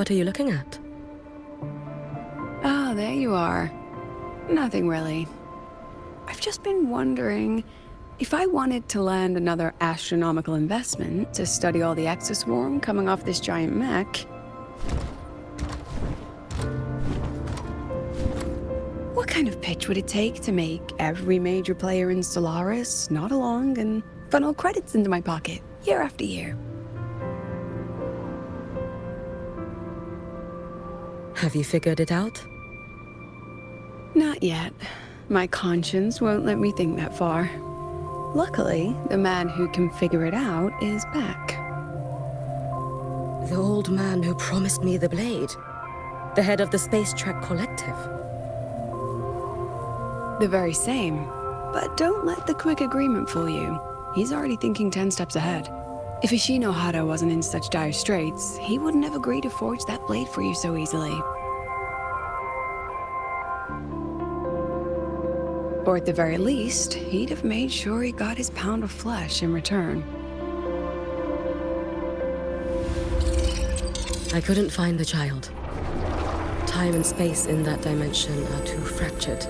What are you looking at? Ah, there you are. Nothing really. I've just been wondering, if I wanted to land another astronomical investment to study all the exoswarm coming off this giant mech, what kind of pitch would it take to make every major player in Stellaris nod along and funnel credits into my pocket year after year? Have you figured it out? Not yet. My conscience won't let me think that far. Luckily, the man who can figure it out is back. The old man who promised me the blade. The head of the Space Trek Collective. The very same. But don't let the quick agreement fool you. He's already thinking 10 steps ahead. If Ishino Hada wasn't in such dire straits, he wouldn't have agreed to forge that blade for you so easily. Or at the very least, he'd have made sure he got his pound of flesh in return. I couldn't find the child. Time and space in that dimension are too fractured.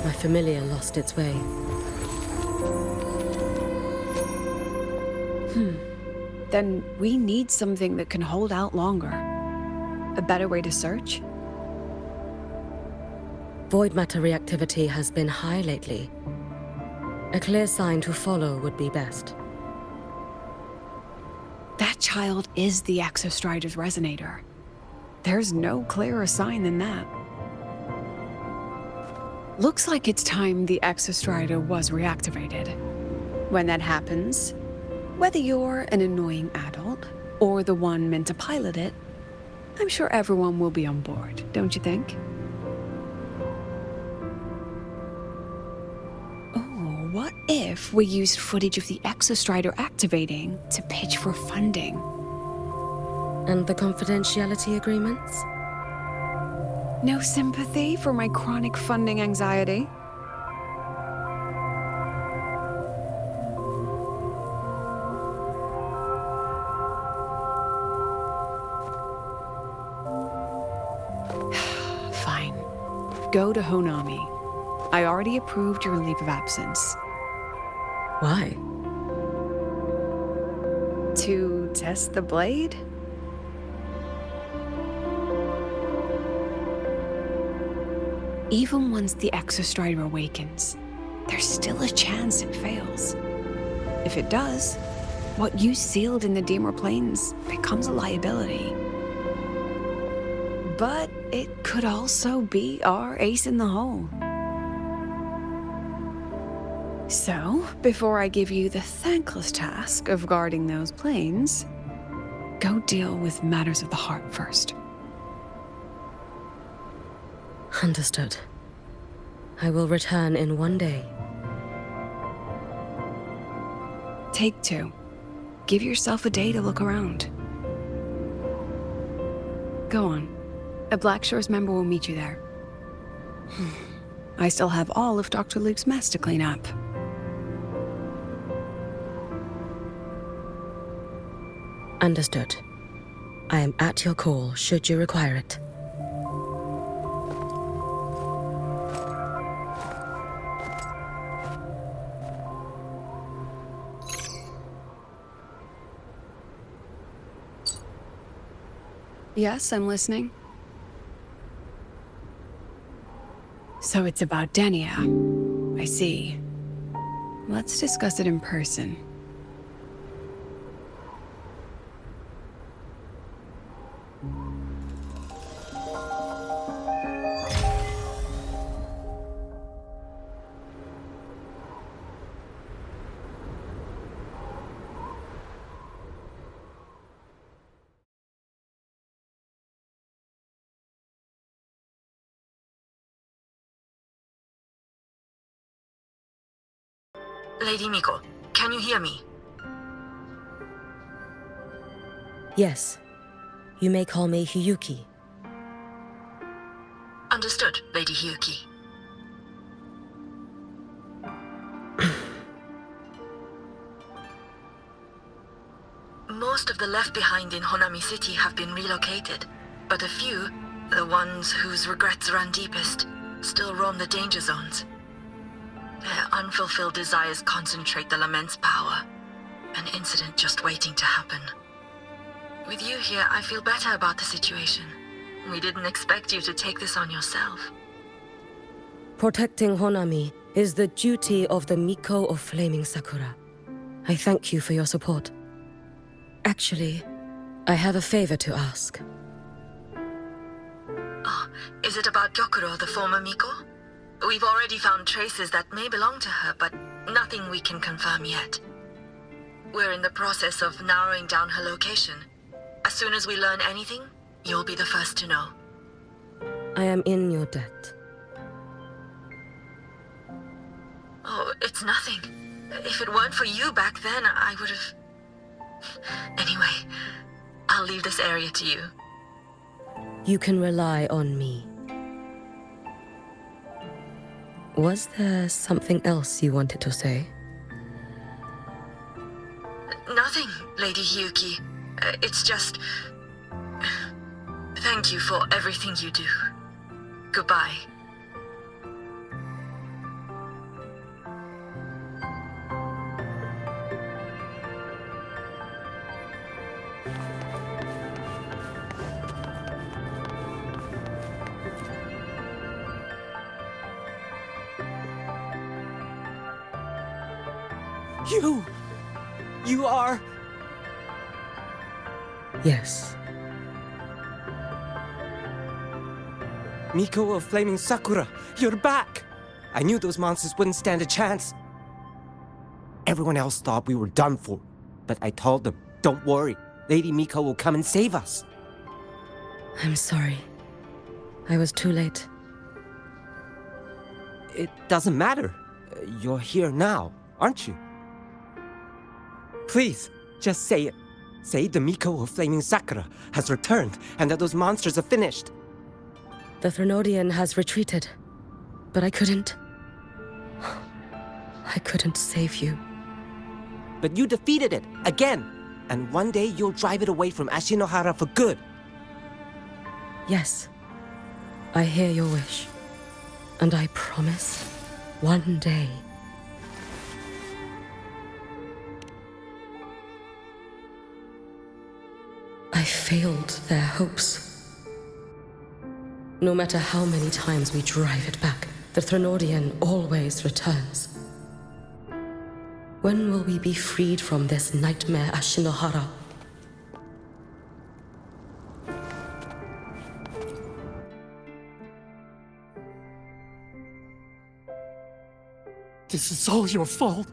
My familiar lost its way. Then we need something that can hold out longer. A better way to search? Void matter reactivity has been high lately. A clear sign to follow would be best. That child is the Exostrider's resonator. There's no clearer sign than that. Looks like it's time the Exostrider was reactivated. When that happens, whether you're an annoying adult or the one meant to pilot it, I'm sure everyone will be on board, don't you think? Oh, what if we used footage of the Exostrider activating to pitch for funding? And the confidentiality agreements? No sympathy for my chronic funding anxiety? Fine. Go to Honami. I already approved your leave of absence. Why? To test the blade? Even once the Exostrider awakens, there's still a chance it fails. If it does, what you sealed in the Dimmer Plains becomes a liability. But it could also be our ace in the hole. So, before I give you the thankless task of guarding those planes, go deal with matters of the heart first. Understood. I will return in one day. Take 2. Give yourself a day to look around. Go on. A Black Shores member will meet you there. I still have all of Dr. Luke's mess to clean up. Understood. I am at your call should you require it. Yes, I'm listening. So it's about Denia. I see. Let's discuss it in person. Lady Miko, can you hear me? Yes. You may call me Hiyuki. Understood, Lady Hiyuki. Most Most of the left behind in Honami City have been relocated, but a few, the ones whose regrets run deepest, still roam the danger zones. Their unfulfilled desires concentrate the lament's power, an incident just waiting to happen. With you here, I feel better about the situation. We didn't expect you to take this on yourself. Protecting Honami is the duty of the Miko of Flaming Sakura. I thank you for your support. Actually, I have a favor to ask. Oh, is it about Gyokuro, the former Miko? We've already found traces that may belong to her, but nothing we can confirm yet. We're in the process of narrowing down her location. As soon as we learn anything, you'll be the first to know. I am in your debt. Oh, it's nothing. If it weren't for you back then, I would have... Anyway, I'll leave this area to you. You can rely on me. Was there something else you wanted to say? Nothing, Lady Hyuki. It's just... Thank you for everything you do. Goodbye. You are... Yes. Miko of Flaming Sakura, you're back! I knew those monsters wouldn't stand a chance. Everyone else thought we were done for, but I told them, don't worry, Lady Miko will come and save us. I'm sorry. I was too late. It doesn't matter. You're here now, aren't you? Please, just say it. Say the Miko of Flaming Sakura has returned and that those monsters are finished. The Threnodian has retreated, but I couldn't save you. But you defeated it, again! And one day you'll drive it away from Ashinohara for good. Yes, I hear your wish. And I promise, one day... I failed their hopes. No matter how many times we drive it back, the Threnodian always returns. When will we be freed from this nightmare Ashinohara? This is all your fault.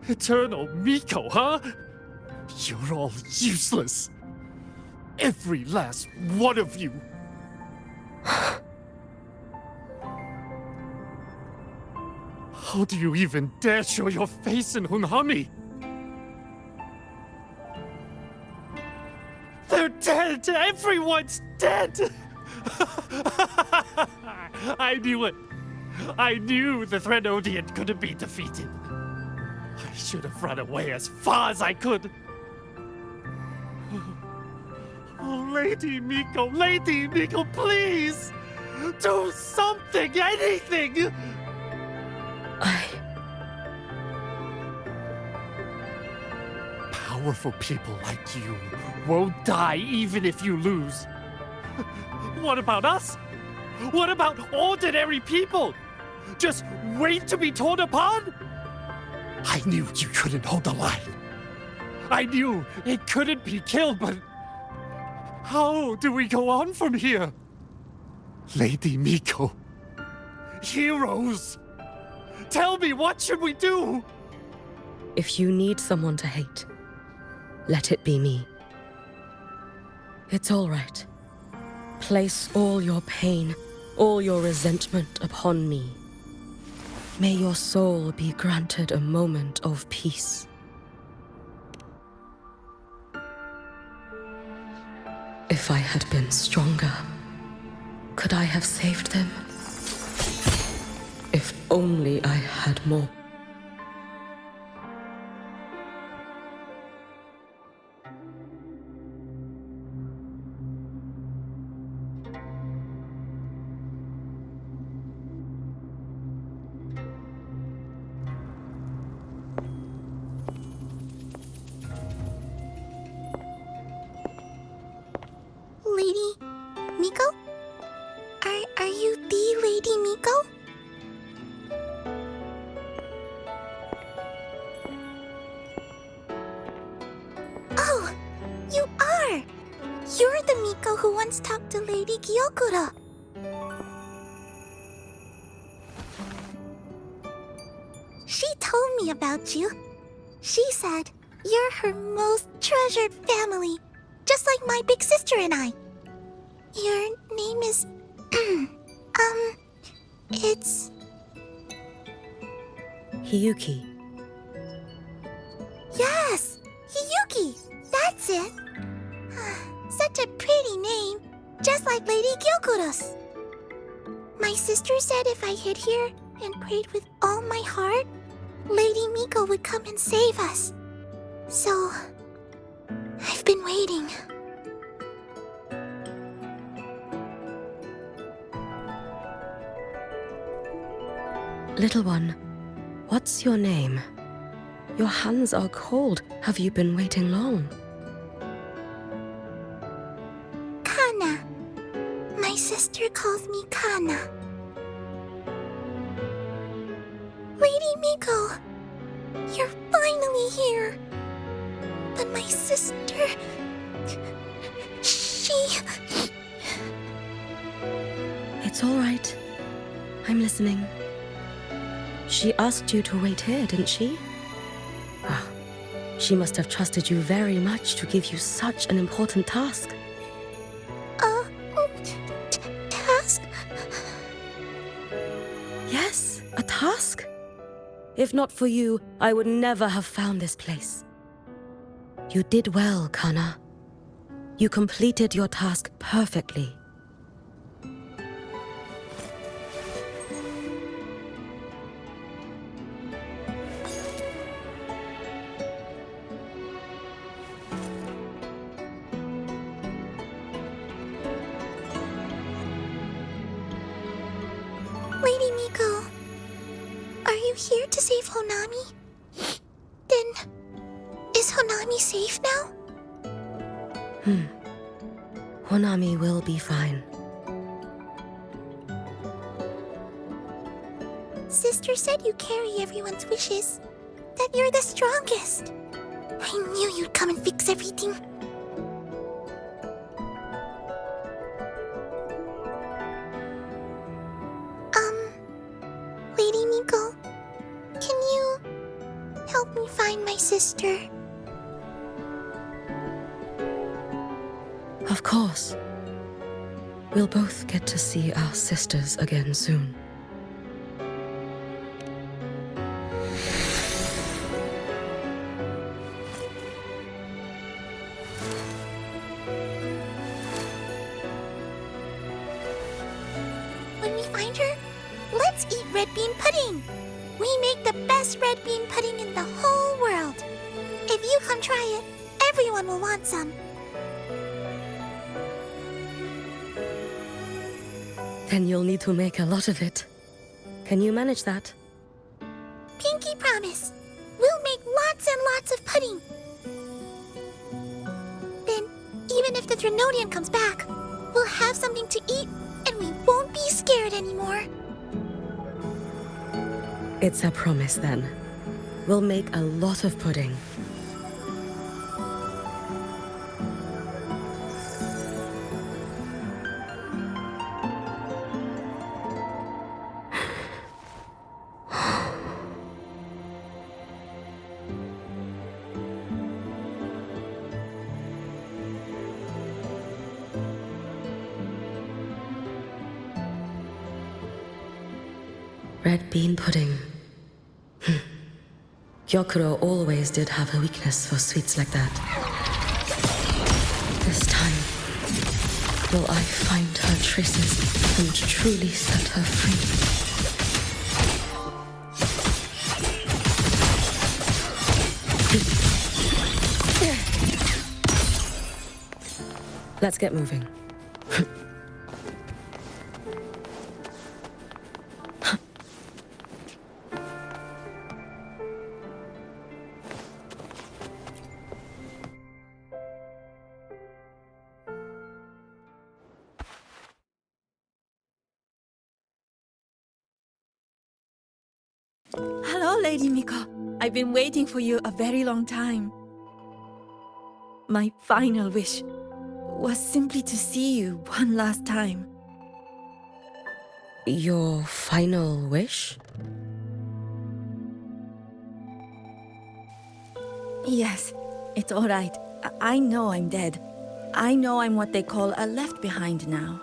Eternal Miko, huh? You're all useless. Every last one of you. How do you even dare show your face in Hunhami? They're dead! Everyone's dead! I knew it. I knew the Threnodian couldn't be defeated. I should have run away as far as I could. Oh, Lady Miko, please! Do something, anything! Powerful people like you won't die even if you lose. What about us? What about ordinary people? Just wait to be torn apart? I knew you couldn't hold the line. I knew it couldn't be killed, but how do we go on from here? Lady Miko, heroes, tell me, what should we do? If you need someone to hate, let it be me. It's all right. Place all your pain, all your resentment upon me. May your soul be granted a moment of peace. If I had been stronger, could I have saved them? If only I had more. Miko who once talked to Lady Gyokuro. She told me about you. She said you're her most treasured family, just like my big sister and I. Your name is... it's... Hiyuki. Yes! Hiyuki! That's it! Such a pretty name, just like Lady Gyokuro's. My sister said if I hid here and prayed with all my heart, Lady Miko would come and save us. So, I've been waiting. Little one, what's your name? Your hands are cold. Have you been waiting long? Kana. My sister calls me Kana. Lady Miko, you're finally here. But my sister... she... It's all right. I'm listening. She asked you to wait here, didn't she? Ah, she must have trusted you very much to give you such an important task. Task? Yes, a task. If not for you, I would never have found this place. You did well, Kana. You completed your task perfectly. Lady Miko, are you here to save Honami? Then, is Honami safe now? Honami will be fine. Sister said you carry everyone's wishes. That you're the strongest. I knew you'd come and fix everything. Lady Miko, can you help me find my sister? Of course. We'll both get to see our sisters again soon. When we find her, let's eat red bean pudding. We make the best red bean pudding in the whole world. If you come try it, everyone will want some. Then you'll need to make a lot of it. Can you manage that? Pinky promise. We'll make lots and lots of pudding. Then, even if the Drenodian comes back, we'll have something to eat and we won't be scared anymore. It's a promise then. We'll make a lot of pudding. Red bean pudding. Gyokuro always did have a weakness for sweets like that. This time, will I find her traces and truly set her free? Let's get moving. Hello, Lady Miko. I've been waiting for you a very long time. My final wish. was simply to see you one last time. Your final wish? Yes, it's all right. I know I'm dead. I know I'm what they call a left behind now.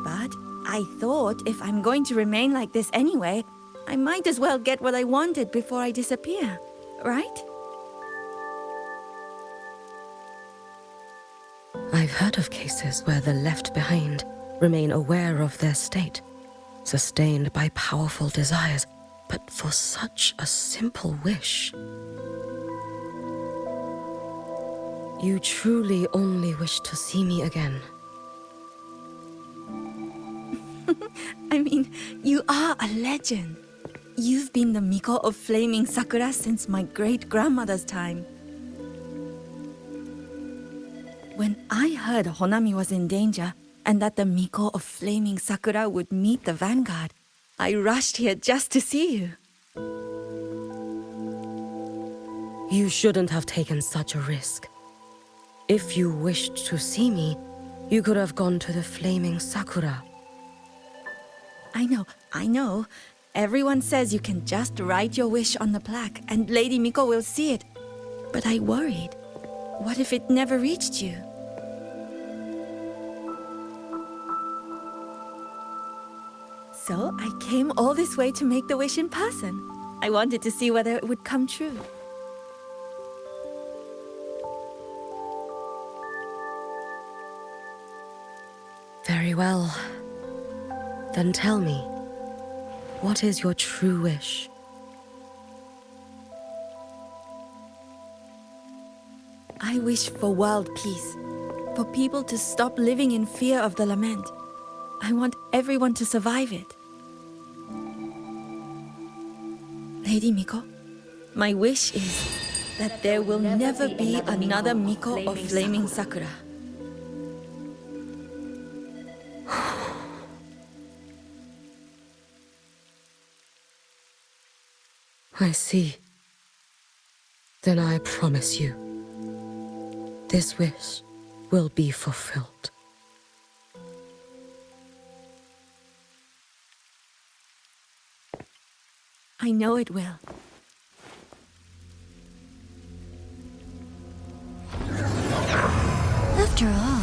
But I thought if I'm going to remain like this anyway, I might as well get what I wanted before I disappear, right? I've heard of cases where the left behind remain aware of their state, sustained by powerful desires, but for such a simple wish. You truly only wish to see me again. I mean, you are a legend. You've been the Miko of Flaming Sakura since my great-grandmother's time. When I heard Honami was in danger and that the Miko of Flaming Sakura would meet the vanguard, I rushed here just to see you. You shouldn't have taken such a risk. If you wished to see me, you could have gone to the Flaming Sakura. I know. Everyone says you can just write your wish on the plaque and Lady Miko will see it. But I worried. What if it never reached you? So I came all this way to make the wish in person. I wanted to see whether it would come true. Very well. Then tell me, what is your true wish? I wish for world peace, for people to stop living in fear of the lament. I want everyone to survive it. Lady Miko, my wish is that there will never be another Miko of Flaming Sakura. I see. Then I promise you, this wish will be fulfilled. I know it will. After all,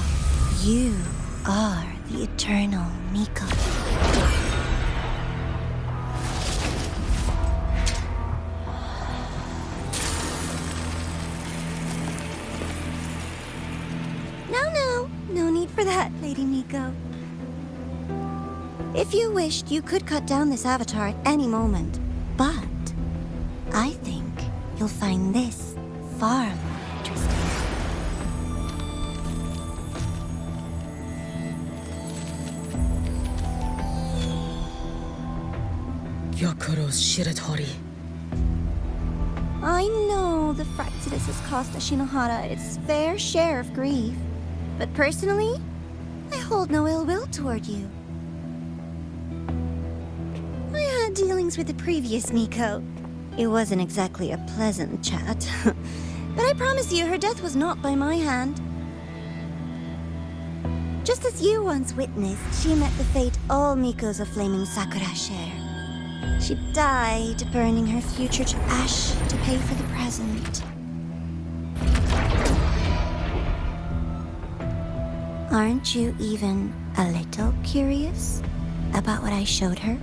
you are the eternal Miko. No need for that, Lady Miko. If you wished, you could cut down this avatar at any moment. But I think you'll find this far more interesting. Gyokuro's Shiratori. I know the Fraxidus has cost Ashinohara its fair share of grief. But personally, I hold no ill will toward you. I had dealings with the previous Miko. It wasn't exactly a pleasant chat. But I promise you, her death was not by my hand. Just as you once witnessed, she met the fate all Mikos of Flaming Sakura share. She died, burning her future to ash to pay for the present. Aren't you even a little curious about what I showed her?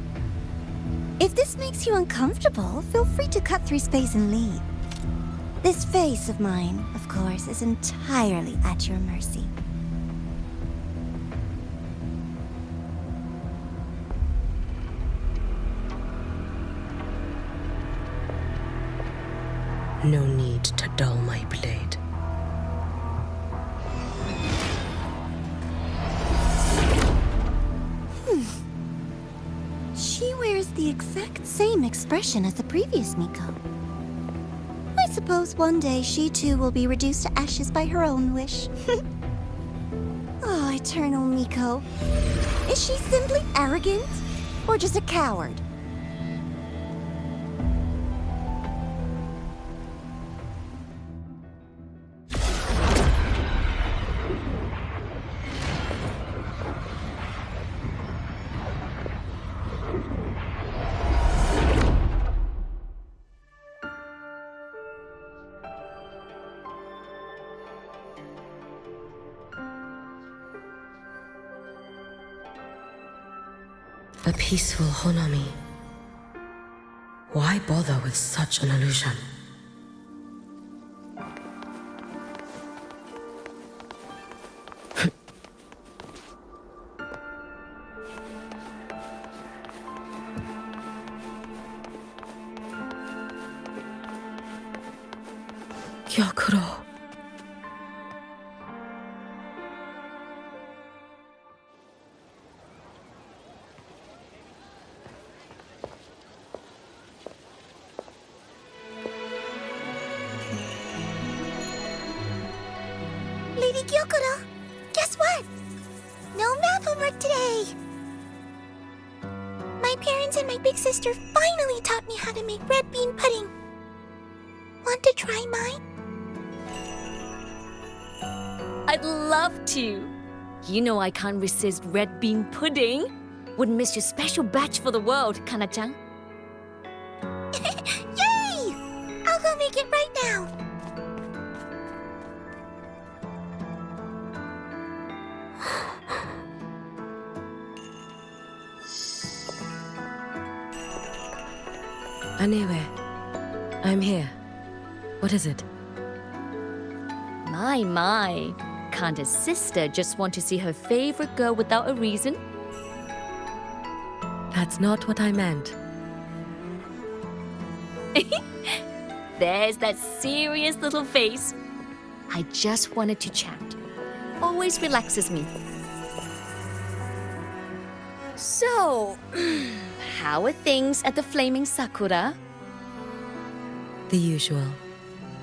If this makes you uncomfortable, feel free to cut through space and leave. This face of mine, of course, is entirely at your mercy. No need to dull my blade. She wears the exact same expression as the previous Miko. I suppose one day she too will be reduced to ashes by her own wish. Oh, eternal Miko. Is she simply arrogant? Or just a coward? A peaceful Honami. Why bother with such an illusion? Gyokuro. Lady Gyokuro, guess what? No math homework today. My parents and my big sister finally taught me how to make red bean pudding. Want to try mine? I'd love to. You know I can't resist red bean pudding. Wouldn't miss your special batch for the world, Kana-chan. Yay! I'll go make it right now. Anyway, I'm here. What is it? My. Can't a sister just want to see her favorite girl without a reason? That's not what I meant. There's that serious little face. I just wanted to chat. Always relaxes me. So, how are things at the Flaming Sakura? The usual.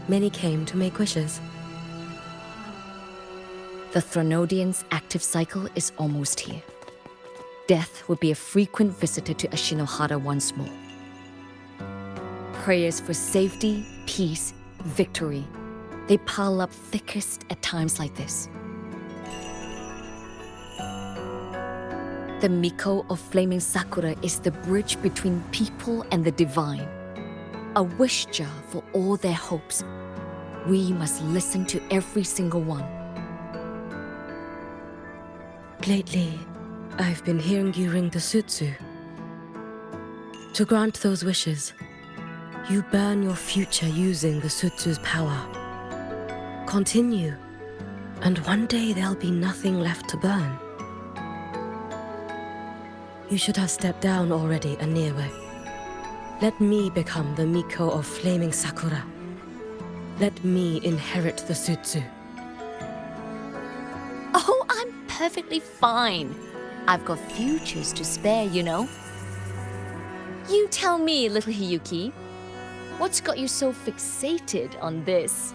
Many came to make wishes. The Thronodian's active cycle is almost here. Death will be a frequent visitor to Ashinohara once more. Prayers for safety, peace, victory. They pile up thickest at times like this. The Miko of Flaming Sakura is the bridge between people and the divine. A wish jar for all their hopes. We must listen to every single one. Lately, I've been hearing you ring the sutsu. To grant those wishes, you burn your future using the sutsu's power. Continue, and one day there'll be nothing left to burn. You should have stepped down already, Aniewe. Let me become the Miko of Flaming Sakura. Let me inherit the sutsu. Oh, I'm perfectly fine. I've got futures to spare, you know. You tell me, little Hiyuki, what's got you so fixated on this?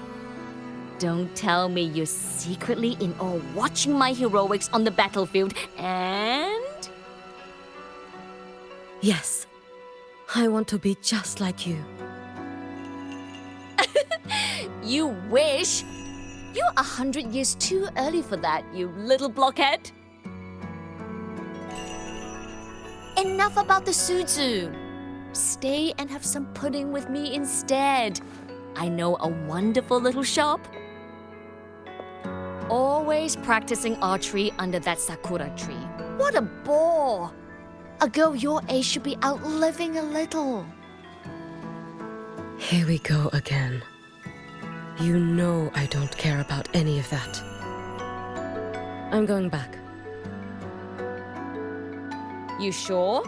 Don't tell me you're secretly in awe watching my heroics on the battlefield and... Yes, I want to be just like you. You wish? You're 100 years too early for that, you little blockhead. Enough about the sutsu. Stay and have some pudding with me instead. I know a wonderful little shop. Always practicing archery under that sakura tree. What a bore! A girl your age should be out living a little. Here we go again. You know I don't care about any of that. I'm going back. You sure?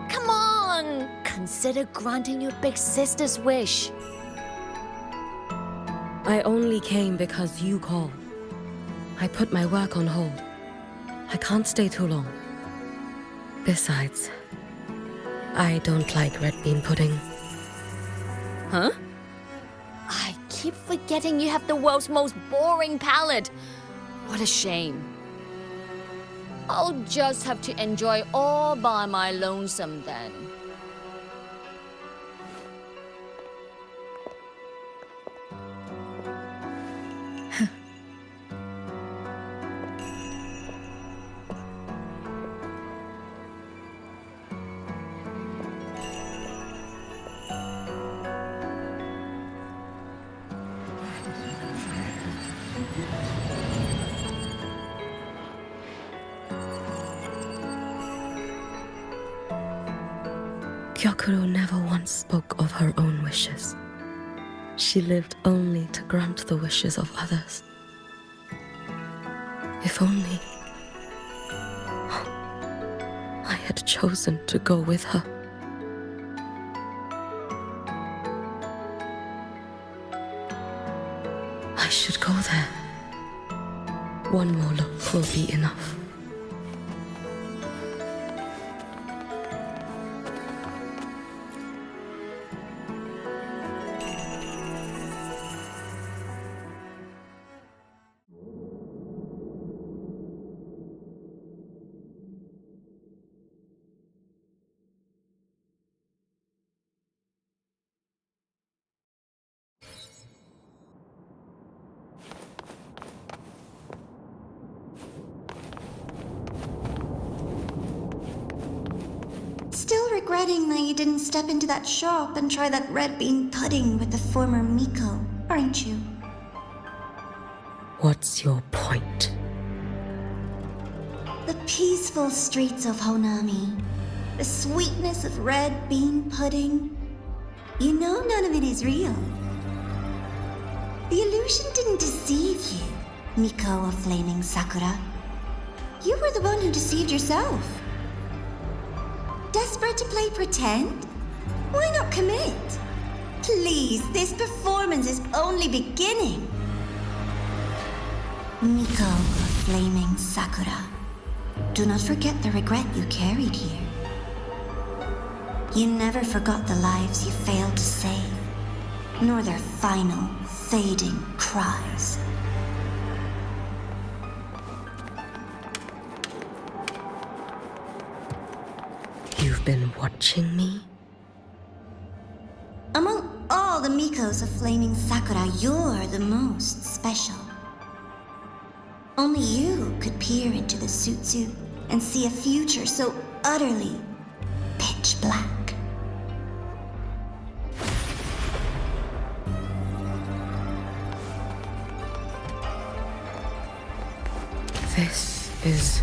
Come on! Consider granting your big sister's wish. I only came because you called. I put my work on hold. I can't stay too long. Besides, I don't like red bean pudding. Huh? I keep forgetting you have the world's most boring palate. What a shame. I'll just have to enjoy all by my lonesome then. Gyokuro never once spoke of her own wishes. She lived only to grant the wishes of others. If only I had chosen to go with her. I should go there. One more look will be enough. Still regretting that you didn't step into that shop and try that red bean pudding with the former Miko, aren't you? What's your point? The peaceful streets of Honami, the sweetness of red bean pudding. You know none of it is real. The illusion didn't deceive you, Miko of Flaming Sakura. You were the one who deceived yourself. Desperate to play pretend? Why not commit? Please, this performance is only beginning. Miko of Flaming Sakura, do not forget the regret you carried here. You never forgot the lives you failed to save, nor their final, fading cries. You've been watching me? Among all the Mikos of Flaming Sakura, you're the most special. Only you could peer into the Sutsu and see a future so utterly pitch black. This is...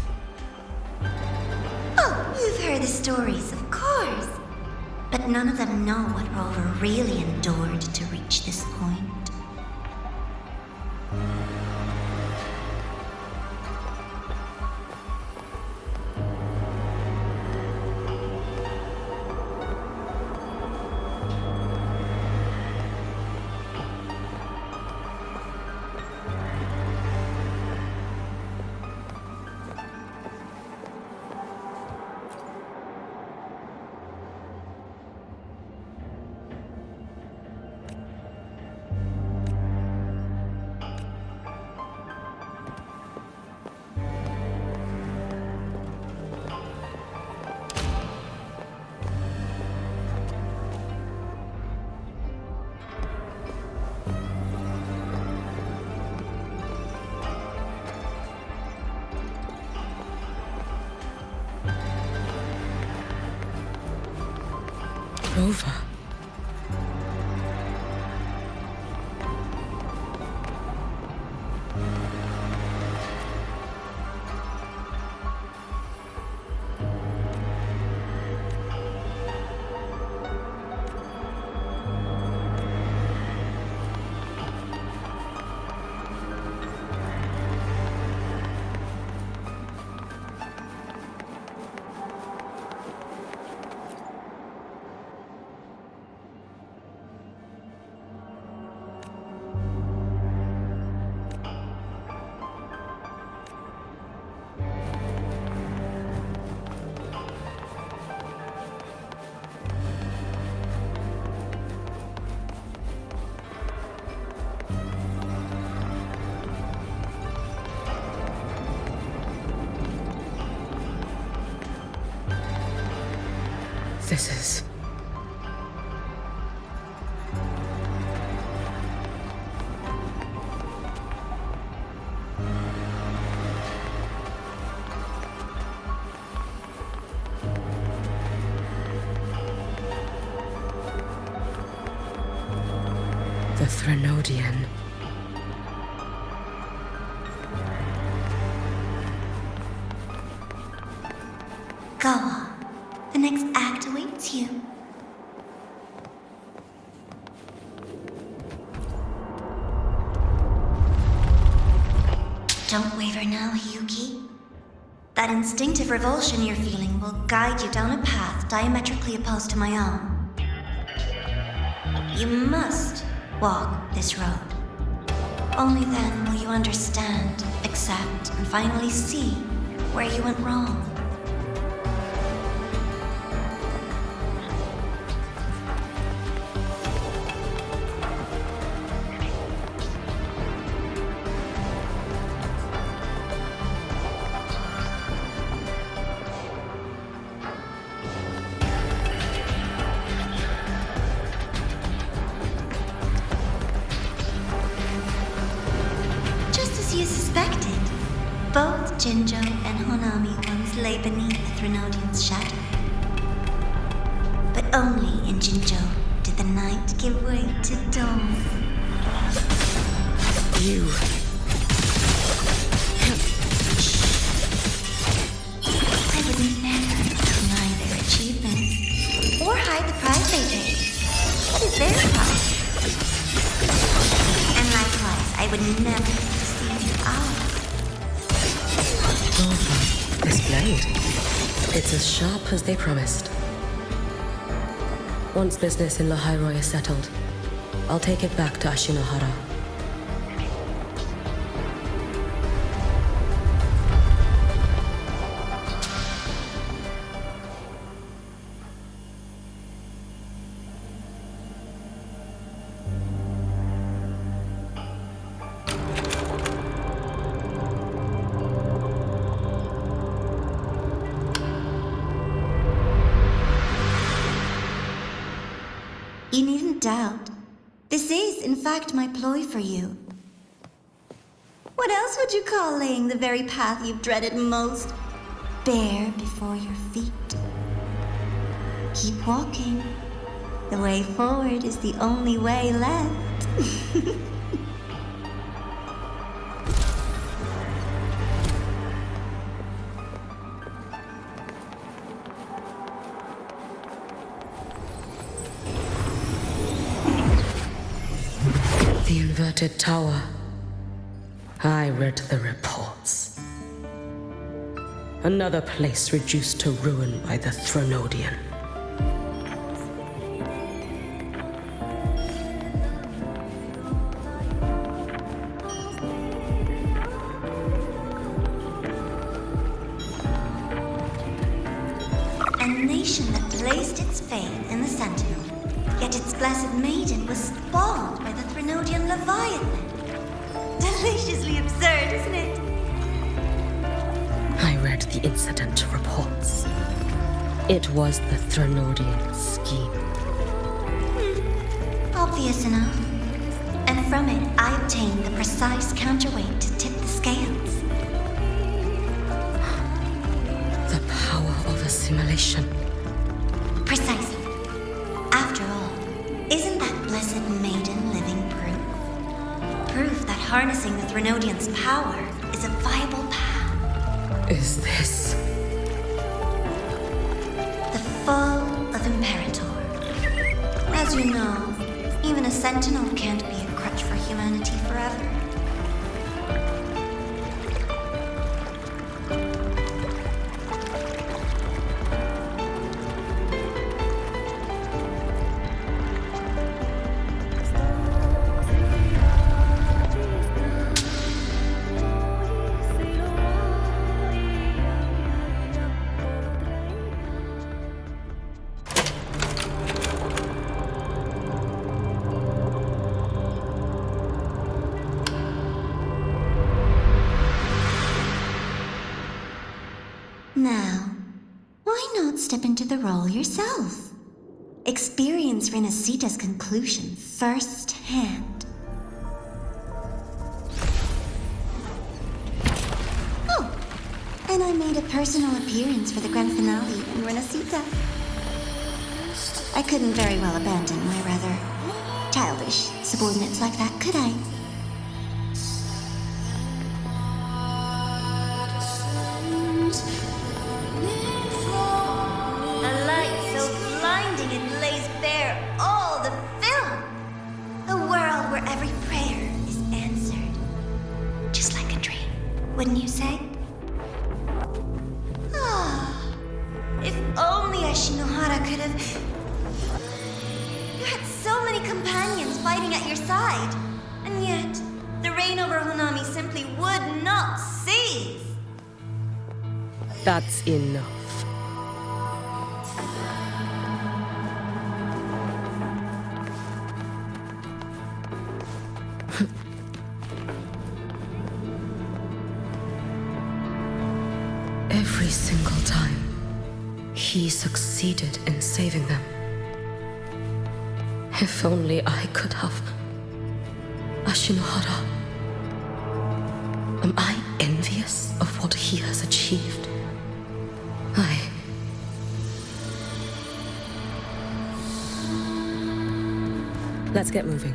Oh, you've heard the stories, of course. But none of them know what Rover really endured to reach this point. Rover. This is... the Threnodian. Gawa, the next act awaits you. waver now, Hiyuki. That instinctive revulsion you're feeling will guide you down a path diametrically opposed to my own. You must walk this road. Only then will you understand, accept, and finally see where you went wrong. Both Jinjo and Honami once lay beneath the Threnodian's shadow. But only in Jinjo did the night give way to dawn. You. I would never deny their achievements, or hide the prize they take. It is their prize. And likewise, I would never deceive ours. This blade. It's as sharp as they promised. Once business in Lahairoi is settled, I'll take it back to Ashinohara. You needn't doubt. This is, in fact, my ploy for you. What else would you call laying the very path you've dreaded most bare before your feet? Keep walking. The way forward is the only way left. The inverted tower. I read the reports. Another place reduced to ruin by the Threnodian. A nation that placed its faith in the Sentinel, yet its blessed maiden was spawned by the Threnodian Leviathan. Deliciously absurd, isn't it? I read the incident reports. It was the Threnodian scheme. Obvious enough. And from it, I obtained the precise counterweight to tip the scales. The power of assimilation. Precisely. After all, isn't that blessed maiden living proof? Proof that harnessing the Threnodian's power is a viable path. Is this The fall of Imperator. As you know, even a Sentinel can't be a crutch for humanity forever. Now, why not step into the role yourself? Experience Renacita's conclusion firsthand. Oh, and I made a personal appearance for the grand finale in Renacita. I couldn't very well abandon my rather childish subordinates like that, could I? A light so blinding it lays bare all the film. A world where every prayer is answered. Just like a dream. wouldn't you say? Ah, if only Ashinohara could have... You had so many companions fighting at your side, and yet the reign over Honami simply would not cease. That's enough. Every single time, he succeeded in saving them. If only I could have. Ashinohara. Am I envious of what he has achieved? Let's get moving.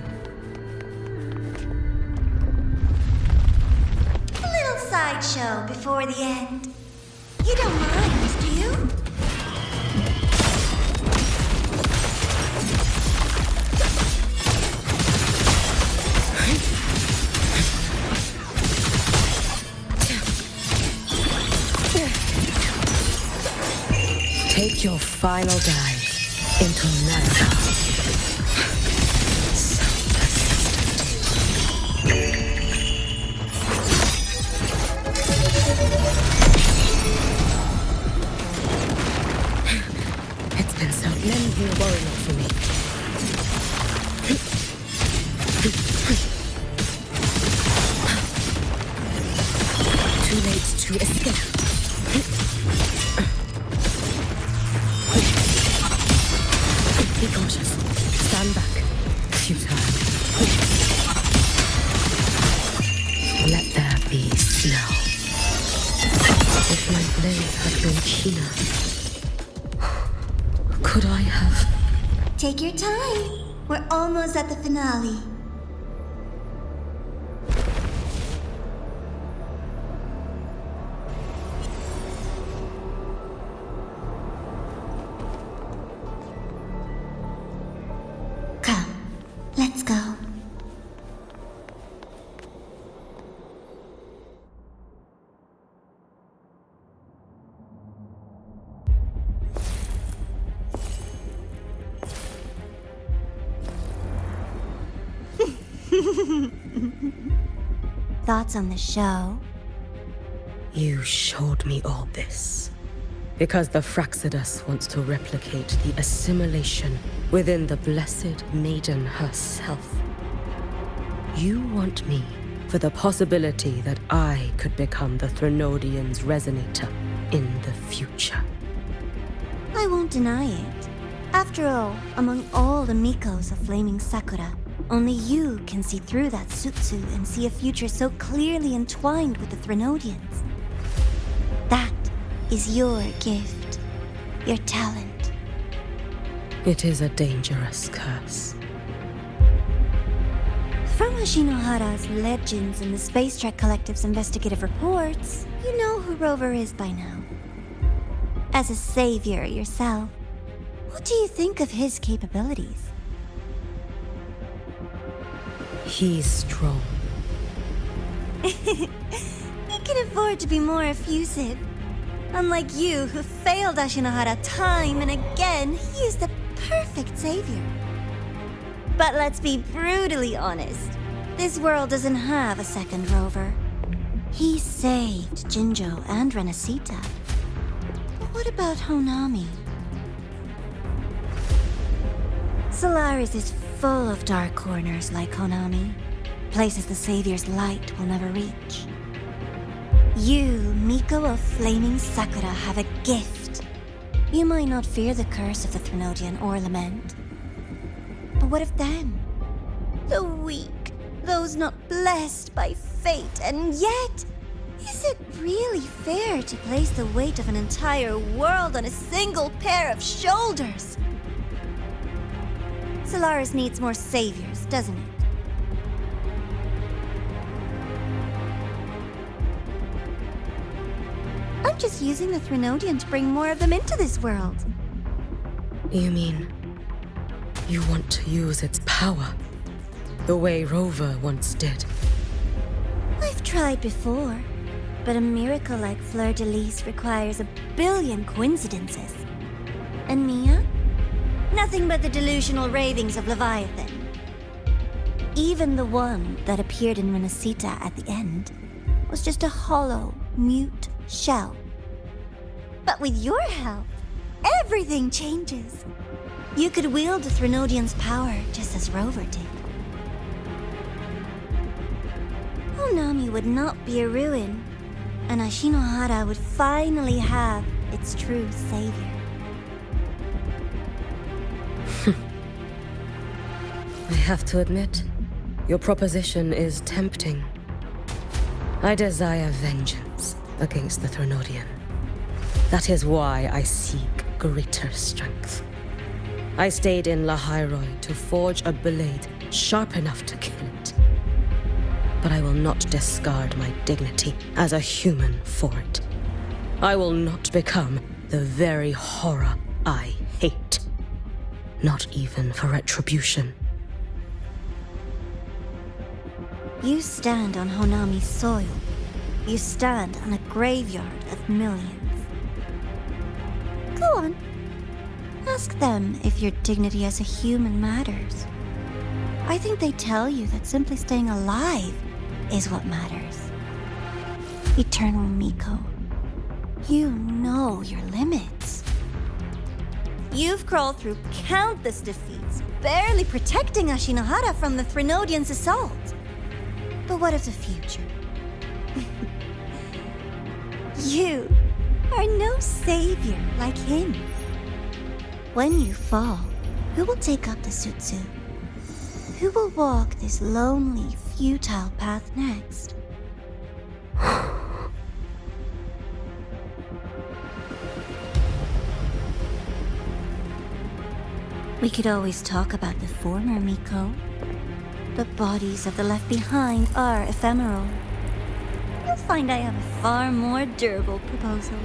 A little sideshow before the end. You don't mind, do you? Take your final dive into America. So persistent. It's been so long. You worry not for me. Too late to escape. Be cautious. Stand back. Futile. Let there be snow. If my blade had been keener, could I have... Take your time. We're almost at the finale. Come, let's go. Thoughts on the show? You showed me all this. Because the Fraxidus wants to replicate the assimilation within the Blessed Maiden herself. You want me for the possibility that I could become the Threnodian's resonator in the future. I won't deny it. After all, among all the Mikos of Flaming Sakura, only you can see through that Sutsu and see a future so clearly entwined with the Threnodians. That is your gift, your talent. It is a dangerous curse. From Ashinohara's legends and the Space Trek Collective's investigative reports, you know who Rover is by now. As a savior yourself, what do you think of his capabilities? He's strong. He can afford to be more effusive. Unlike you, who failed Ashinohara time and again, he is the perfect savior. But let's be brutally honest. This world doesn't have a second Rover. He saved Jinjo and Renacita. But what about Honami? Solaris is full of dark corners like Honami. Places the Savior's light will never reach. You, Miko of Flaming Sakura, have a gift. You might not fear the curse of the Threnodian or lament. But what of them? The weak, those not blessed by fate, and yet... Is it really fair to place the weight of an entire world on a single pair of shoulders? Solaris needs more saviors, doesn't it? I'm just using the Threnodian to bring more of them into this world. You mean... you want to use its power? The way Rover once did? I've tried before. But a miracle like Fleur-de-Lis requires a billion coincidences. And Mia? Nothing but the delusional ravings of Leviathan. Even the one that appeared in Renacita at the end was just a hollow, mute shell. But with your help, everything changes. You could wield the Threnodian's power just as Rover did. Honami would not be a ruin, and Ashinohara would finally have its true savior. I have to admit, your proposition is tempting. I desire vengeance against the Threnodian. That is why I seek greater strength. I stayed in Lahairoi to forge a blade sharp enough to kill it. But I will not discard my dignity as a human for it. I will not become the very horror I hate. Not even for retribution. You stand on Honami's soil. You stand on a graveyard of millions. Go on. Ask them if your dignity as a human matters. I think they tell you that simply staying alive is what matters. Eternal Miko, you know your limits. You've crawled through countless defeats, barely protecting Ashinohara from the Threnodian's assault. But what of the future? You are no savior like him. When you fall, who will take up the Sutsu? Who will walk this lonely, futile path next? We could always talk about the former Miko. The bodies of the left behind are ephemeral. You'll find I have a far more durable proposal.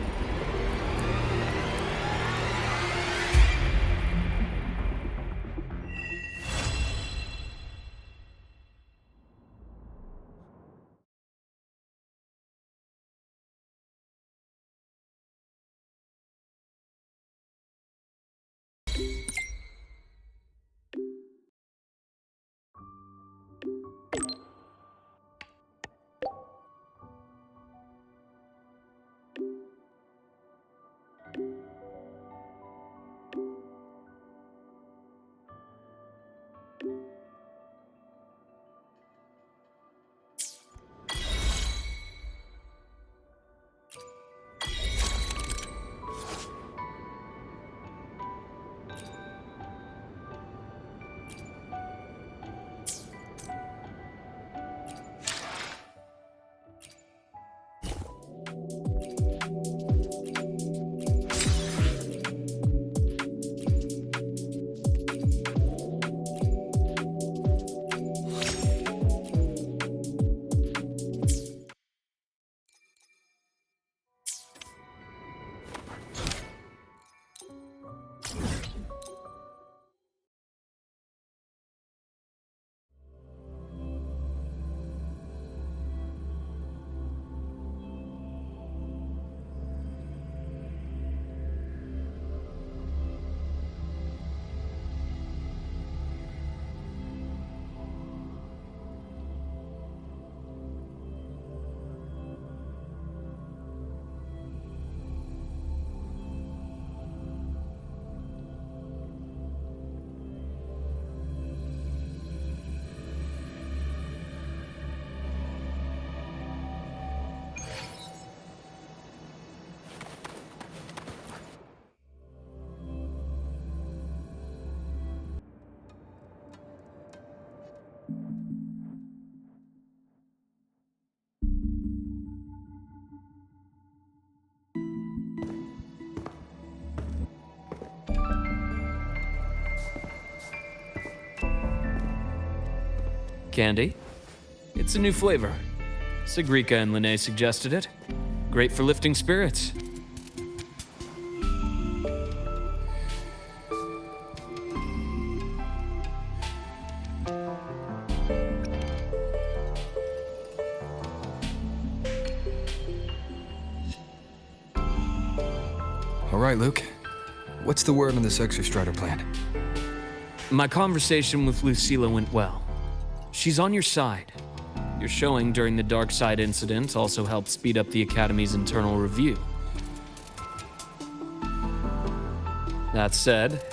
Candy? It's a new flavor. Sigrika and Lene suggested it. Great for lifting spirits. right, Luke. What's the word on this Exostrider plan? My conversation with Lucilla went well. She's on your side. Your showing during the Dark Side incident also helped speed up the Academy's internal review. That said,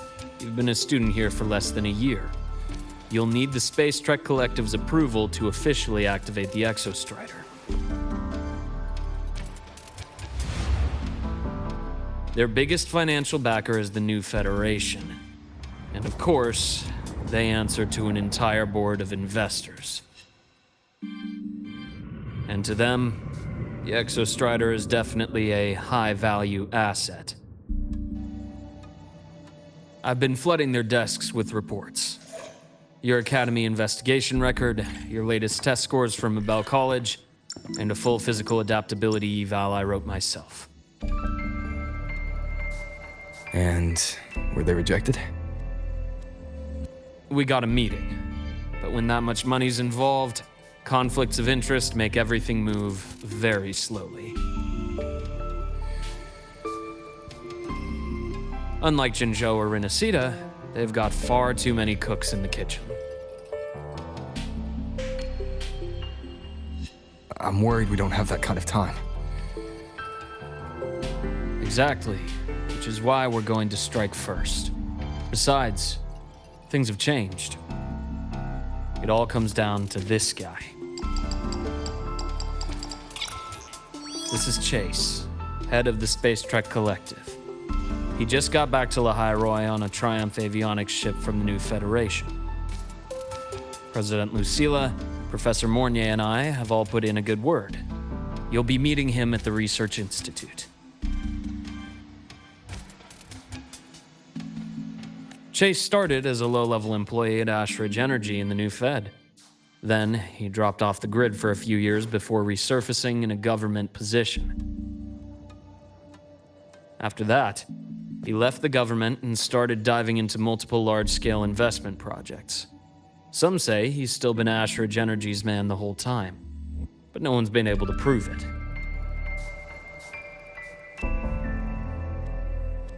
you've been a student here for less than a year. You'll need the Space Trek Collective's approval to officially activate the Exostrider. Their biggest financial backer is the New Federation. And of course, they answer to an entire board of investors. And to them, the Exostrider is definitely a high-value asset. I've been flooding their desks with reports. Your Academy investigation record, your latest test scores from Abel College, and a full physical adaptability eval I wrote myself. And were they rejected? We got a meeting, but when that much money's involved, conflicts of interest make everything move very slowly. Unlike Jinzhou or Rinasida, they've got far too many cooks in the kitchen. I'm worried we don't have that kind of time. Exactly, which is why we're going to strike first. Besides, things have changed. It all comes down to this guy. This is Chase, head of the Space Trek Collective. He just got back to Lahai on a Triumph avionics ship from the New Federation. President Lucilla, Professor Mornier, and I have all put in a good word. You'll be meeting him at the Research Institute. Chase started as a low-level employee at Ashridge Energy in the New Fed. Then, he dropped off the grid for a few years before resurfacing in a government position. After that, he left the government and started diving into multiple large-scale investment projects. Some say he's still been Ashridge Energy's man the whole time, but no one's been able to prove it.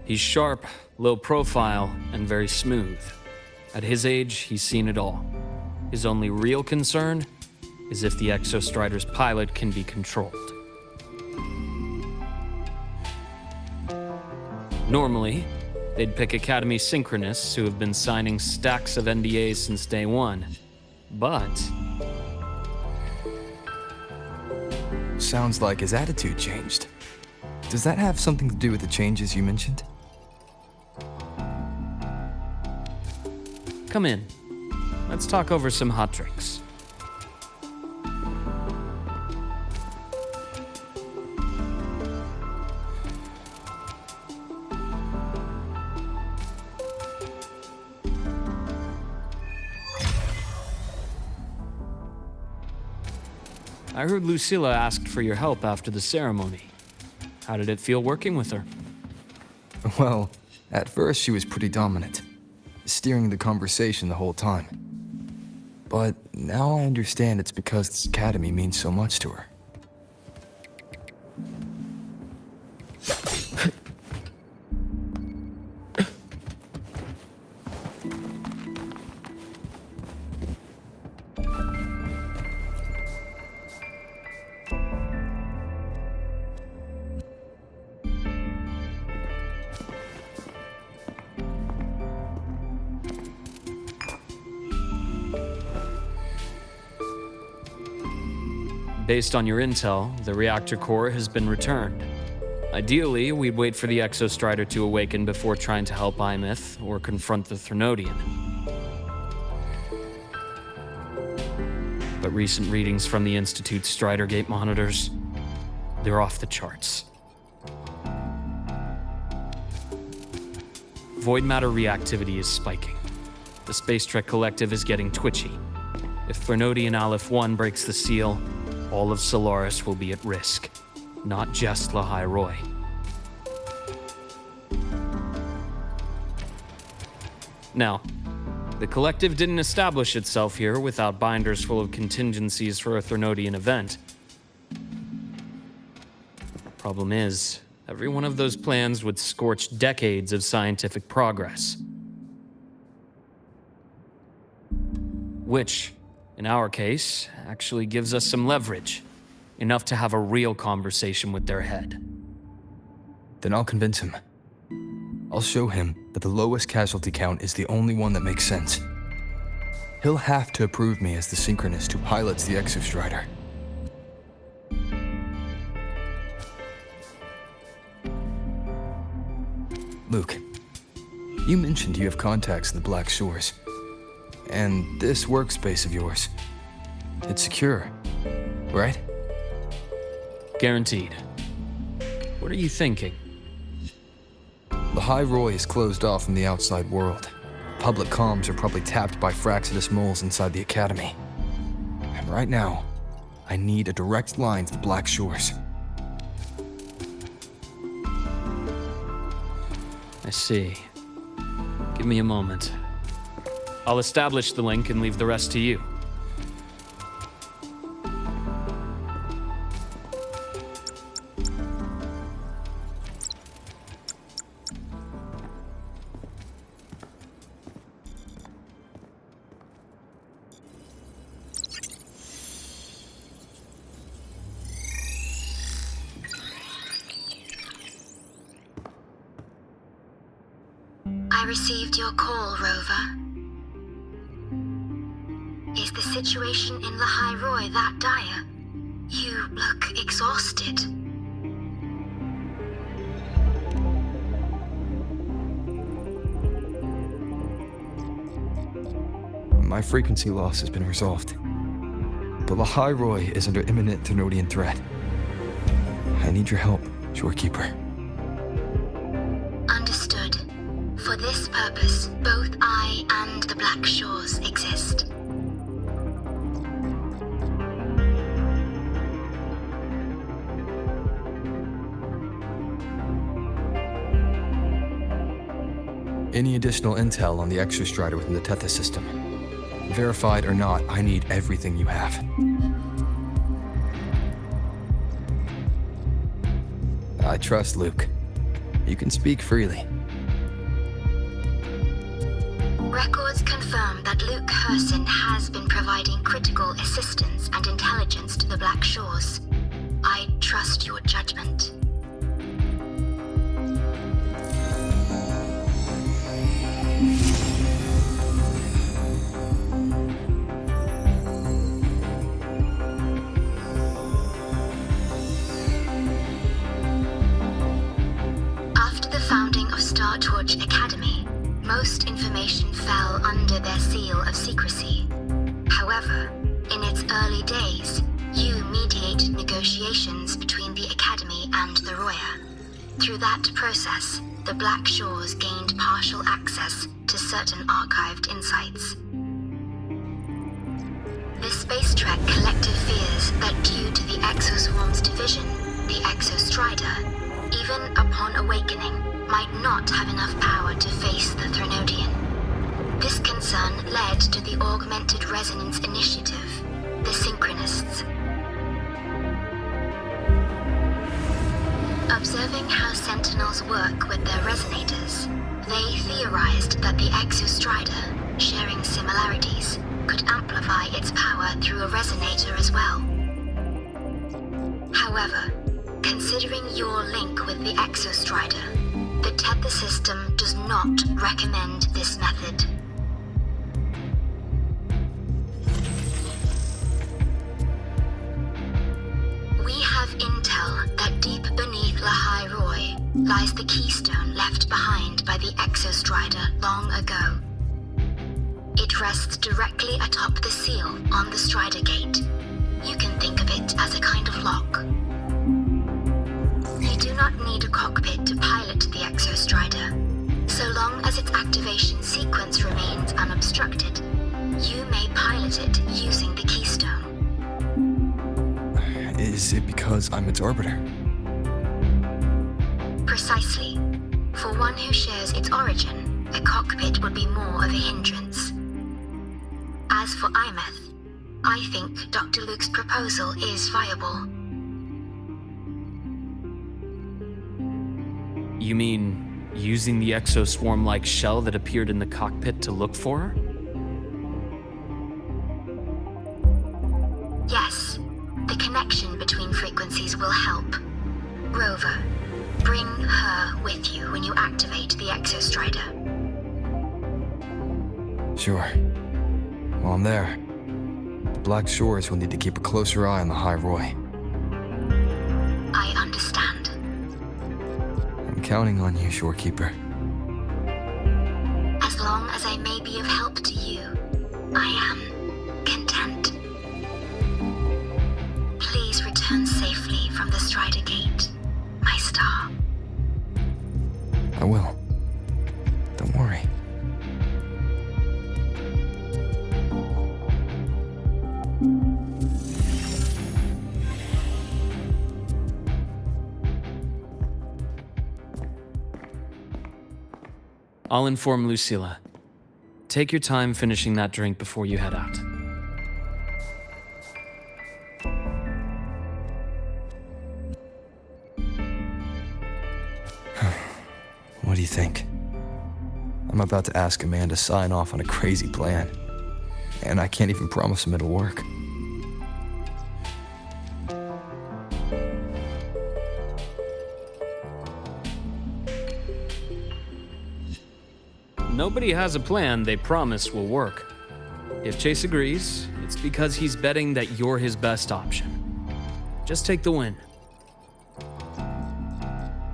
He's sharp, low profile, and very smooth. At his age, he's seen it all. His only real concern is if the Exostrider's pilot can be controlled. Normally, they'd pick Academy synchronists who have been signing stacks of NDAs since day one. But Sounds like his attitude changed. Does that have something to do with the changes you mentioned? come in. Let's talk over some hot drinks. I heard Lucilla asked for your help after the ceremony. How did it feel working with her? Well, at first she was pretty dominant, steering the conversation the whole time. But now I understand it's because this academy means so much to her. Based on your intel, the reactor core has been returned. Ideally, we'd wait for the Exostrider to awaken before trying to help Imyth or confront the Threnodian. But recent readings from the Institute's Strider Gate monitors, they're off the charts. Void matter reactivity is spiking. The Space Trek Collective is getting twitchy. If Threnodian Aleph 1 breaks the seal, all of Solaris will be at risk, not just Lahai Roy. Now, the Collective didn't establish itself here without binders full of contingencies for a Threnodian event. Problem is, every one of those plans would scorch decades of scientific progress. Which, in our case, actually gives us some leverage. Enough to have a real conversation with their head. Then I'll convince him. I'll show him that the lowest casualty count is the only one that makes sense. He'll have to approve me as the synchronist who pilots the Exostrider. Luke, you mentioned you have contacts in the Black Shores. And this workspace of yours, it's secure, right? Guaranteed. What are you thinking? The High Roy is closed off from the outside world. Public comms are probably tapped by Fraxidus moles inside the Academy. And right now, I need a direct line to the Black Shores. I see. Give me a moment. I'll establish the link and leave the rest to you. I received your call, Rover. Is the situation in the High Roy that dire? You look exhausted. My frequency loss has been resolved. But the High Roy is under imminent Thenodian threat. I need your help, Shorekeeper. Understood. For this purpose, both I and the Black Shores exist. Any additional intel on the Exostrider within the Tethys system? Verified or not, I need everything you have. I trust Luke. You can speak freely. Records confirm that Luke Herson has been providing critical assistance and intelligence to the Black Shores. I trust your judgment. After the founding of Star Torch Academy, most information fell under their seal of secrecy. However, in its early days, you mediated negotiations between the Academy and the Roya. Through that process, the Black Shores gained partial access to certain archived insights. The Space Trek collective fears that due to the Exoswarm's division, the Exostrider, even upon awakening, might not have enough power to face the Thenodian. This concern led to the Augmented Resonance Initiative, the Synchronists. Observing how Sentinels work with their resonators, they theorized that the Exostrider, sharing similarities, could amplify its power through a resonator as well. However, considering your link with the Exostrider, the Tether system does not recommend this method. We have intel that deep beneath La High Roy lies the keystone left behind by the Exostrider long ago. It rests directly atop the seal on the Strider Gate. You can think of it as a kind of lock. You do not need a cockpit to pilot the Exostrider. So long as its activation sequence remains unobstructed, you may pilot it using the keystone. Is it because I'm its orbiter? Precisely. For one who shares its origin, a cockpit would be more of a hindrance. As for Imeth, I think Dr. Luke's proposal is viable. You mean using the exoswarm-like shell that appeared in the cockpit to look for her? Yes, the connection between frequencies will help. Rover, bring her with you when you activate the Exostrider. Sure. While I'm there, the Black Shores will need to keep a closer eye on the High Roy. I understand. I'm counting on you, Shorekeeper. As long as I may be of help to you, I am content. Please return safely from the Strider Gate, my star. I will. Don't worry. I'll inform Lucilla. Take your time finishing that drink before you head out. What do you think? I'm about to ask a man to sign off on a crazy plan, and I can't even promise him it'll work. Nobody has a plan they promise will work. If Chase agrees, it's because he's betting that you're his best option. Just take the win.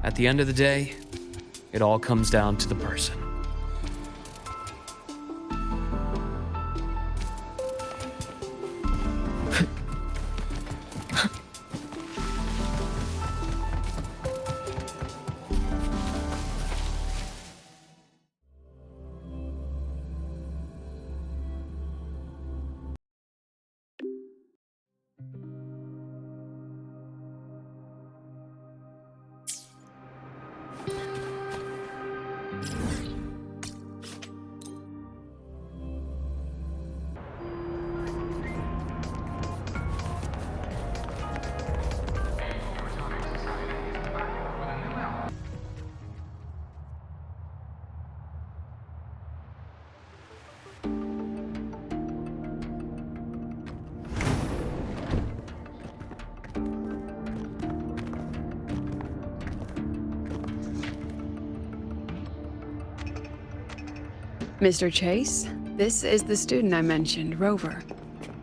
At the end of the day, it all comes down to the person. Mr. Chase, this is the student I mentioned, Rover.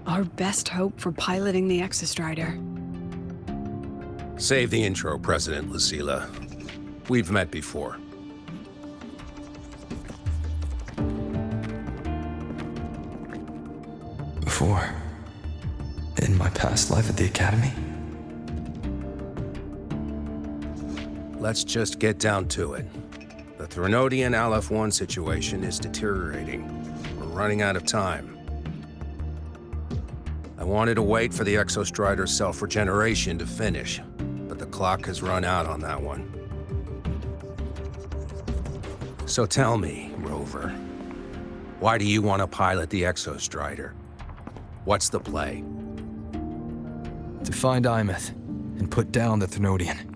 Our best hope for piloting the Exostrider. Save the intro, President Lucilla. We've met before. Before? In my past life at the Academy? Let's just get down to it. The Threnodian Aleph-1 situation is deteriorating. We're running out of time. I wanted to wait for the Exostrider's self-regeneration to finish, but the clock has run out on that one. So tell me, Rover, why do you want to pilot the Exostrider? What's the play? To find Imeth and put down the Threnodian.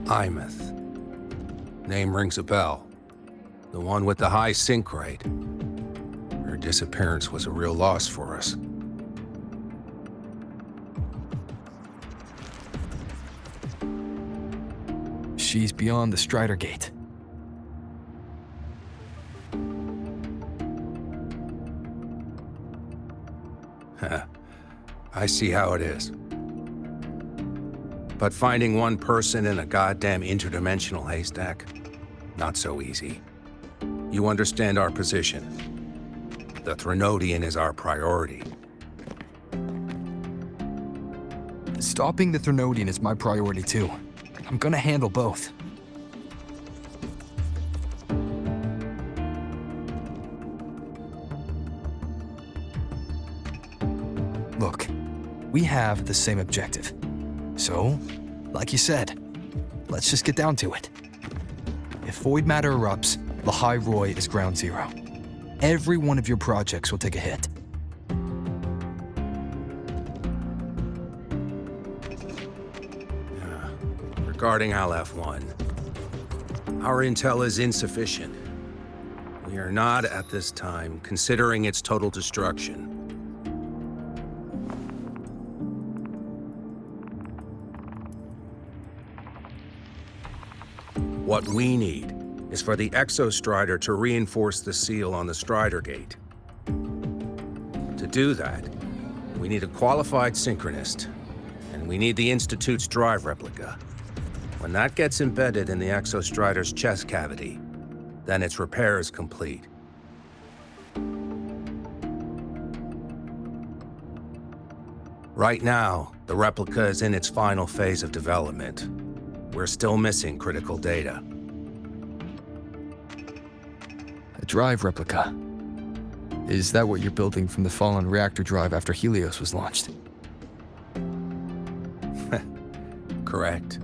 Imeth. Name rings a bell. The one with the high sync rate. Her disappearance was a real loss for us. She's beyond the Strider Gate. I see how it is. But finding one person in a goddamn interdimensional haystack? Not so easy. You understand our position. The Threnodian is our priority. Stopping the Threnodian is my priority too. I'm gonna handle both. Look, we have the same objective. So, like you said, let's just get down to it. If void matter erupts, the High Roy is ground zero. Every one of your projects will take a hit. Regarding Aleph-1, our intel is insufficient. We are not, at this time, considering its total destruction. What we need is for the Exostrider to reinforce the seal on the Strider Gate. To do that, we need a qualified synchronist, and we need the Institute's drive replica. When that gets embedded in the Exostrider's chest cavity, then its repair is complete. Right now, the replica is in its final phase of development. We're still missing critical data. A drive replica. Is that what you're building from the fallen reactor drive after Helios was launched? Correct.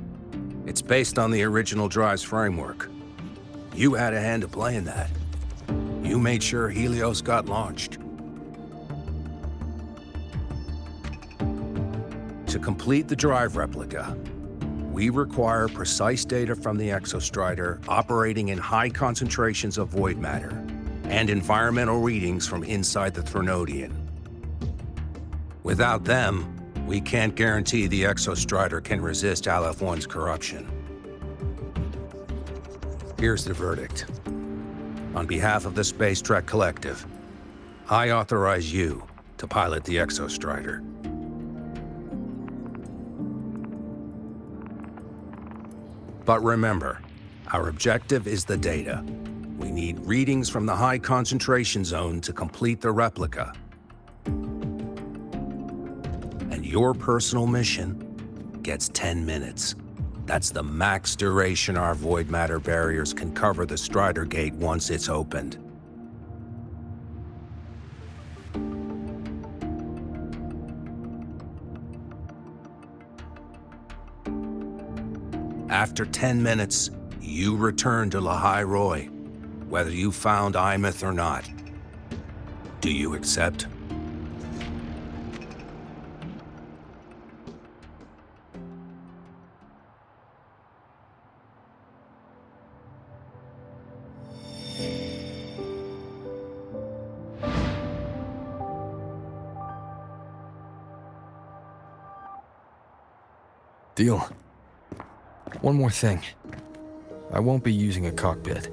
It's based on the original drive's framework. You had a hand to play in that. You made sure Helios got launched. To complete the drive replica, we require precise data from the Exostrider operating in high concentrations of void matter and environmental readings from inside the Threnodian. Without them, we can't guarantee the Exostrider can resist Aleph-1's corruption. Here's the verdict. On behalf of the Space Trek Collective, I authorize you to pilot the Exostrider. But remember, our objective is the data. We need readings from the high concentration zone to complete the replica. And your personal mission gets 10 minutes. That's the max duration our void matter barriers can cover the Strider Gate once it's opened. After 10 minutes, you return to Lahai Roy, whether you found Imeth or not. Do you accept? Deal. One more thing. I won't be using a cockpit.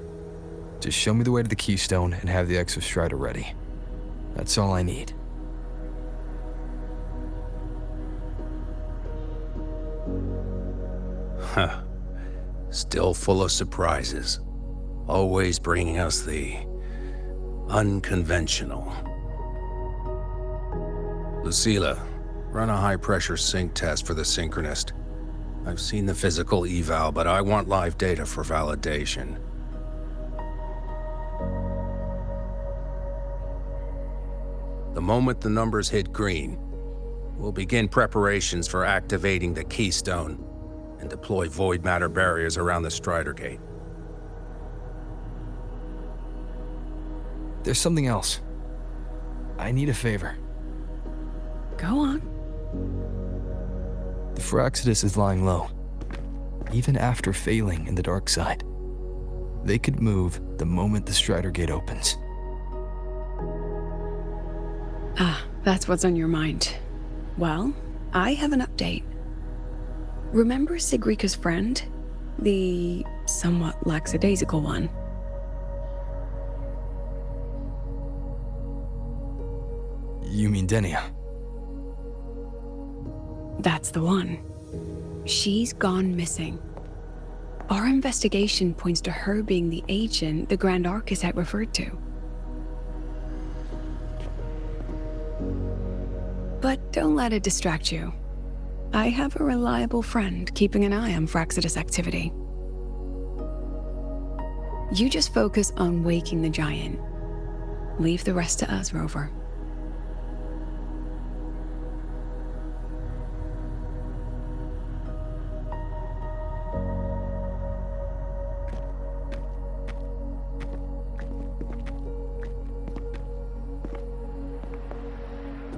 Just show me the way to the Keystone and have the Exostrider ready. That's all I need. Huh. Still full of surprises. Always bringing us the unconventional. Lucilla, run a high-pressure sync test for the Synchronist. I've seen the physical eval, but I want live data for validation. The moment the numbers hit green, we'll begin preparations for activating the Keystone and deploy void matter barriers around the Strider Gate. There's something else. I need a favor. Go on. The Firaxidus is lying low. Even after failing in the dark side, they could move the moment the Strider Gate opens. Ah, that's what's on your mind. Well, I have an update. Remember Sigrika's friend? The somewhat lackadaisical one? You mean Denia? That's the one. She's gone missing. Our investigation points to her being the agent the Grand Architect referred to. But don't let it distract you. I have a reliable friend keeping an eye on Firaxidus activity. You just focus on waking the giant. Leave the rest to us, Rover.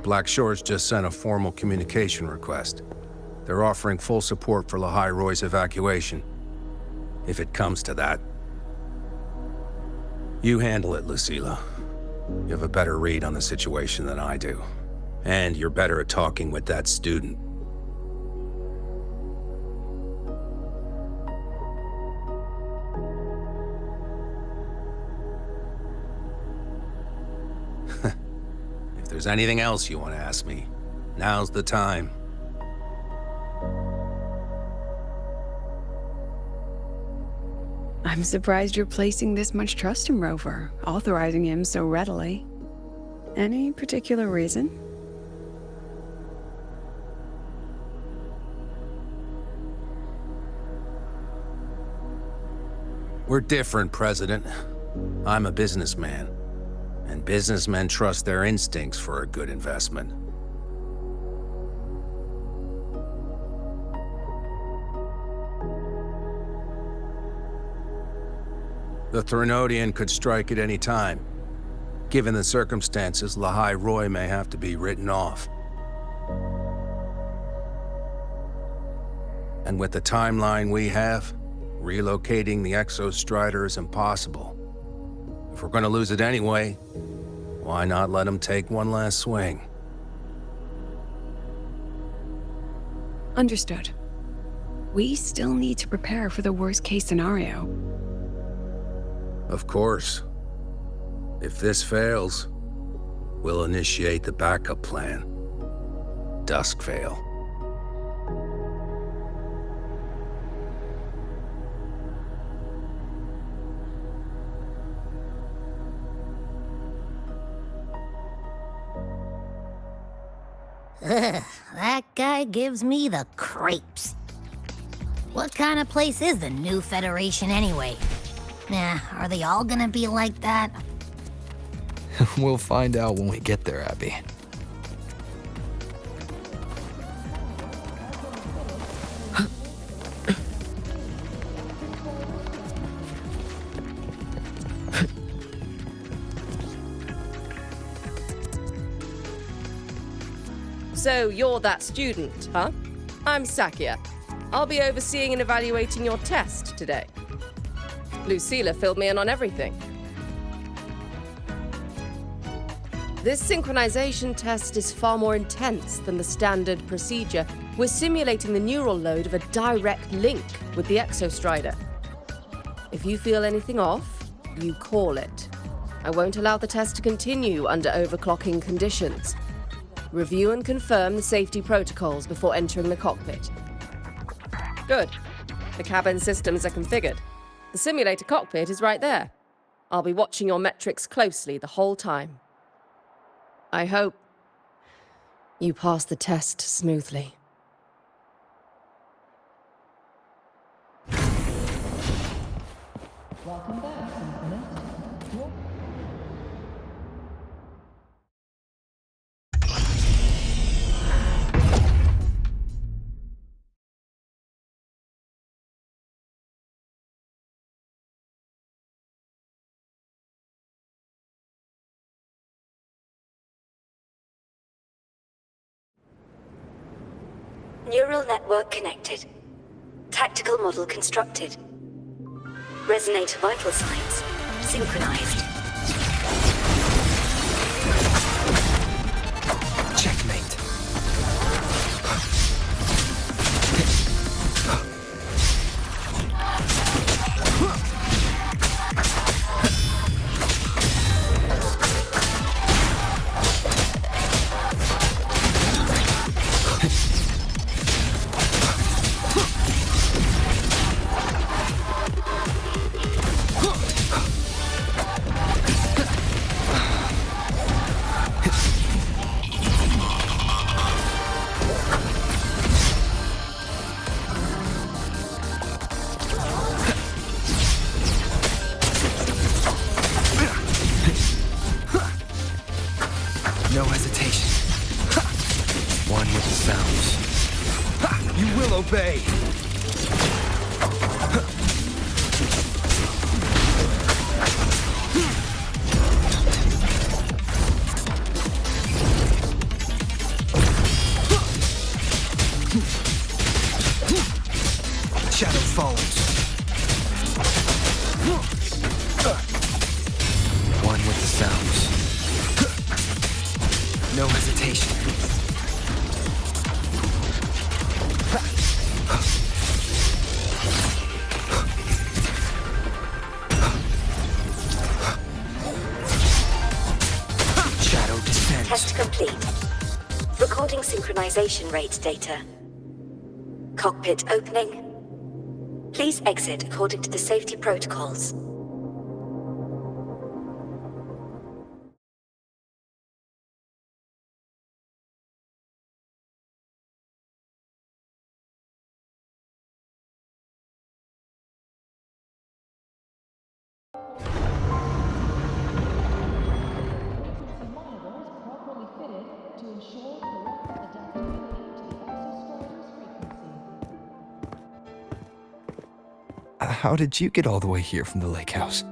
Black Shores just sent a formal communication request. They're They're offering full support for Lahai Roy's evacuation. If it comes to that. You handle it, Lucilla. You have a better read on the situation than I do. And you're better at talking with that student. If there's anything else you want to ask me, now's the time. I'm surprised you're placing this much trust in Rover, authorizing him so readily. Any particular reason? We're different, President. I'm a businessman, and businessmen trust their instincts for a good investment. The Threnodian could strike at any time. Given the circumstances, Lahai Roy may have to be written off. And with the timeline we have, relocating the Exostrider is impossible. If we're gonna lose it anyway, why not let him take one last swing? Understood. We still need to prepare for the worst-case scenario. Of course. If this fails, we'll initiate the backup plan. Duskvale. Ugh, that guy gives me the creeps. What kind of place is the new Federation anyway? Nah, are they all gonna be like that? We'll find out when we get there, Abby. So you're that student, huh? I'm Sakia. I'll be overseeing and evaluating your test today. Lucilla filled me in on everything. This synchronization test is far more intense than the standard procedure. We're simulating the neural load of a direct link with the Exostrider. If you feel anything off, you call it. I won't allow the test to continue under overclocking conditions. Review and confirm the safety protocols before entering the cockpit. Good. The cabin systems are configured. The simulator cockpit is right there. I'll be watching your metrics closely the whole time. I hope you pass the test smoothly. Welcome back, Neural network connected. Tactical model constructed. Resonator vital signs synchronized. Checkmate. No hesitation. One with the sounds. You will obey. One with the sounds. No hesitation. Shadow descends. Test complete. Recording synchronization rate data. Cockpit opening. Please exit according to the safety protocols. How did you get all the way here from the lake house?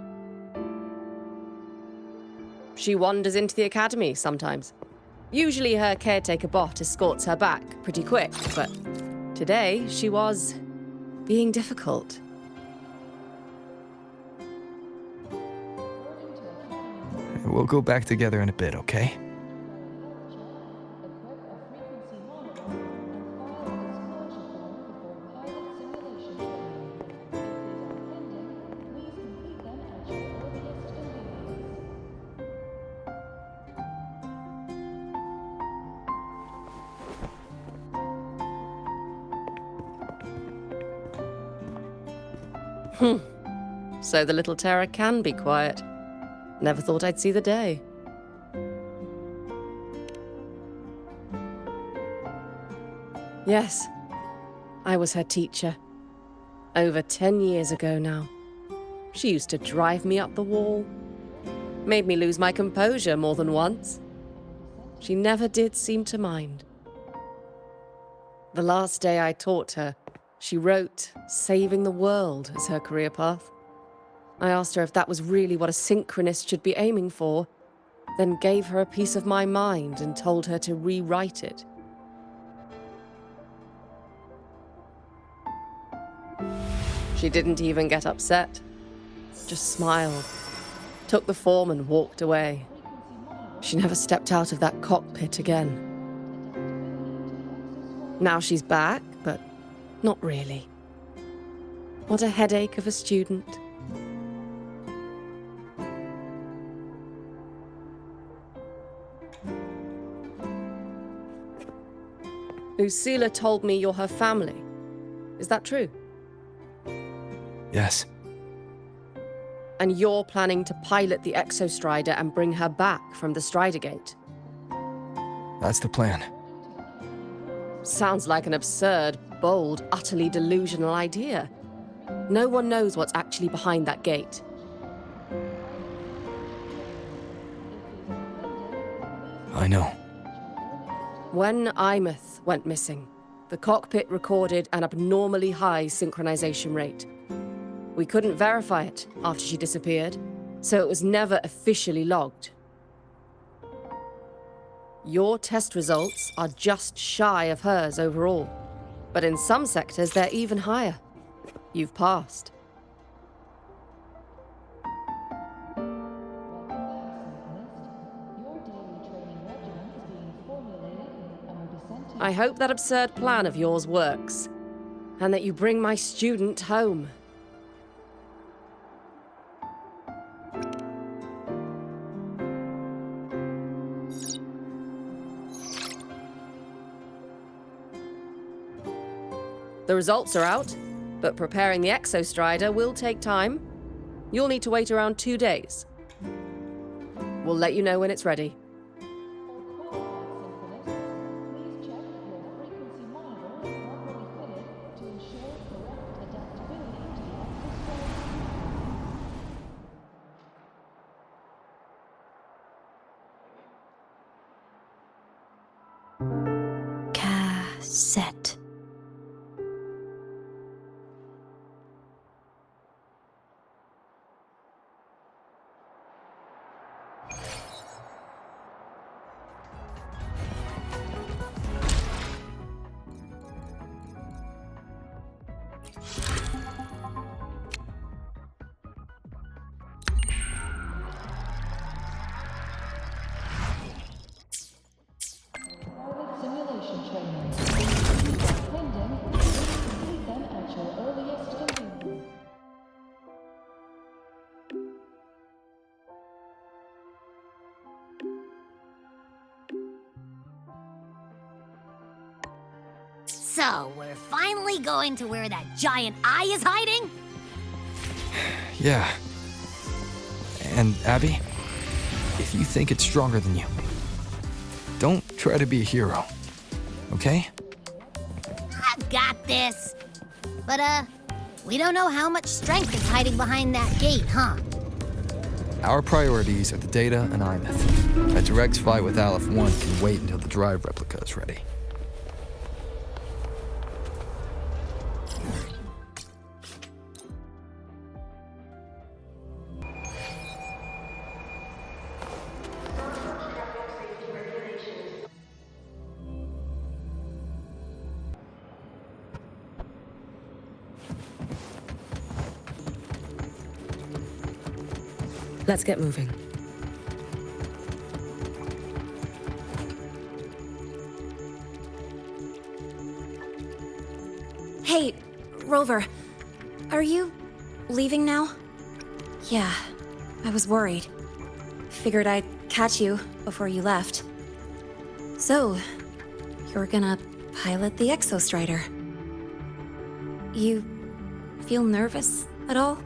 She wanders into the academy sometimes. Usually her caretaker bot escorts her back pretty quick, but today she was being difficult. We'll go back together in a bit, okay? So the little terror can be quiet. Never thought I'd see the day. Yes, I was her teacher. Over 10 years ago now. She used to drive me up the wall. Made me lose my composure more than once. She never did seem to mind. The last day I taught her, she wrote saving the world as her career path. I asked her if that was really what a synchronist should be aiming for, then gave her a piece of my mind and told her to rewrite it. She didn't even get upset, just smiled, took the form and walked away. She never stepped out of that cockpit again. Now she's back, but not really. What a headache of a student. Lucilla told me you're her family. Is that true? Yes. And you're planning to pilot the Exostrider and bring her back from the Strider Gate? That's the plan. Sounds like an absurd, bold, utterly delusional idea. No one knows what's actually behind that gate. I know. When Imeth went missing, the cockpit recorded an abnormally high synchronization rate. We couldn't verify it after she disappeared, so it was never officially logged. Your test results are just shy of hers overall, but in some sectors they're even higher. You've passed. I hope that absurd plan of yours works, and that you bring my student home. The results are out, but preparing the Exostrider will take time. You'll need to wait around 2 days. We'll let you know when it's ready. Cassette. So, we're finally going to where that giant eye is hiding? Yeah. And Abby, if you think it's stronger than you, don't try to be a hero, okay? I've got this. But, we don't know how much strength is hiding behind that gate, huh? Our priorities are the Data and Imeth. A direct fight with Aleph 1 can wait until the drive replica is ready. Let's get moving. Hey, Rover, are you leaving now? Yeah, I was worried. Figured I'd catch you before you left. So, you're gonna pilot the Exostrider. You feel nervous at all?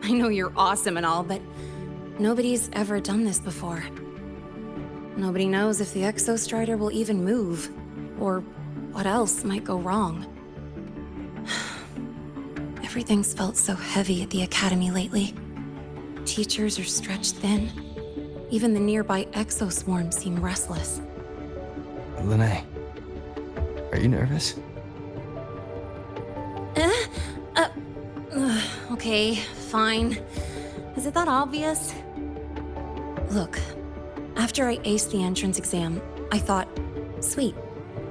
I know you're awesome and all, but nobody's ever done this before. Nobody knows if the Exostrider will even move, or what else might go wrong. Everything's felt so heavy at the Academy lately. Teachers are stretched thin. Even the nearby exoswarms seem restless. Lene, are you nervous? Okay, fine. Is it that obvious? Look, after I aced the entrance exam, I thought, sweet,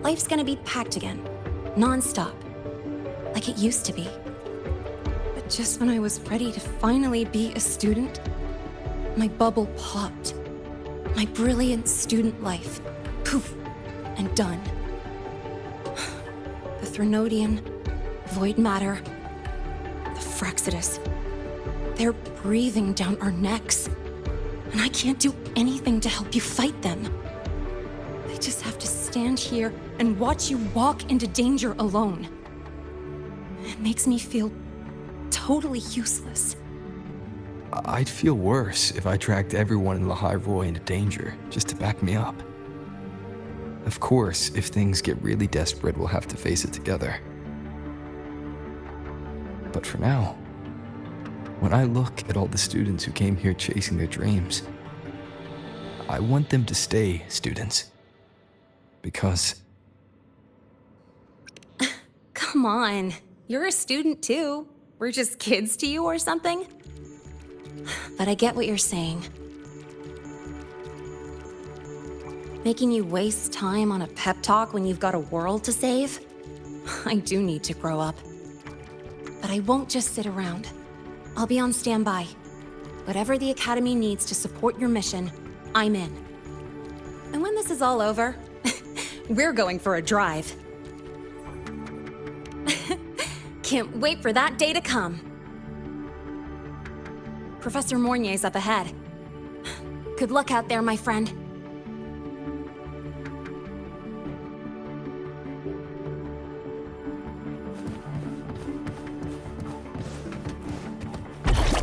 life's gonna be packed again, non-stop, like it used to be. But just when I was ready to finally be a student, my bubble popped. My brilliant student life, poof, and done. The Threnodian, void matter, the Fraxidus. They're breathing down our necks. And I can't do anything to help you fight them. I just have to stand here and watch you walk into danger alone. It makes me feel totally useless. I'd feel worse if I tracked everyone in Lahai Roy into danger, just to back me up. Of course, if things get really desperate, we'll have to face it together. But for now, when I look at all the students who came here chasing their dreams, I want them to stay students. Because... Come on, you're a student too. We're just kids to you or something? But I get what you're saying. Making you waste time on a pep talk when you've got a world to save? I do need to grow up. But I won't just sit around. I'll be on standby. Whatever the Academy needs to support your mission, I'm in. And when this is all over, we're going for a drive. Can't wait for that day to come. Professor Mornier's up ahead. Good luck out there, my friend.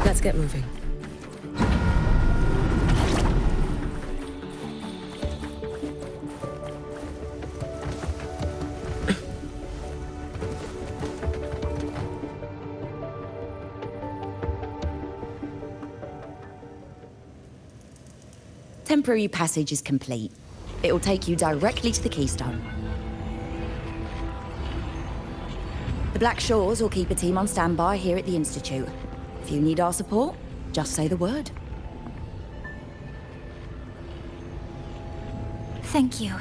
Let's get moving. Temporary passage is complete. It will take you directly to the Keystone. The Black Shores will keep a team on standby here at the Institute. If you need our support, just say the word. Thank you.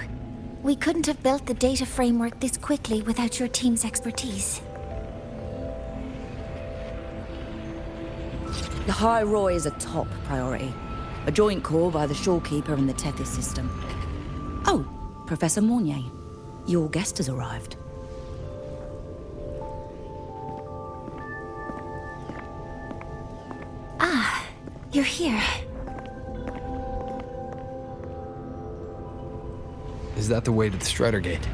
We couldn't have built the data framework this quickly without your team's expertise. The High Roy is a top priority. A joint call by the Shorekeeper and the Tethys system. Oh, Professor Mornier, your guest has arrived. Ah, you're here. Is that the way to the Strider Gate?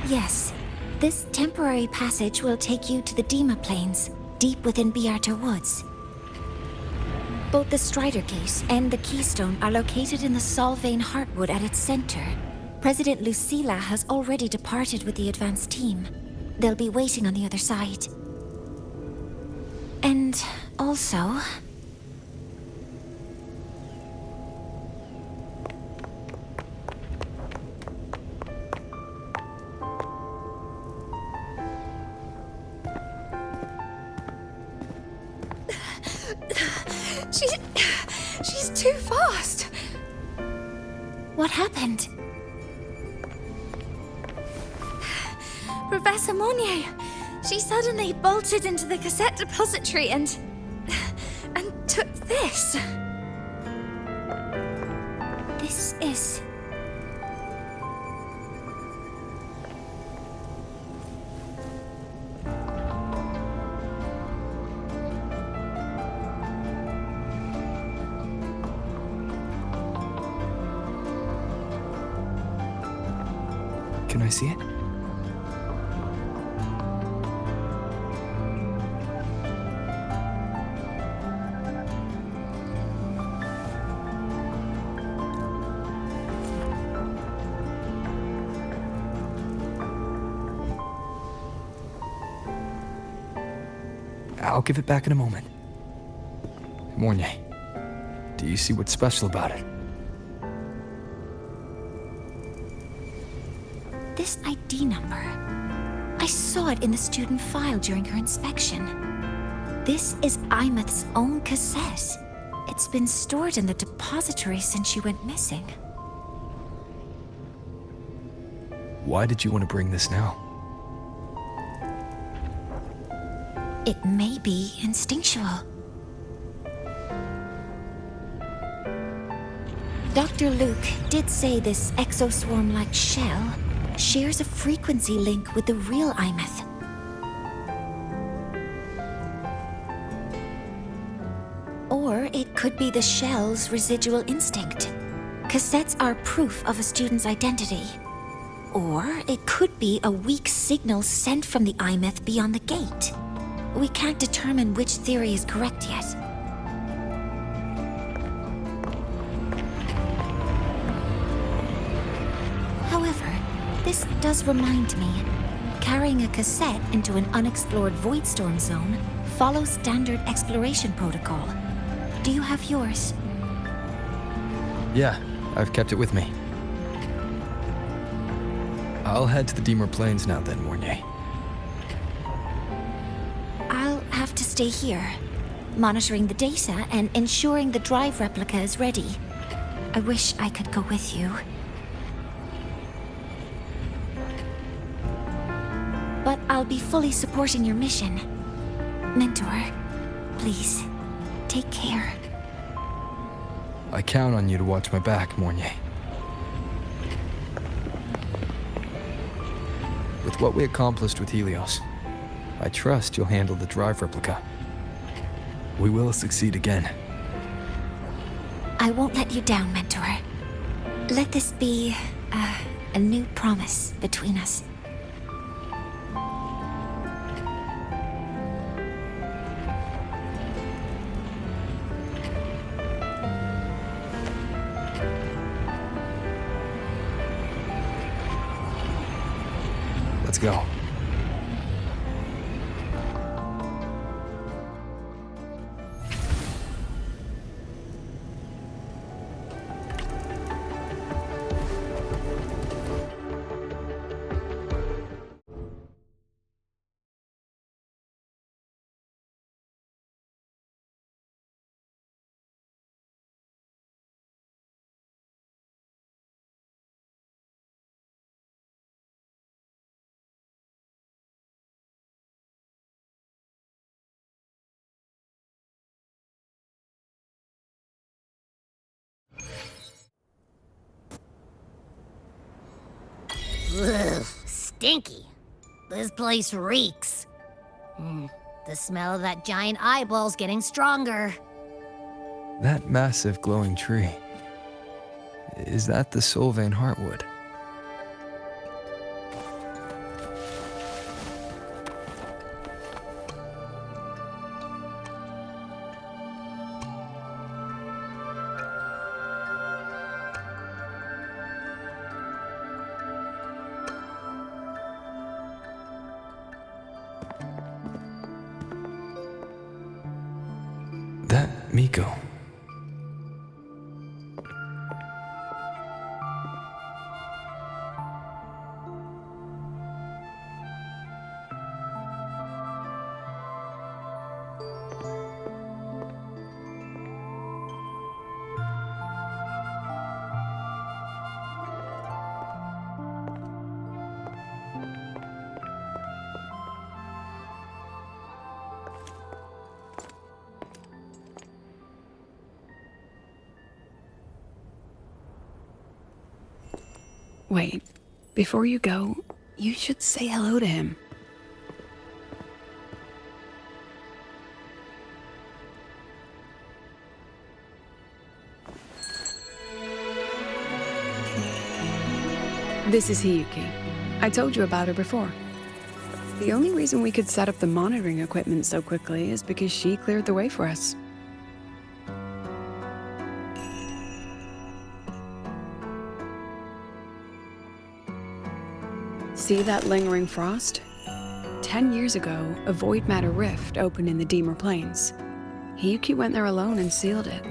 Yes. This temporary passage will take you to the Dima Plains, deep within Biarta Woods. Both the Strider Gate and the Keystone are located in the Solvane Heartwood at its center. President Lucilla has already departed with the advance team. They'll be waiting on the other side. And also... She's too fast. What happened? Professor Monnier, she suddenly bolted into the cassette depository and took this. This is... Can I see it? I'll give it back in a moment. Mornier, do you see what's special about it? This ID number. I saw it in the student file during her inspection. This is Imeth's own cassette. It's been stored in the depository since she went missing. Why did you want to bring this now? It may be instinctual. Dr. Luke did say this exoswarm-like shell shares a frequency link with the real Imeth. Or it could be the shell's residual instinct. Cassettes are proof of a student's identity. Or it could be a weak signal sent from the Imeth beyond the gate. We can't determine which theory is correct yet. However, this does remind me, carrying a cassette into an unexplored Voidstorm zone follows standard exploration protocol. Do you have yours? Yeah, I've kept it with me. I'll head to the Deemer Plains now then, Mornier. I'll have to stay here, monitoring the data and ensuring the drive replica is ready. I wish I could go with you. But I'll be fully supporting your mission. Mentor, please, take care. I count on you to watch my back, Mornier. With what we accomplished with Helios, I trust you'll handle the drive replica. We will succeed again. I won't let you down, Mentor. Let this be a new promise between us. Let's go. Ugh, stinky. This place reeks. The smell of that giant eyeball's getting stronger. That massive glowing tree. Is that the Sylvan Heartwood? That Miko. Wait, before you go, you should say hello to him. This is Hiyuki. I told you about her before. The only reason we could set up the monitoring equipment so quickly is because she cleared the way for us. See that lingering frost? 10 years ago, a void matter rift opened in the Deemer Plains. Hiyuki went there alone and sealed it.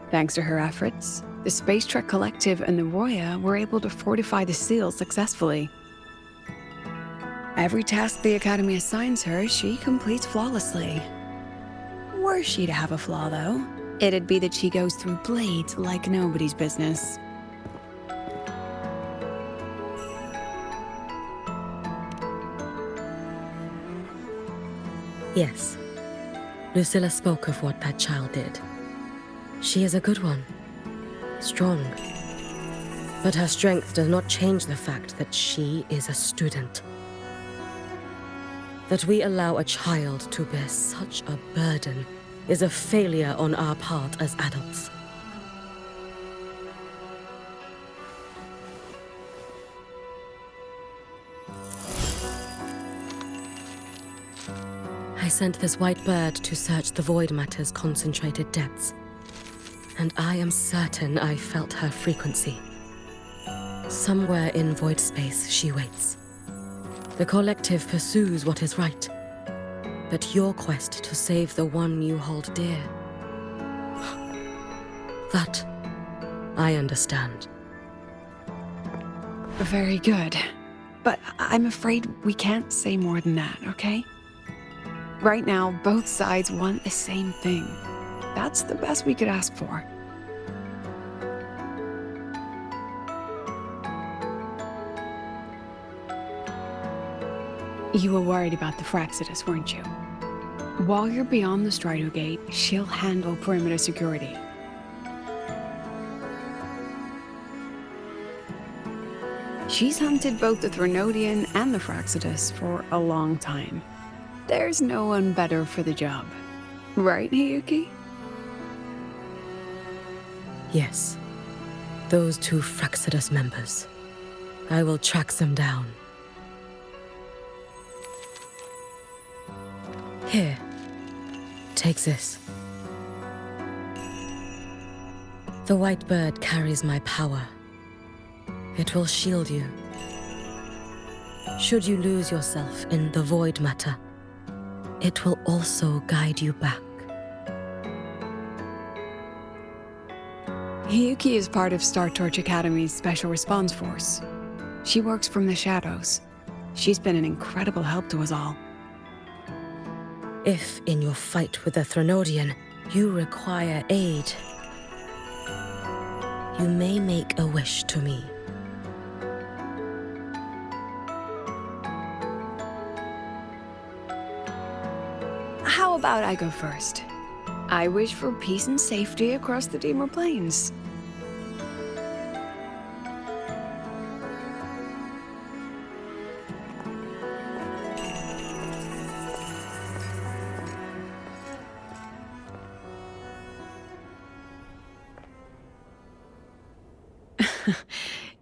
Thanks to her efforts, the Space Trek Collective and the Roya were able to fortify the seal successfully. Every task the Academy assigns her, she completes flawlessly. Were she to have a flaw, though, it'd be that she goes through blades like nobody's business. Yes. Lucilla spoke of what that child did. She is a good one. Strong. But her strength does not change the fact that she is a student. That we allow a child to bear such a burden is a failure on our part as adults. I sent this white bird to search the void matter's concentrated depths, and I am certain I felt her frequency. Somewhere in void space she waits. The collective pursues what is right, but your quest to save the one you hold dear, that I understand. Very good. But I'm afraid we can't say more than that, okay? Right now, both sides want the same thing. That's the best we could ask for. You were worried about the Fraxidus, weren't you? While you're beyond the Strider Gate, she'll handle perimeter security. She's hunted both the Threnodian and the Fraxidus for a long time. There's no one better for the job. Right, Hiyuki? Yes. Those two Fraxidus members. I will track them down. Here. Take this. The white bird carries my power. It will shield you. Should you lose yourself in the void matter, it will also guide you back. Hiyuki is part of Star Torch Academy's Special Response Force. She works from the shadows. She's been an incredible help to us all. If, in your fight with the Threnodian, you require aid, you may make a wish to me. How about I go first? I wish for peace and safety across the Deemer Plains.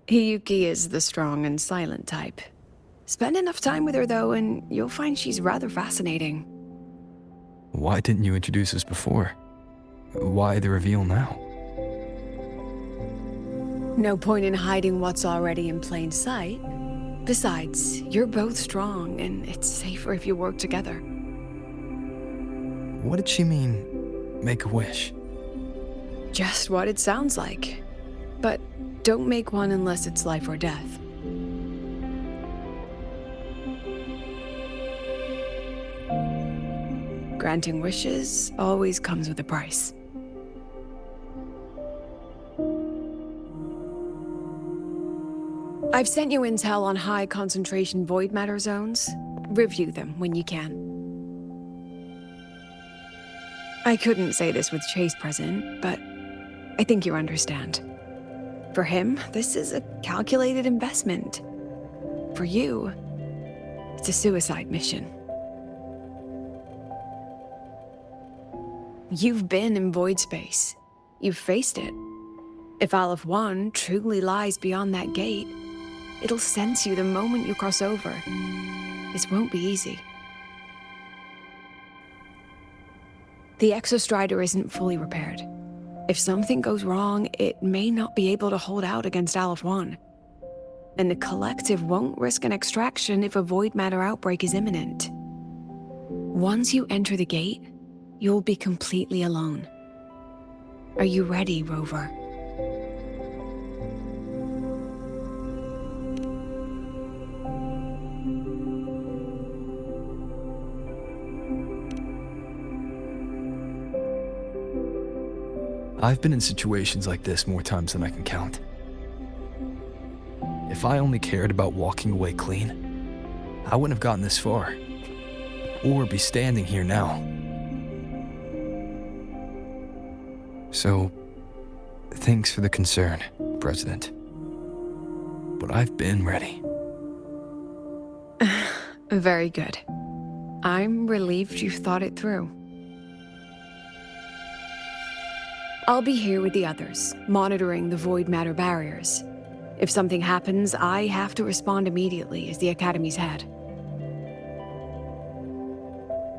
Hiyuki is the strong and silent type. Spend enough time with her, though, and you'll find she's rather fascinating. Why didn't you introduce us before? Why the reveal now? No point in hiding what's already in plain sight. Besides, you're both strong, and it's safer if you work together. What did she mean, make a wish? Just what it sounds like. But don't make one unless it's life or death. Granting wishes always comes with a price. I've sent you intel on high concentration void matter zones. Review them when you can. I couldn't say this with Chase present, but I think you understand. For him, this is a calculated investment. For you, it's a suicide mission. You've been in void space. You've faced it. If Aleph 1 truly lies beyond that gate, it'll sense you the moment you cross over. This won't be easy. The Exostrider isn't fully repaired. If something goes wrong, it may not be able to hold out against Aleph 1. And the Collective won't risk an extraction if a void matter outbreak is imminent. Once you enter the gate, you'll be completely alone. Are you ready, Rover? I've been in situations like this more times than I can count. If I only cared about walking away clean, I wouldn't have gotten this far, or be standing here now. So, thanks for the concern, President. But I've been ready. Very good. I'm relieved you've thought it through. I'll be here with the others, monitoring the void matter barriers. If something happens, I have to respond immediately as the Academy's head.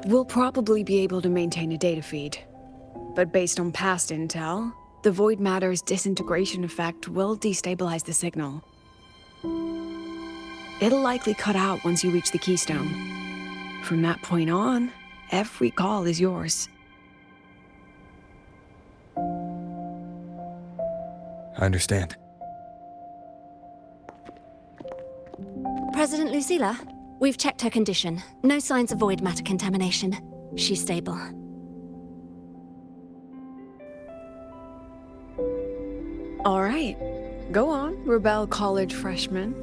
We'll probably be able to maintain a data feed. But based on past intel, the void matter's disintegration effect will destabilize the signal. It'll likely cut out once you reach the keystone. From that point on, every call is yours. I understand. President Lucilla, we've checked her condition. No signs of void matter contamination. She's stable. All right. Go on, Rebel College freshman.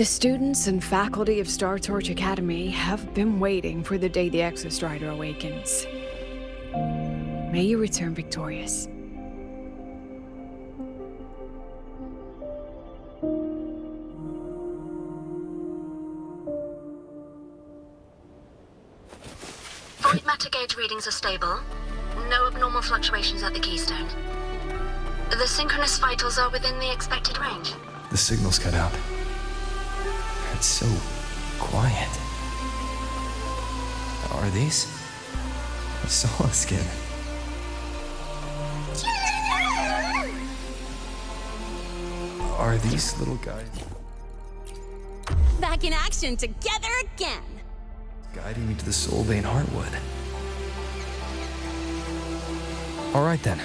The students and faculty of Star Torch Academy have been waiting for the day the Exostrider awakens. May you return victorious. Void matter gauge readings are stable. No abnormal fluctuations at the keystone. The synchronous vitals are within the expected range. The signal's cut out. It's so quiet. Are these? Solace skin. Are these little guys Back in action together again. guiding me to the Soulbane Heartwood? All right then.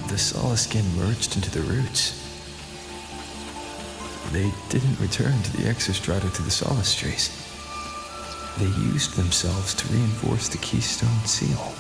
The Solace skin merged into the roots. They didn't return to the Exostrider through the Solace Trace. They used themselves to reinforce the Keystone Seal.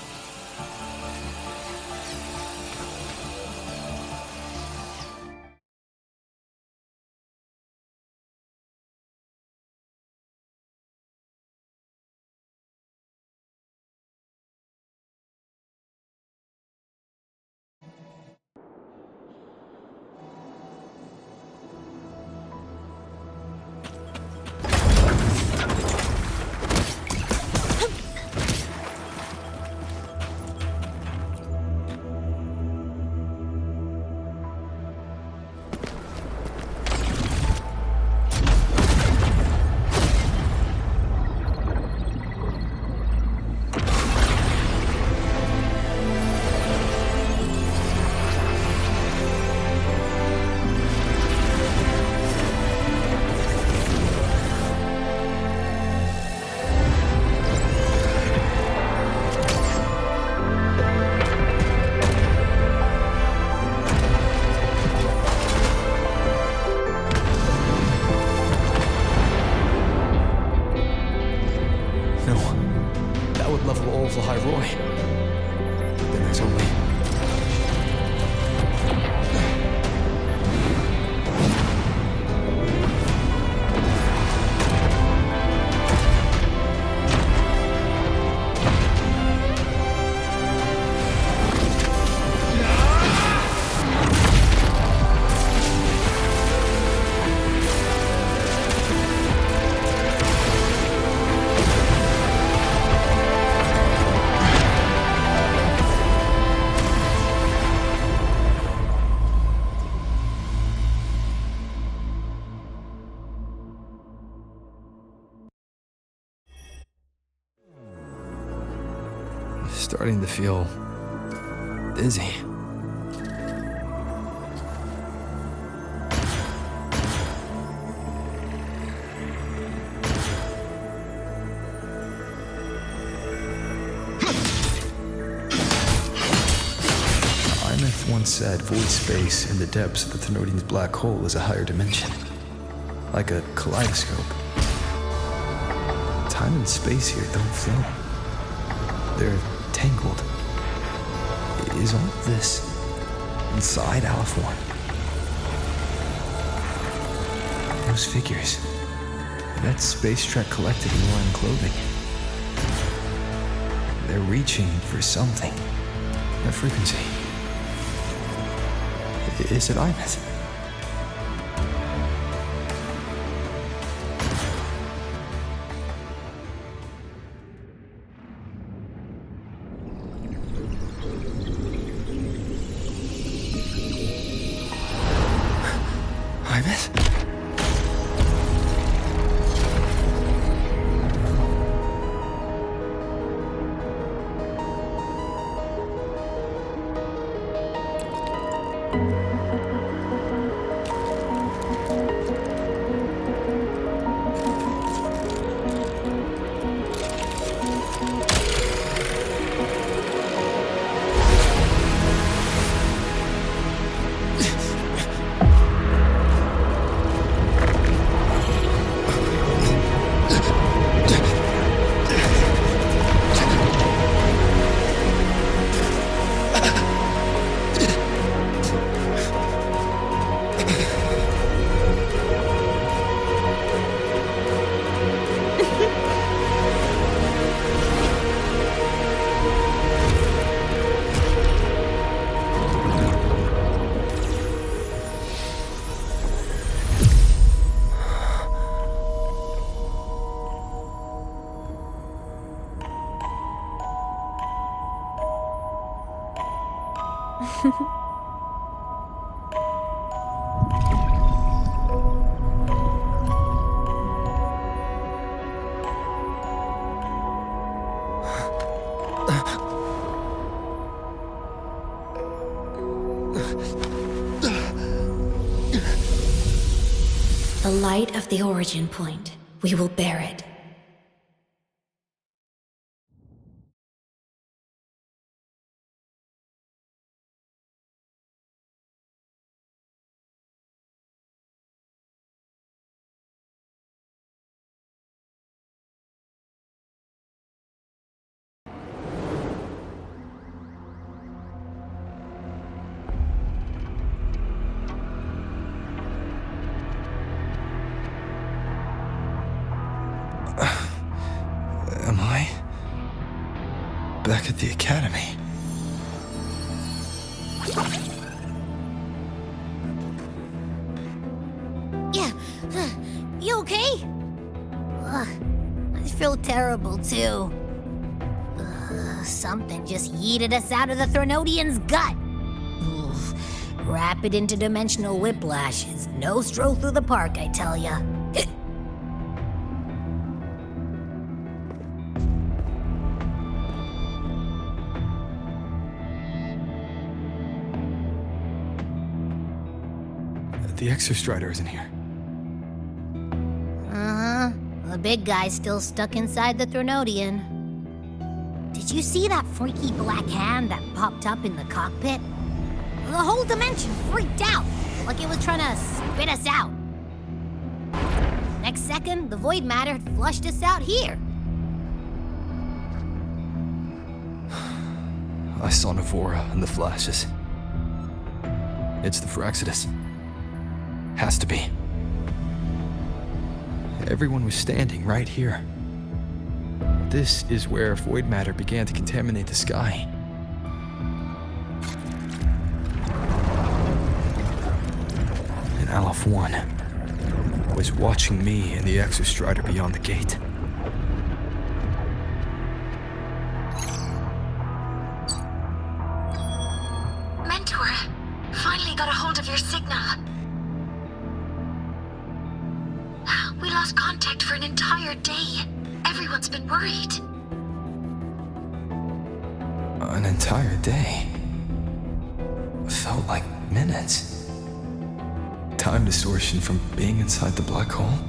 starting to feel dizzy. Once said void space in the depths of the Thenodian's black hole is a higher dimension. Like a kaleidoscope. Time and space here don't flow. They're tangled. Is all of this inside Aleph 1? Those figures. That space trek collective in line clothing. They're reaching for something. A frequency. Is it Imet? Imet? The light of the origin point. We will bear it. Am I back at the academy? Yeah. You okay? Ugh, I feel terrible too. Something just yeeted us out of the Thenodian's gut. Oof. Rapid interdimensional whiplash is no stroll through the park, I tell ya. The Exostrider isn't here. Uh-huh. The big guy's still stuck inside the Thenodian. Did you see that freaky black hand that popped up in the cockpit? The whole dimension freaked out, like it was trying to spit us out. Next second, the void matter had flushed us out here. I saw Navora in the flashes. It's the Fraxidus. Has to be. Everyone was standing right here. This is where void matter began to contaminate the sky. And Aleph 1 was watching me and the Exostrider beyond the gate. Mentor, finally got a hold of your signal. We lost contact for an entire day. Everyone's been worried. An entire day. Felt like minutes. Time distortion from being inside the black hole?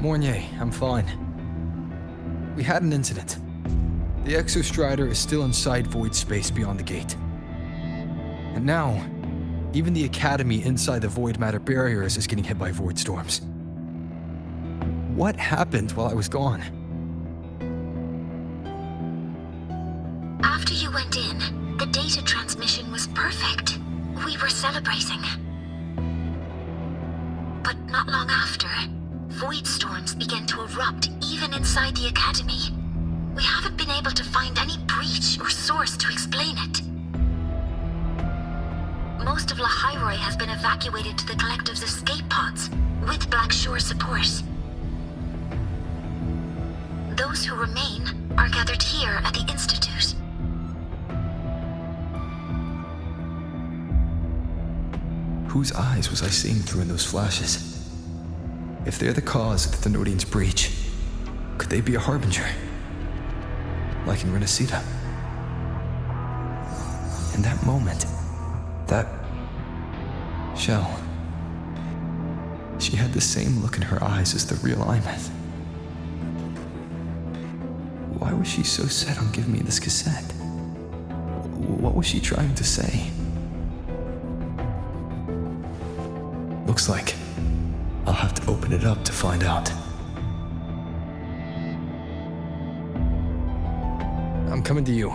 Mornier, I'm fine. We had an incident. The Exostrider is still inside void space beyond the gate. And now, even the Academy inside the void matter barriers is getting hit by void storms. What happened while I was gone? After you went in, the data transmission was perfect. We were celebrating. But not long after, void storms began to erupt even inside the Academy. We haven't been able to find any breach or source to explain it. Most of Lahairoi has been evacuated to the Collective's escape pods, with Black Shore support. Those who remain are gathered here at the Institute. Whose eyes was I seeing through in those flashes? If they're the cause of the Thenodian's breach, could they be a harbinger? Like in Renacita? In that moment, that shell, she had the same look in her eyes as the real Imeth. Why was she so set on giving me this cassette? What was she trying to say? Looks like I'll have to open it up to find out. I'm coming to you.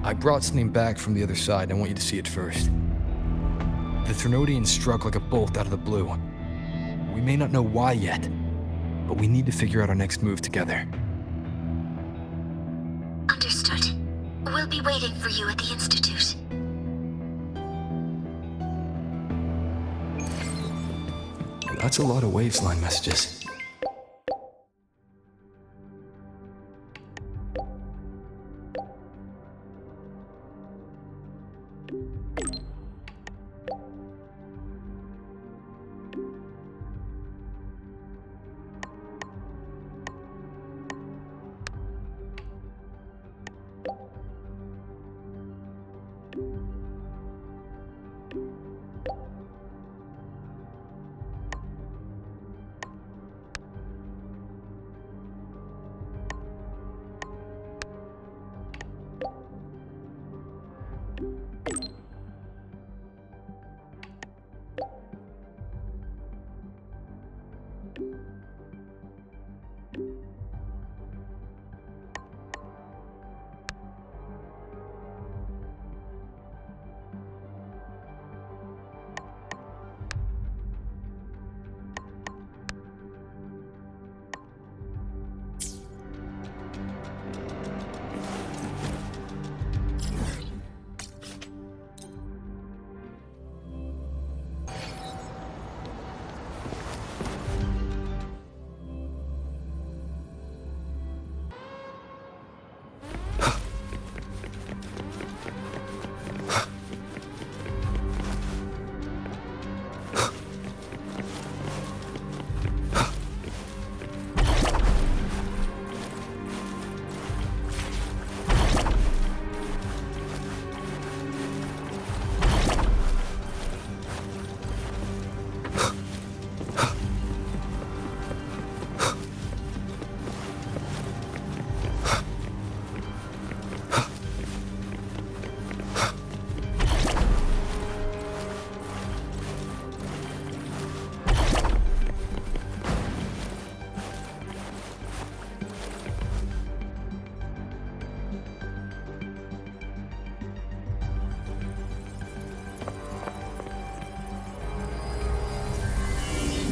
I brought something back from the other side. I want you to see it first. The Thenodian struck like a bolt out of the blue. We may not know why yet, but we need to figure out our next move together. Understood. We'll be waiting for you at the Institute. That's a lot of Waveline messages.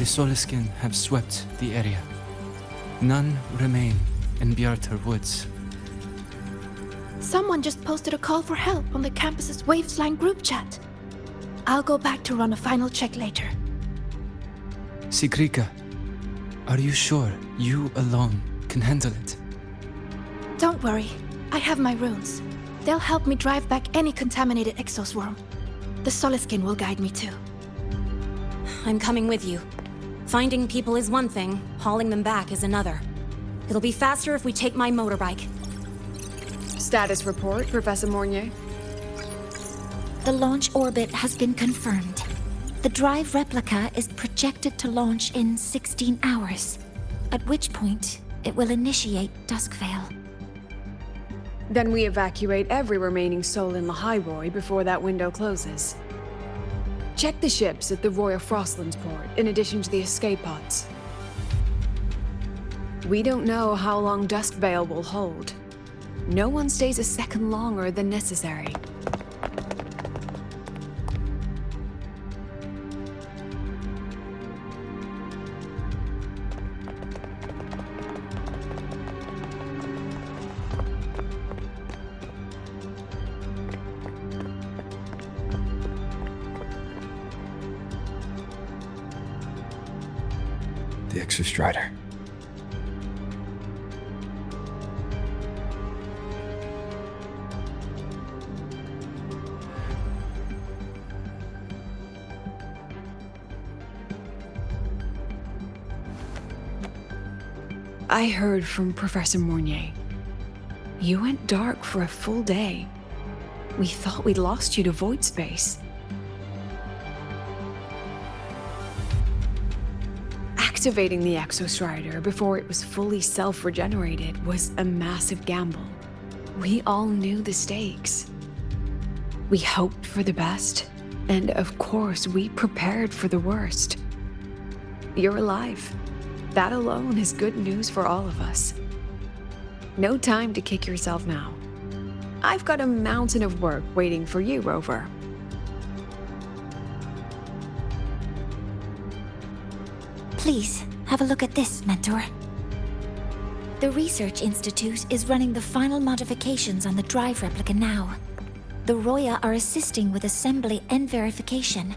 The Soliskin have swept the area. None remain in Bjartar Woods. Someone just posted a call for help on the campus's Waveline group chat. I'll go back to run a final check later. Sigrika, are you sure you alone can handle it? Don't worry, I have my runes. They'll help me drive back any contaminated exoswarm. The Soliskin will guide me too. I'm coming with you. Finding people is one thing, hauling them back is another. It'll be faster if we take my motorbike. Status report, Professor Mornier. The launch orbit has been confirmed. The drive replica is projected to launch in 16 hours, at which point it will initiate Duskvale. Then we evacuate every remaining soul in Lahairoi before that window closes. Check the ships at the Royal Frostlands port, in addition to the escape pods. We don't know how long Duskvale will hold. No one stays a second longer than necessary. The Exostrider. I heard from Professor Mornier. You went dark for a full day. We thought we'd lost you to void space. Activating the Exostrider before it was fully self-regenerated was a massive gamble. We all knew the stakes. We hoped for the best, and of course we prepared for the worst. You're alive. That alone is good news for all of us. No time to kick yourself now. I've got a mountain of work waiting for you, Rover. Please, have a look at this, Mentor. The Research Institute is running the final modifications on the drive replica now. The Roya are assisting with assembly and verification.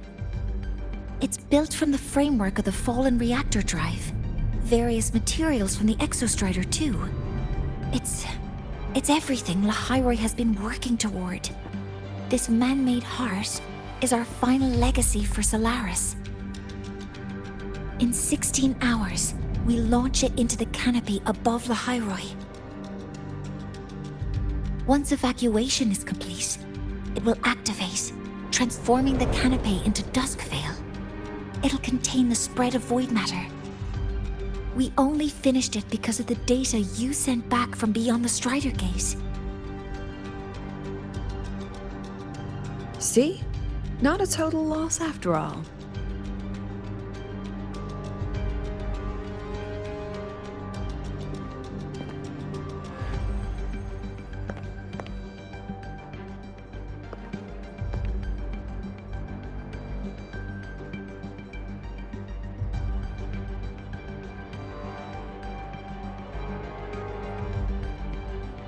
It's built from the framework of the fallen reactor drive. Various materials from the Exostrider, too. It's everything Lahairoi has been working toward. This man-made heart is our final legacy for Solaris. In 16 hours, we launch it into the canopy above Lahairoi. Once evacuation is complete, it will activate, transforming the canopy into Duskvale. It'll contain the spread of void matter. We only finished it because of the data you sent back from beyond the Strider Gate. See? Not a total loss after all.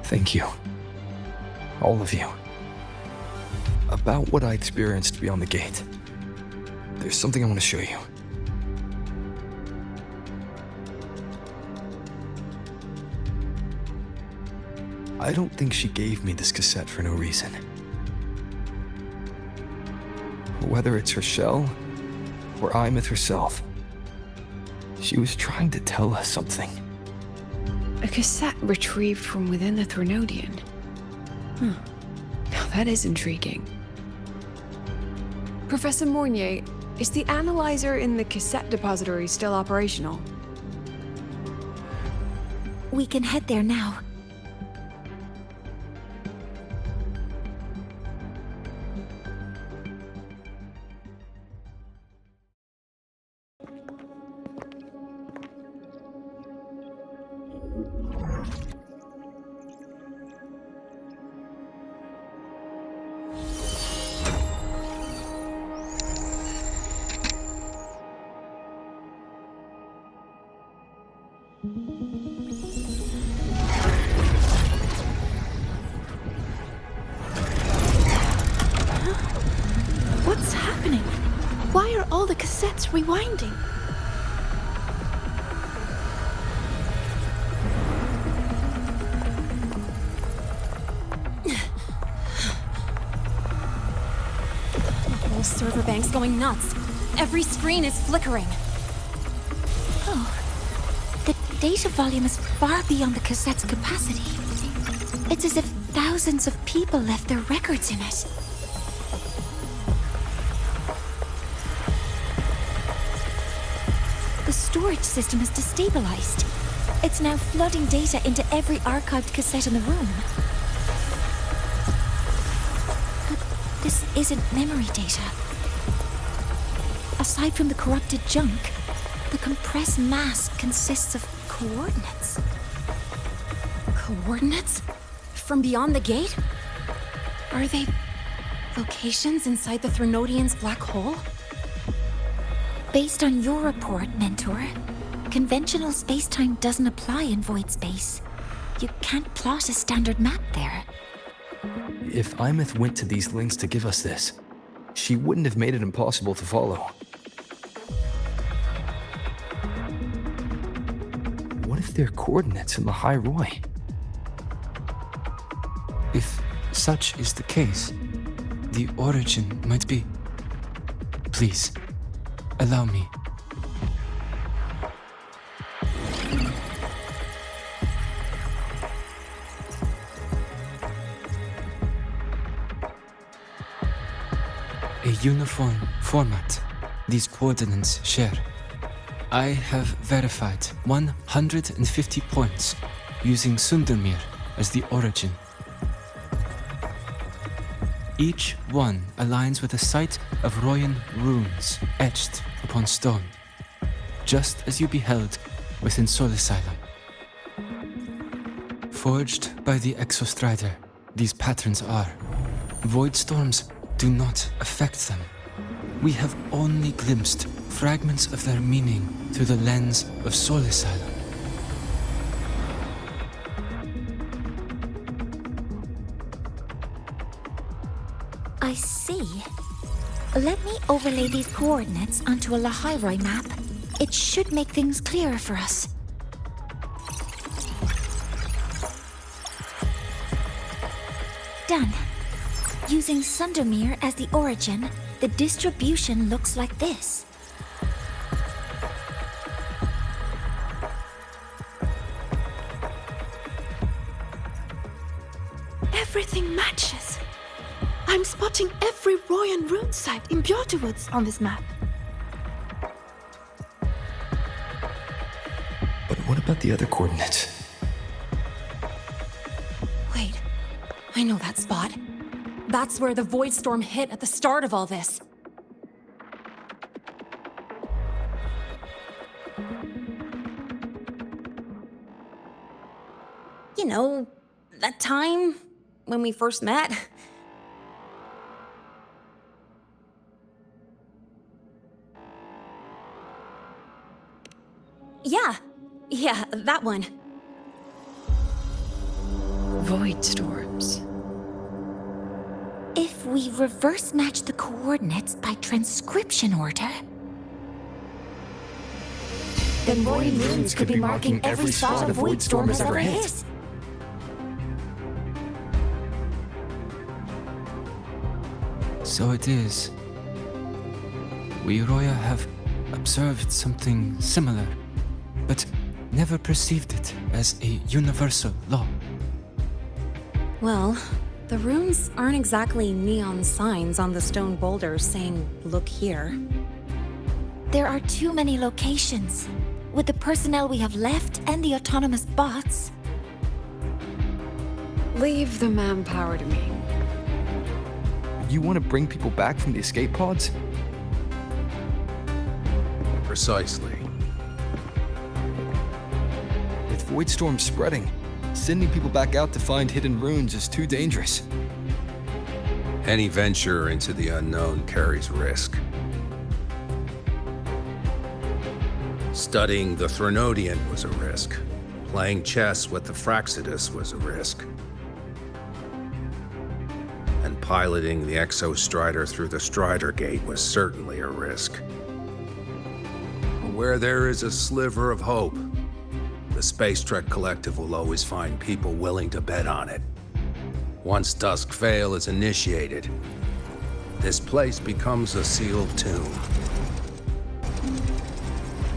Thank you. All of you. About what I experienced beyond the gate. There's something I want to show you. I don't think she gave me this cassette for no reason. Whether it's her shell, or Imeth herself, she was trying to tell us something. A cassette retrieved from within the Threnodian. Now that is intriguing. Professor Mornier, is the analyzer in the cassette depository still operational? We can head there now. What's happening? Why are all the cassettes rewinding? The whole server bank's going nuts. Every screen is flickering. Oh, the data volume is far beyond the cassette's capacity. It's as if thousands of people left their records in it. The storage system is destabilized. It's now flooding data into every archived cassette in the room. But this isn't memory data. Aside from the corrupted junk, the compressed mass consists of coordinates. Coordinates? From beyond the gate? Are they locations inside the Threnodian's black hole? Based on your report, Mentor, conventional space-time doesn't apply in void space. You can't plot a standard map there. If Imeth went to these links to give us this, she wouldn't have made it impossible to follow. What if they're coordinates in the High Roy? If such is the case, the origin might be... Please, allow me. A uniform format these coordinates share. I have verified 150 points using Sundermere as the origin. Each one aligns with a site of Royan runes etched upon stone, just as you beheld within Soul Asylum. Forged by the Exostrider, these patterns are. Void storms do not affect them. We have only glimpsed fragments of their meaning through the lens of Soul Asylum. I see. Let me overlay these coordinates onto a Lahairoi map. It should make things clearer for us. Done. Using Sundermere as the origin, the distribution looks like this. Everything matches. I'm spotting every Royan rune site in Bjortewoods on this map. But what about the other coordinates? Wait, I know that spot. That's where the Void Storm hit at the start of all this. You know, that time when we first met. Yeah, that one. Void storms. If we reverse match the coordinates by transcription order, then Royan runes could be marking every spot a Void Storm has ever hit. So it is. We Roya have observed something similar, but never perceived it as a universal law. Well, the runes aren't exactly neon signs on the stone boulders saying, "Look here." There are too many locations. With the personnel we have left and the autonomous bots. Leave the manpower to me. You want to bring people back from the escape pods? Precisely. With Void Storm spreading, sending people back out to find hidden runes is too dangerous. Any venture into the unknown carries risk. Studying the Threnodian was a risk. Playing chess with the Fraxidus was a risk. And piloting the Exostrider through the Strider Gate was certainly a risk. Where there is a sliver of hope, the Space Trek Collective will always find people willing to bet on it. Once Dusk Vale is initiated, this place becomes a sealed tomb.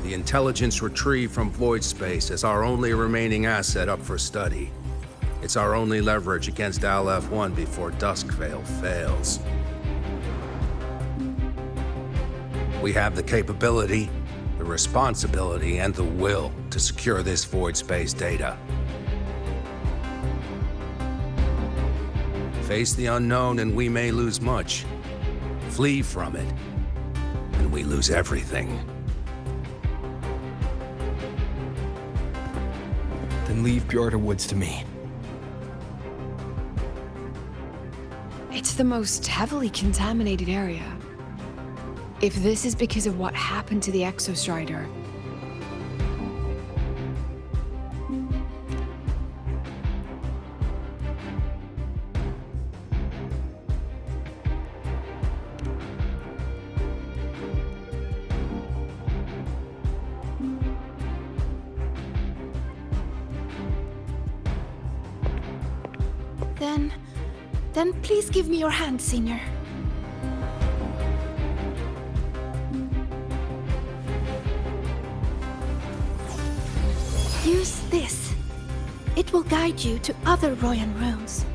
The intelligence retrieved from void space is our only remaining asset up for study. It's our only leverage against Aleph-1 before Duskvale fails. We have the capability, the responsibility, and the will to secure this void space data. Face the unknown and we may lose much. Flee from it, and we lose everything. Then leave Bjarta Woods to me. It's the most heavily contaminated area. If this is because of what happened to the Exostrider, Then please give me your hand, Senior. Use this. It will guide you to other Royan runes.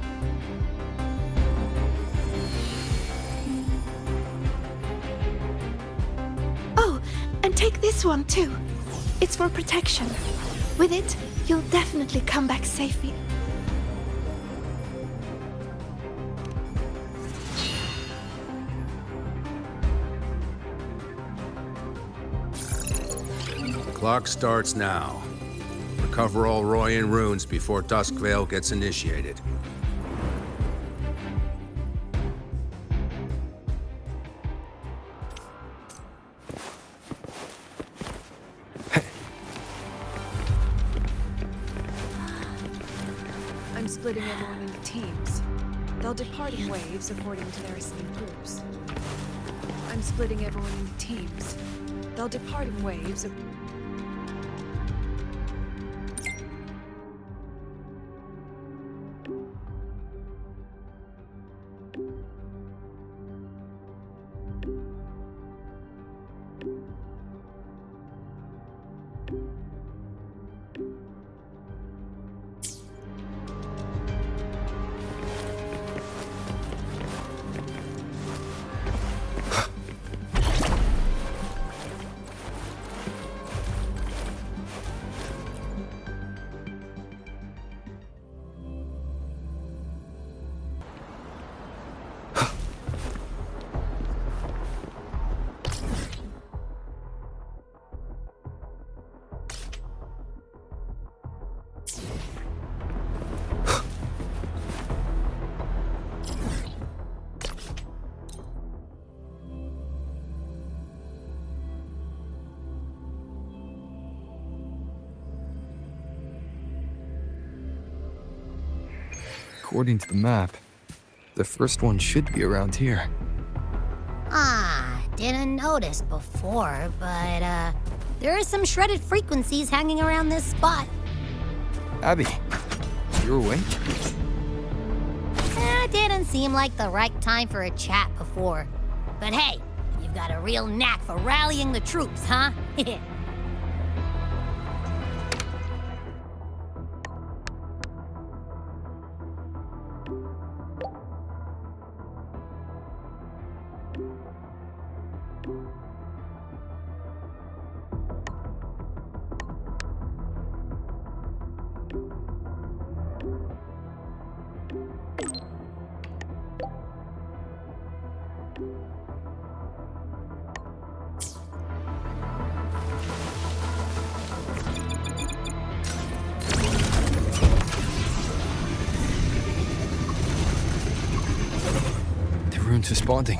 Oh, and take this one too. It's for protection. With it, you'll definitely come back safely. Clock starts now. Recover all Royan runes before Duskvale gets initiated. I'm splitting everyone into teams. They'll depart in waves according to their assigned groups. I'm splitting everyone into teams. They'll depart in waves. According to the map, the first one should be around here. Didn't notice before, but there are some shredded frequencies hanging around this spot. Abby, you're awake? Didn't seem like the right time for a chat before. But hey, you've got a real knack for rallying the troops, huh? Runes responding.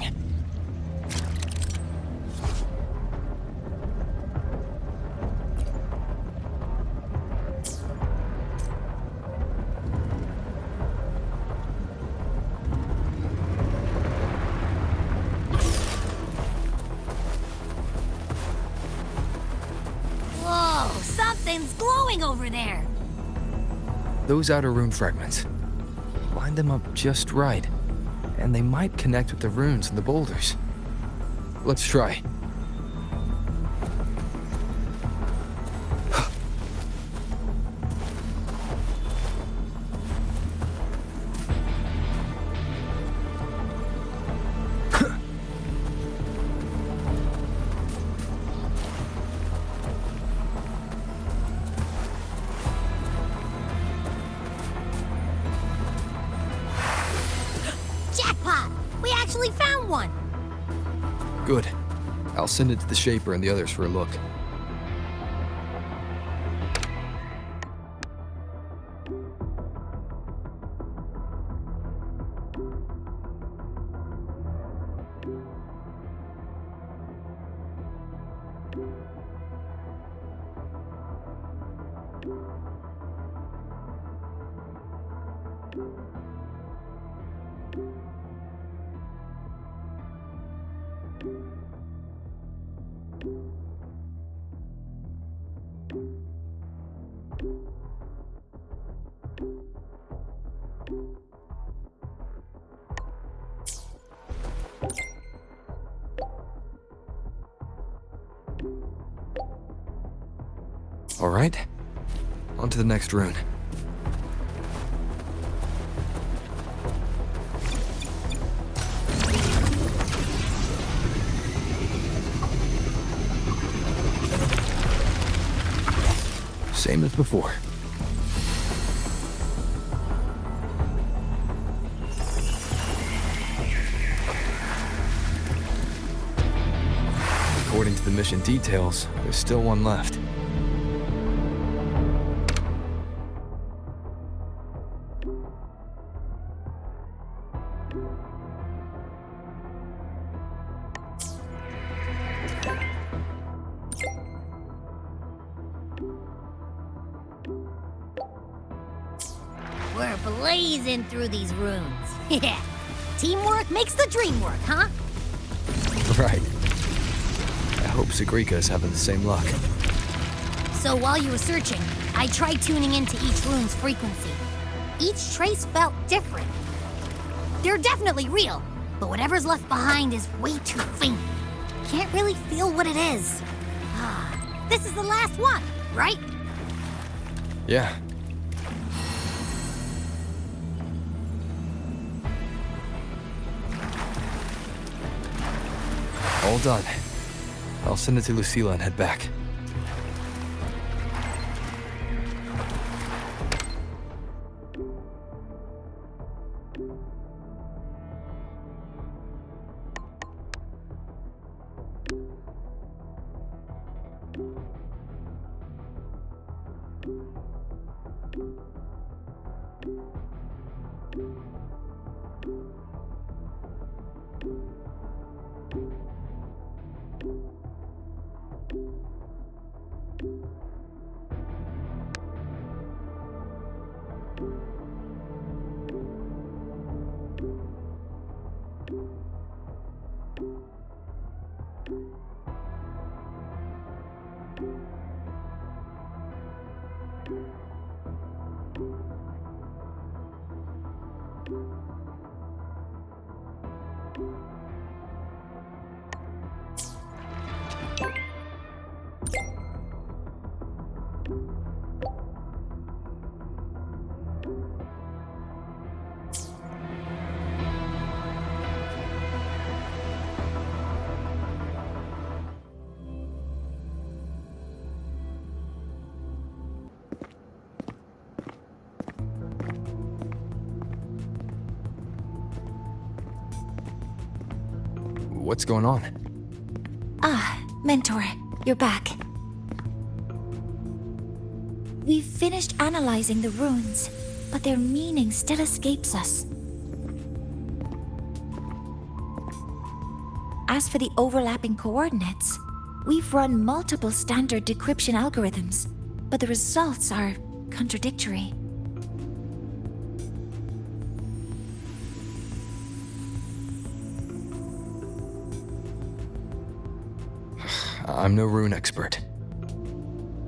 Whoa, something's glowing over there. Those outer rune fragments. Line them up just right, and they might connect with the runes and the boulders. Let's try. actually found one. Good. I'll send it to the Shaper and the others for a look. All right, on to the next rune. Same as before. According to the mission details, there's still one left. We're blazing through these runes. Yeah. Teamwork makes the dream work, huh? Right. I hope Sigrika's having the same luck. So while you were searching, I tried tuning into each rune's frequency. Each trace felt different. They're definitely real, but whatever's left behind is way too faint. Can't really feel what it is. This is the last one, right? Yeah. All done. I'll send it to Lucilla and head back. What's going on? Mentor, you're back. We've finished analyzing the runes, but their meaning still escapes us. As for the overlapping coordinates, we've run multiple standard decryption algorithms, but the results are contradictory. I'm no rune expert.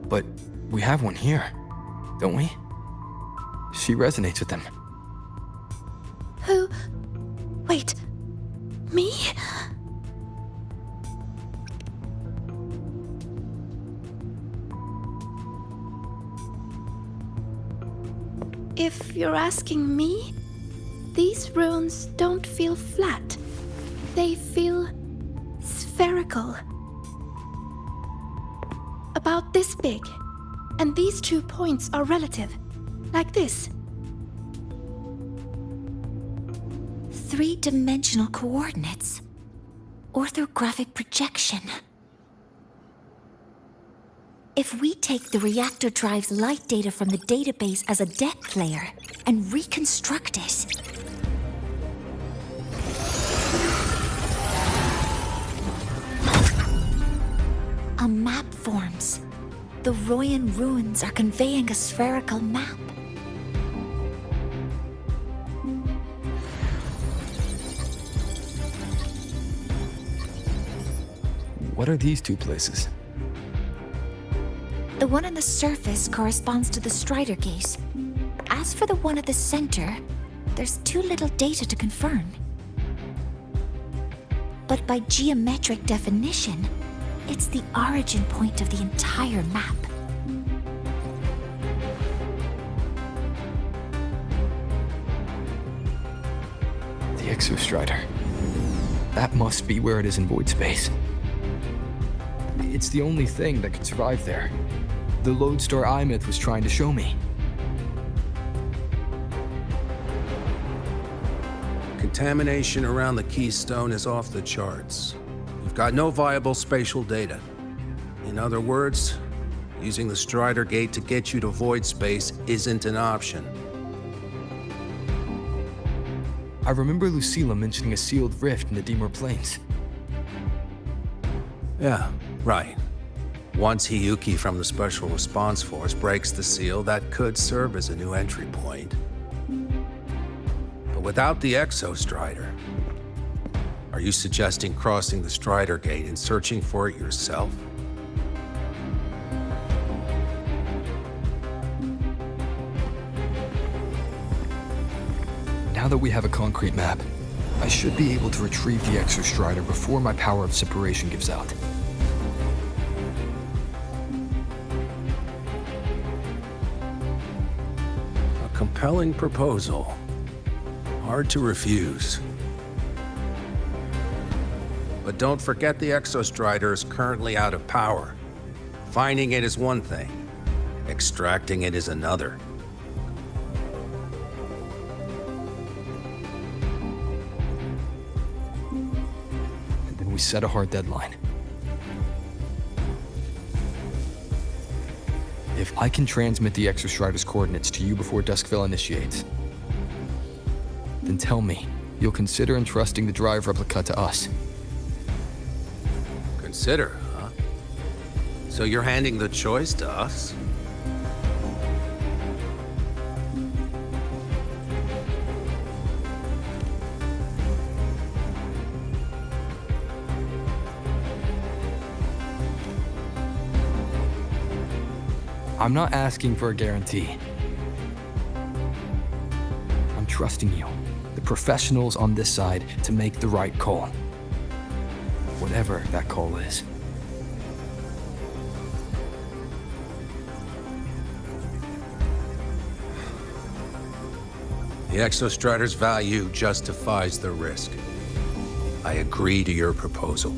But we have one here, don't we? She resonates with them. Who? Wait. Me? If you're asking me, these runes don't feel flat. They feel spherical. About this big. And these 2 points are relative. Like this. Three-dimensional coordinates. Orthographic projection. If we take the reactor drive's light data from the database as a depth layer and reconstruct it, a map forms. The Royan ruins are conveying a spherical map. What are these two places? The one on the surface corresponds to the Strider Gate. As for the one at the center, there's too little data to confirm. But by geometric definition, it's the origin point of the entire map. The Exostrider. That must be where it is in void space. It's the only thing that could survive there. The Lodestar Imyth was trying to show me. Contamination around the keystone is off the charts. You've got no viable spatial data. In other words, using the Strider Gate to get you to void space isn't an option. I remember Lucilla mentioning a sealed rift in the Dimor Plains. Yeah, right. Once Hiyuki from the Special Response Force breaks the seal, that could serve as a new entry point. But without the Exostrider, are you suggesting crossing the Strider Gate and searching for it yourself? Now that we have a concrete map, I should be able to retrieve the Exostrider before my power of separation gives out. A compelling proposal. Hard to refuse. But don't forget the Exostrider is currently out of power. Finding it is one thing. Extracting it is another. We set a hard deadline. If I can transmit the Exostrider's coordinates to you before Duskville initiates, then tell me you'll consider entrusting the drive replica to us. Consider, huh? So you're handing the choice to us? I'm not asking for a guarantee. I'm trusting you, the professionals on this side, to make the right call. Whatever that call is. The Exostrider's value justifies the risk. I agree to your proposal.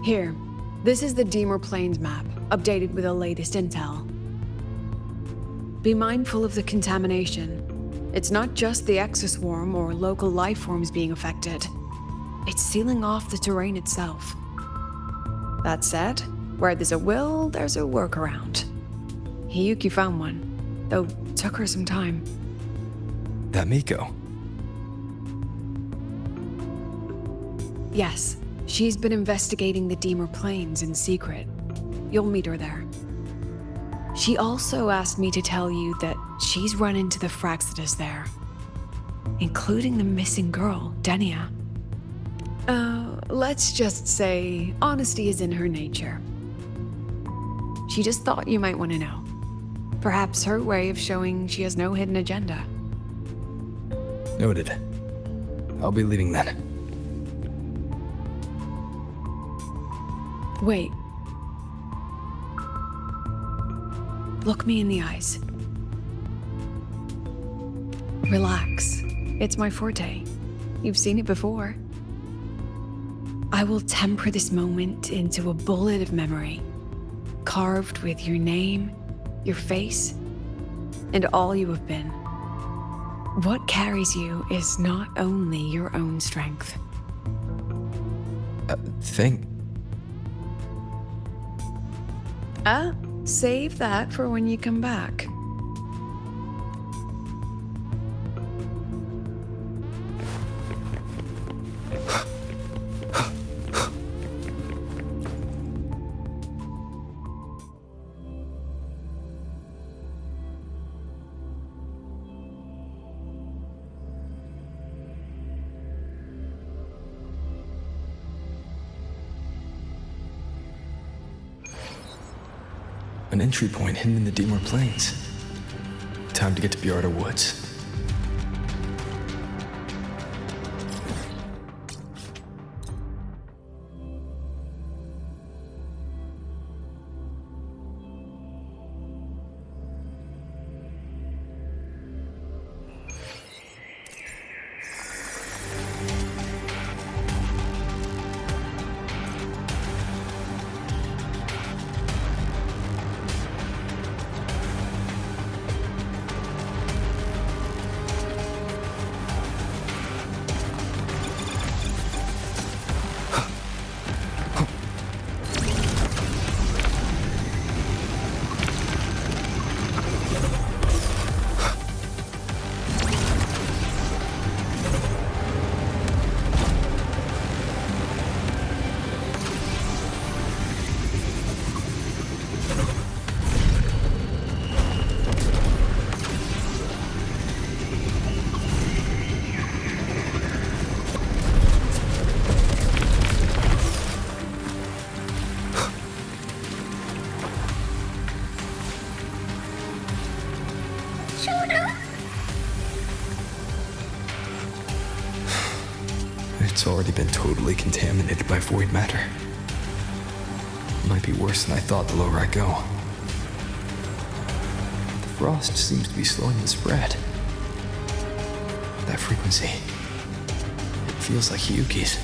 Here, this is the Deemer Plains map, updated with the latest intel. Be mindful of the contamination. It's not just the exoswarm or local life forms being affected. It's sealing off the terrain itself. That said, where there's a will, there's a workaround. Hiyuki found one, though took her some time. That Miko. Yes, she's been investigating the Deemer Plains in secret. You'll meet her there. She also asked me to tell you that she's run into the Fraxidus there, including the missing girl, Denia. Let's just say honesty is in her nature. She just thought you might want to know. Perhaps her way of showing she has no hidden agenda. Noted. I'll be leaving then. Wait. Look me in the eyes. Relax. It's my forte. You've seen it before. I will temper this moment into a bullet of memory, carved with your name, your face, and all you have been. What carries you is not only your own strength. Save that for when you come back. An entry point hidden in the Deemer Plains. Time to get to Bjarda Woods. It's already been totally contaminated by void matter. Might be worse than I thought the lower I go. The frost seems to be slowing the spread. That frequency, it feels like Hiyuki's.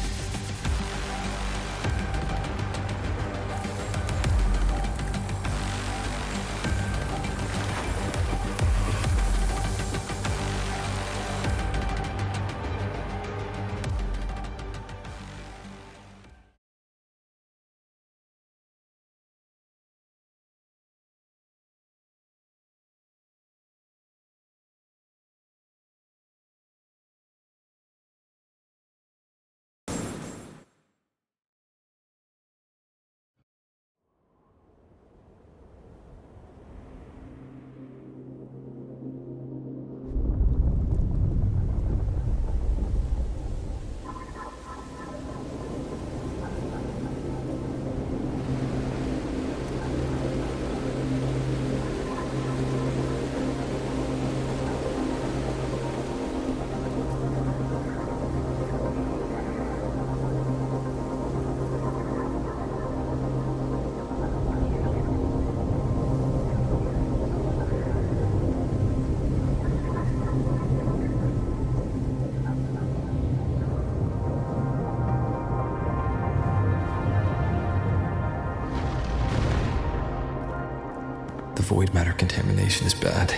void matter contamination is bad.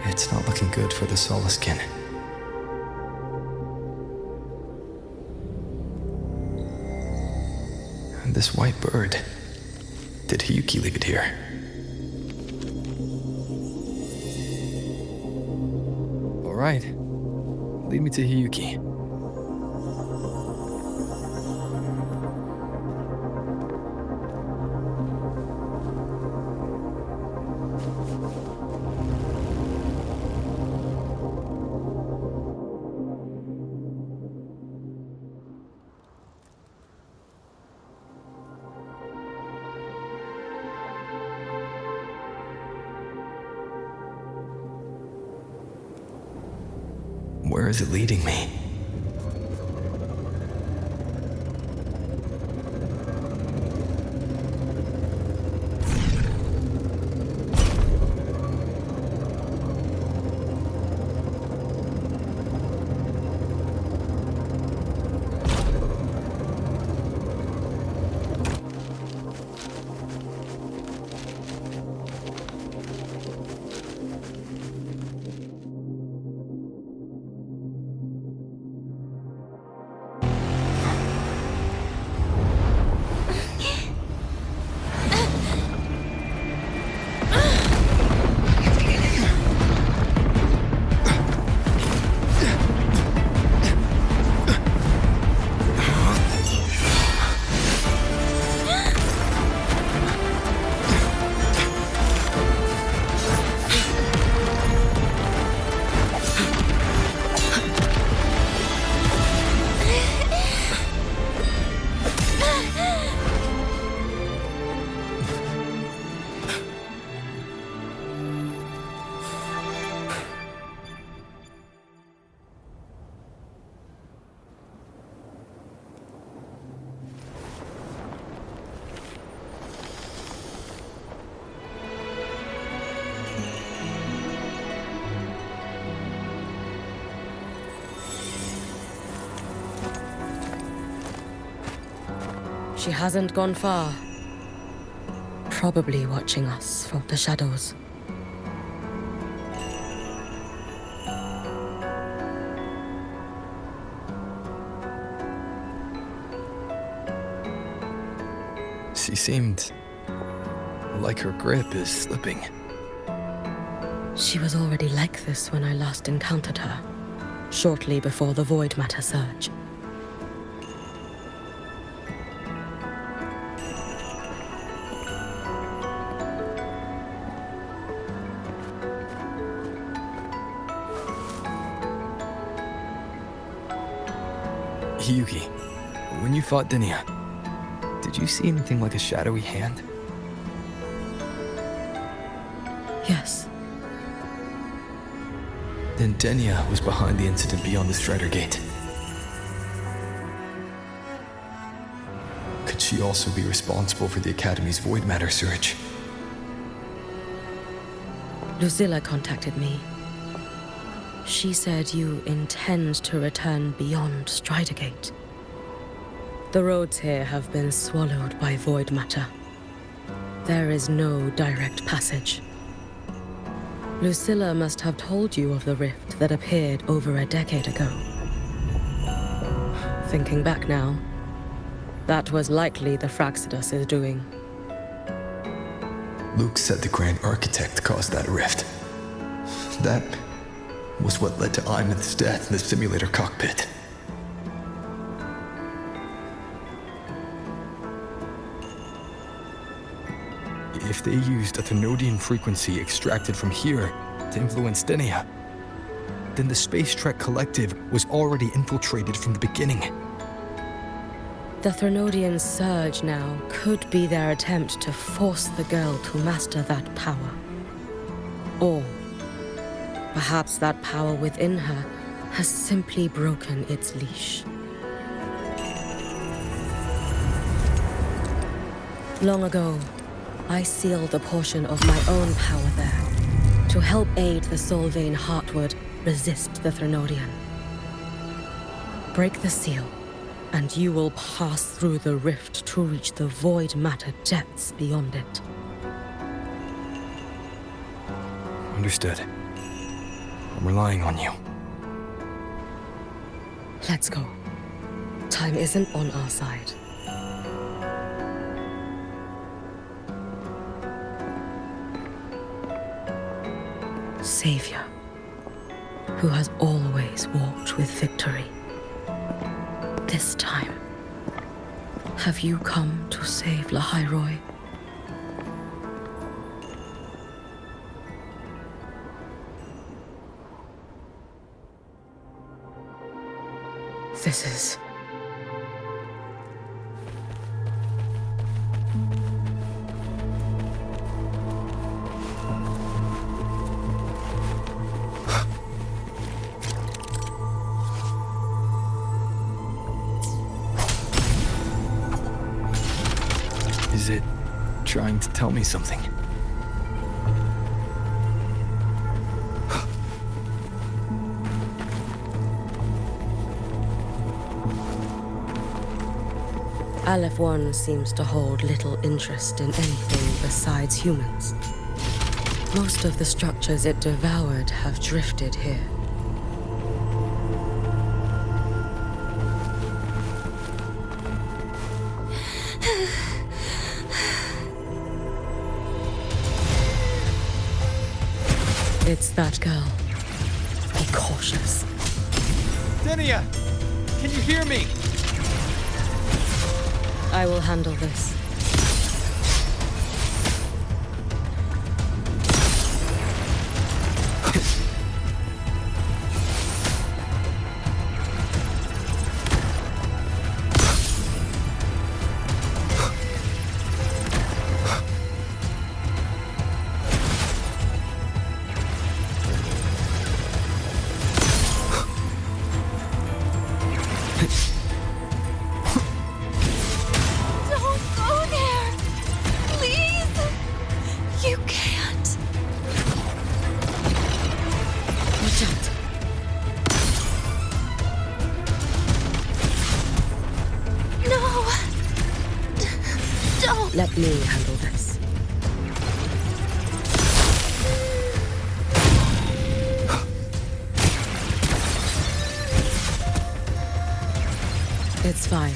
It's not looking good for the Solaskin. And this white bird. Did Hiyuki leave it here? All right. Lead me to Hiyuki. Where is it leading me? She hasn't gone far. Probably watching us from the shadows. She seemed like her grip is slipping. She was already like this when I last encountered her, shortly before the void matter surge. Hiyuki, when you fought Denia, did you see anything like a shadowy hand? Yes. Then Denia was behind the incident beyond the Strider Gate. Could she also be responsible for the Academy's void matter surge? Lucilla contacted me. She said you intend to return beyond Strider Gate. The roads here have been swallowed by void matter. There is no direct passage. Lucilla must have told you of the rift that appeared over a decade ago. Thinking back now, that was likely the Fraxidus' doing. Luke said the Grand Architect caused that rift. That was what led to Imeth's death in the simulator cockpit. If they used a Thenodian frequency extracted from here to influence Denia, then the Space Trek Collective was already infiltrated from the beginning. The Thenodian surge now could be their attempt to force the girl to master that power. Or perhaps that power within her has simply broken its leash. Long ago, I sealed a portion of my own power there to help aid the Solvane Heartwood resist the Thenodian. Break the seal, and you will pass through the rift to reach the void matter depths beyond it. Understood. I'm relying on you. Let's go. Time isn't on our side. Savior, who has always walked with victory. This time, have you come to save Lahairoi? This is... Is it trying to tell me something? Aleph 1 seems to hold little interest in anything besides humans. Most of the structures it devoured have drifted here. It's that girl. Be cautious. Denia! Can you hear me? I will handle this. Let me handle this. It's fine.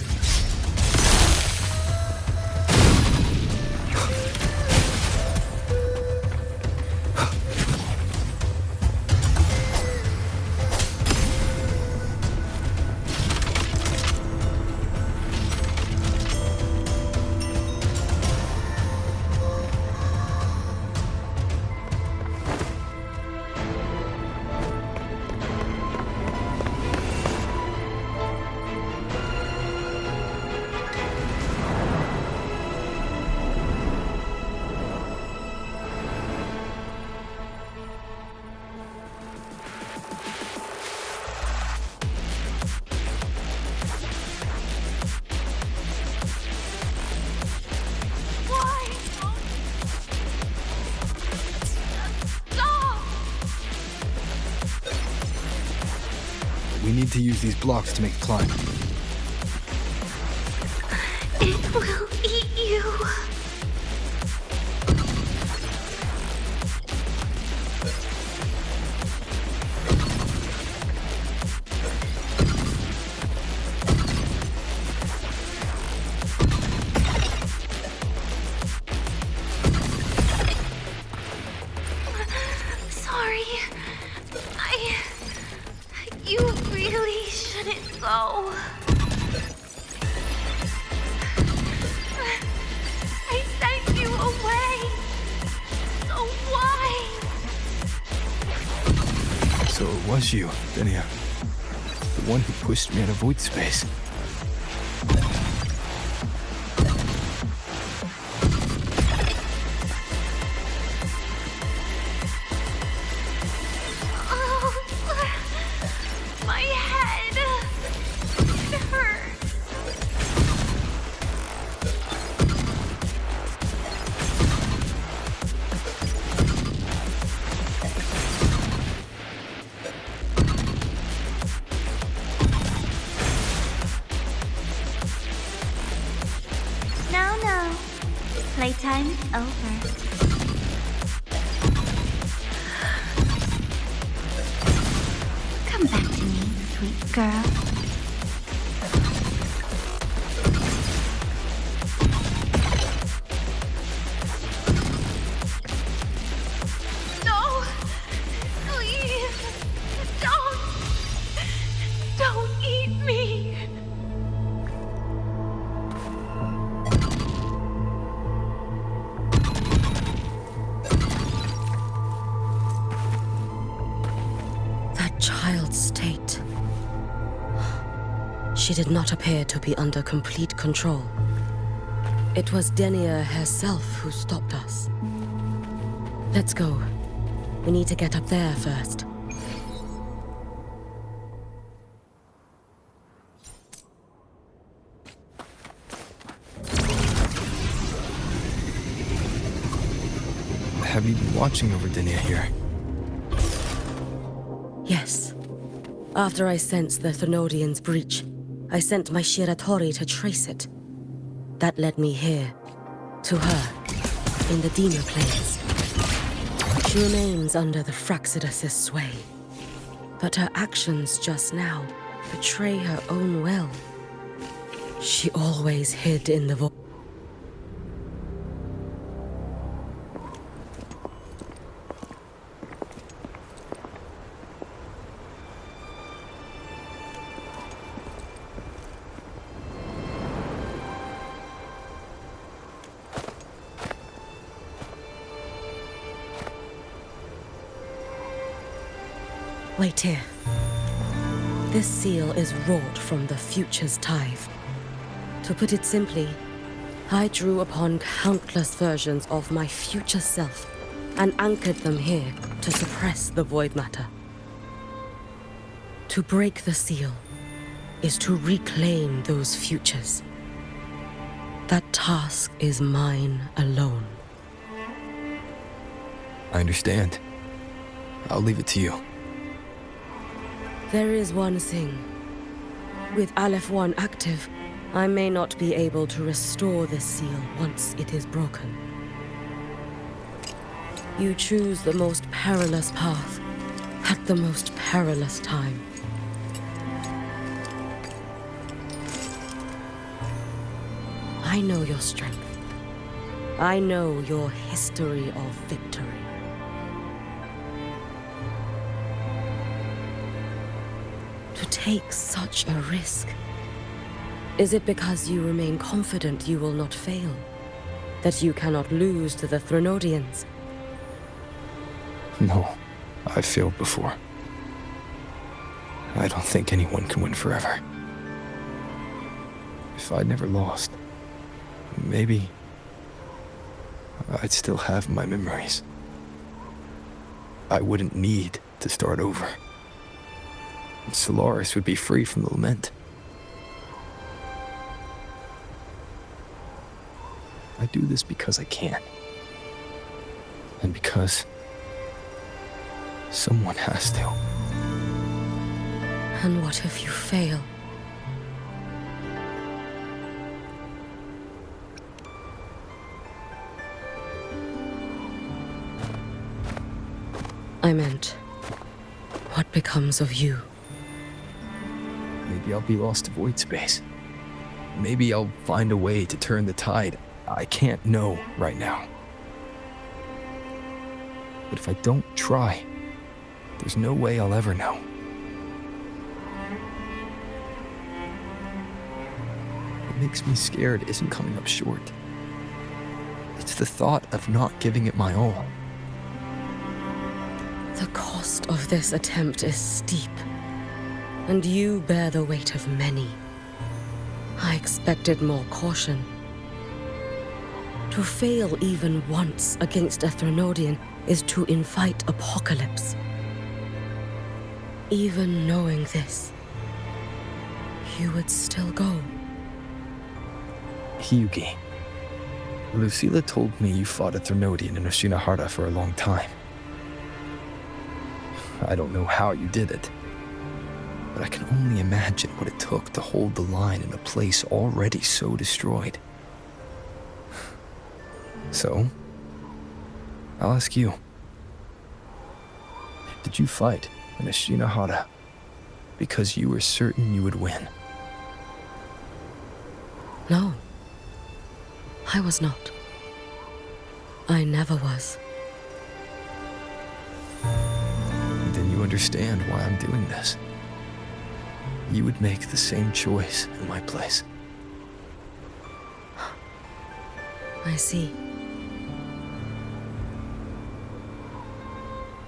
We need to use these blocks to make the climb. It will eat you. Sorry. You really shouldn't go. I sent you away. So why? So it was you, Denia. The one who pushed me out of void space. My head. It hurts. No. Playtime's over. back to me, sweet girl. No! Please! Don't eat me! That child's state. She did not appear to be under complete control. It was Denia herself who stopped us. Let's go. We need to get up there first. Have you been watching over Denia here? Yes. After I sensed the Thenodian's breach, I sent my Shiratori to trace it. That led me here, to her, in the Dina Plains. She remains under the Fraxidus' sway, but her actions just now betray her own will. She always hid in the void. Wait here. This seal is wrought from the future's tithe. To put it simply, I drew upon countless versions of my future self and anchored them here to suppress the void matter. To break the seal is to reclaim those futures. That task is mine alone. I understand. I'll leave it to you. There is one thing. With Aleph 1 active, I may not be able to restore this seal once it is broken. You choose the most perilous path at the most perilous time. I know your strength. I know your history of victory. To take such a risk? Is it because you remain confident you will not fail? That you cannot lose to the Threnodians? No, I've failed before. I don't think anyone can win forever. If I'd never lost, maybe I'd still have my memories. I wouldn't need to start over. Solaris would be free from the lament. I do this because I can. And because someone has to. And what if you fail? I meant, what becomes of you? Maybe I'll be lost to void space. Maybe I'll find a way to turn the tide. I can't know right now. But if I don't try, there's no way I'll ever know. What makes me scared isn't coming up short. It's the thought of not giving it my all. The cost of this attempt is steep, and you bear the weight of many. I expected more caution. To fail even once against a Threnodian is to invite apocalypse. Even knowing this, you would still go. Hiyuki, Lucilla told me you fought a Threnodian in Oshinahara for a long time. I don't know how you did it, but I can only imagine what it took to hold the line in a place already so destroyed. So, I'll ask you. Did you fight in Oshinahara because you were certain you would win. No. I was not. I never was. Then you understand why I'm doing this. You would make the same choice in my place. I see.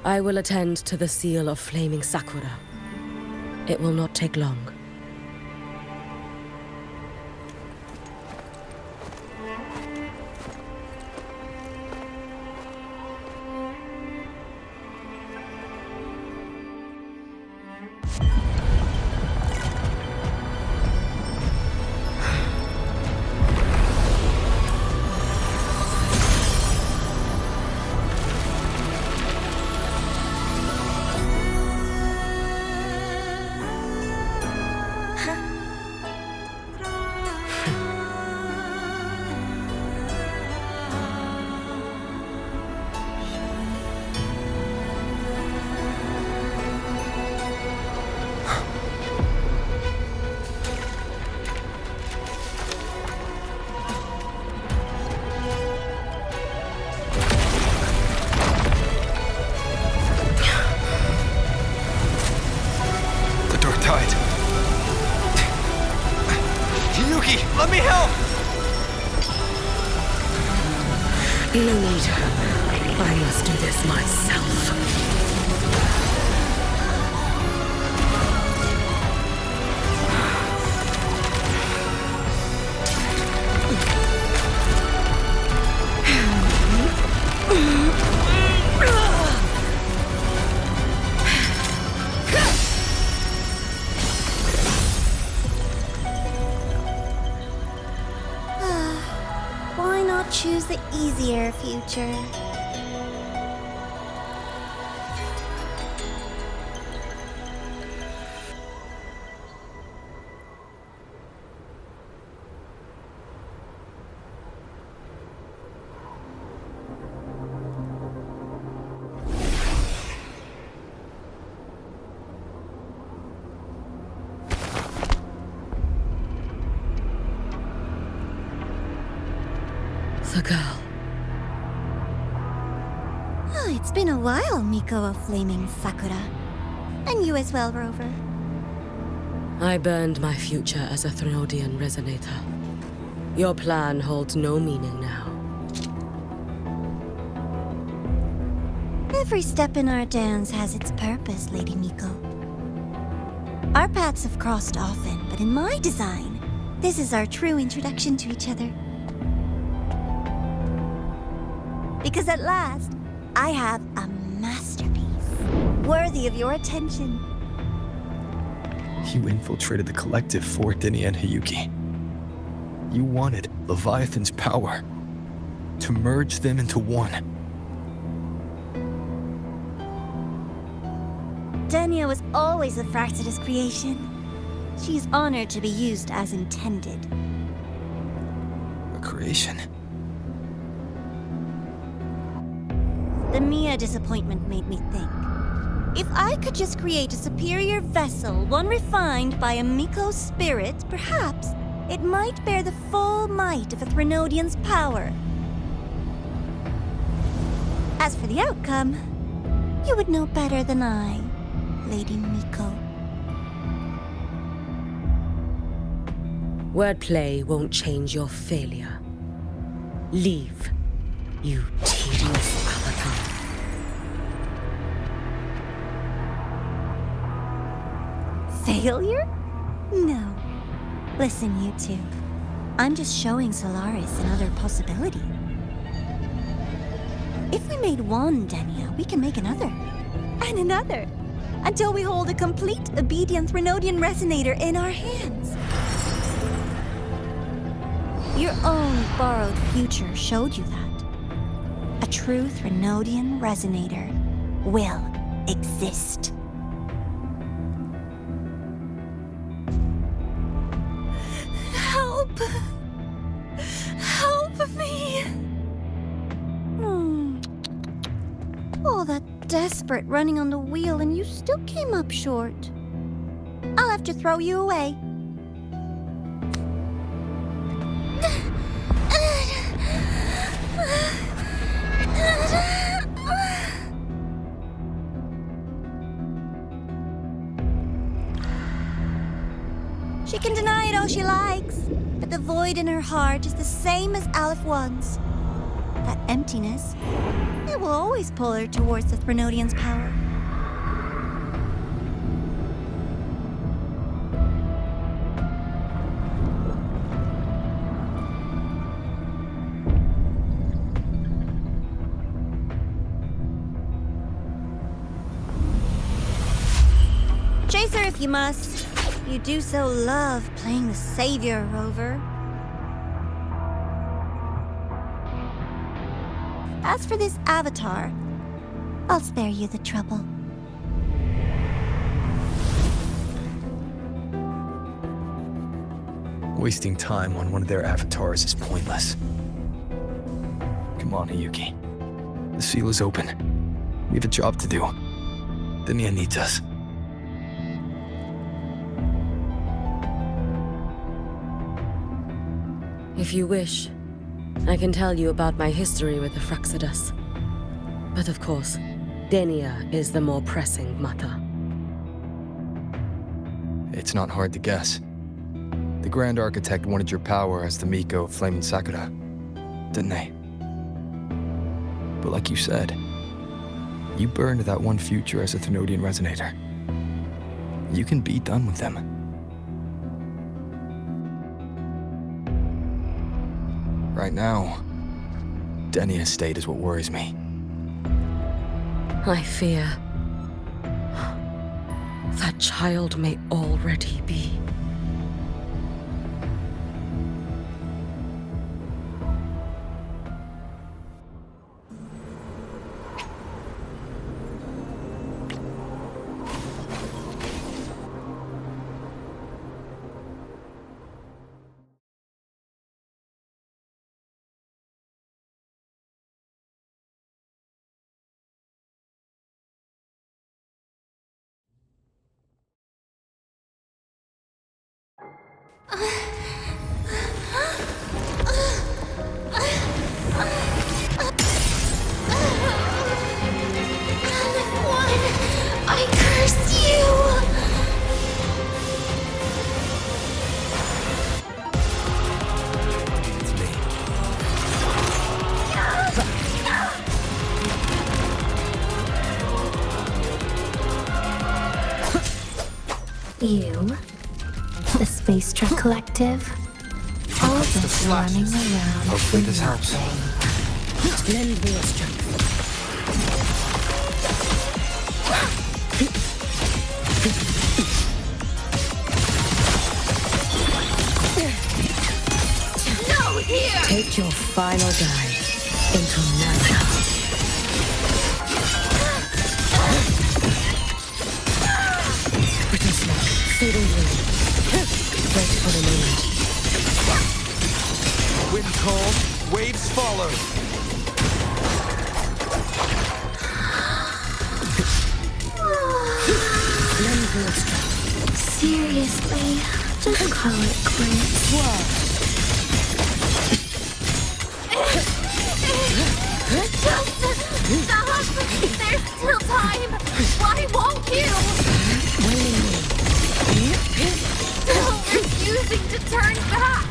I will attend to the seal of flaming Sakura. It will not take long. Let me help! No need. I must do this myself. Why not choose the easier future? The girl. Oh, it's been a while, Miko of Flaming Sakura. And you as well, Rover. I burned my future as a Threnodian resonator. Your plan holds no meaning now. Every step in our dance has its purpose, Lady Miko. Our paths have crossed often, but in my design, this is our true introduction to each other. Because at last, I have a masterpiece, worthy of your attention. You infiltrated the collective for Dini and Hiyuki. You wanted Leviathan's power, to merge them into one. Denia was always a Fraxidus creation. She is honored to be used as intended. A creation? The Mia disappointment made me think. If I could just create a superior vessel, one refined by a Miko spirit, perhaps it might bear the full might of a Threnodian's power. As for the outcome, you would know better than I, Lady Miko. Wordplay won't change your failure. Leave, you tedious avatar. Failure? No. Listen, you two. I'm just showing Solaris another possibility. If we made one Denia, we can make another. And another. Until we hold a complete obedient Threnodian resonator in our hands. Your own borrowed future showed you that. A true Threnodian resonator will exist. Help! Help me! All that desperate running on the wheel and you still came up short. I'll have to throw you away. She can deny it all she likes, but the void in her heart is the same as Aleph One's. That emptiness, it will always pull her towards the Threnodian's power. Chase her if you must. You do so love playing the savior, Rover. As for this avatar, I'll spare you the trouble. Wasting time on one of their avatars is pointless. Come on, Hiyuki. The seal is open. We have a job to do. Denia needs us. If you wish, I can tell you about my history with the Fraxidus. But of course, Denia is the more pressing matter. It's not hard to guess. The Grand Architect wanted your power as the Miko of Flaming Sakura, didn't they? But like you said, you burned that one future as a Threnodian Resonator. You can be done with them. Right now, Denia's state is what worries me. I fear that child may already be. I curse you! It's me. You, the Space Truck Collective, all just running around. Hopefully this helps. Lend me your strength. No, here! Take your final dive into Nana. Brittle smoke, fading blue. Wait for the moment. Wind calm, waves follow. Lend me your strength. Seriously, just call it quits. Just stop! There's still time! Why won't you? Still refusing to turn back!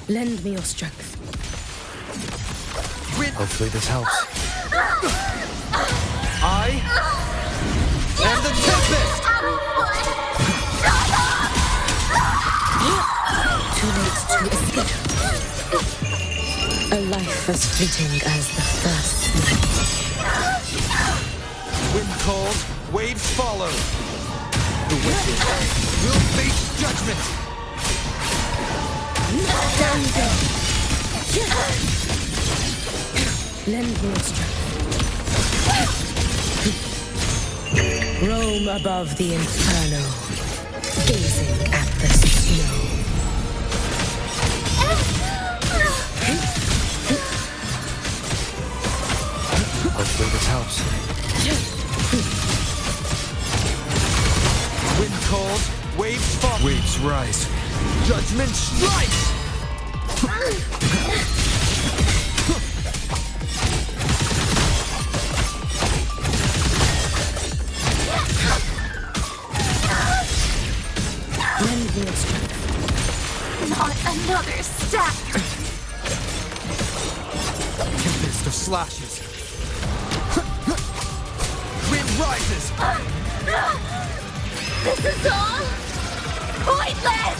Lend me your strength. Hopefully this helps. I am the Tempest! Too late to escape. A life as fleeting as the first night. Wind calls, waves follow. The wicked will face judgment. Lend me your strength. Roam above the inferno, gazing at the snow. Hopefully this helps. Wind calls, waves fall. Waves rise. Judgment strikes! Lend me your strength. Not another stack! Tempest of slashes. Wind rises! This is all pointless!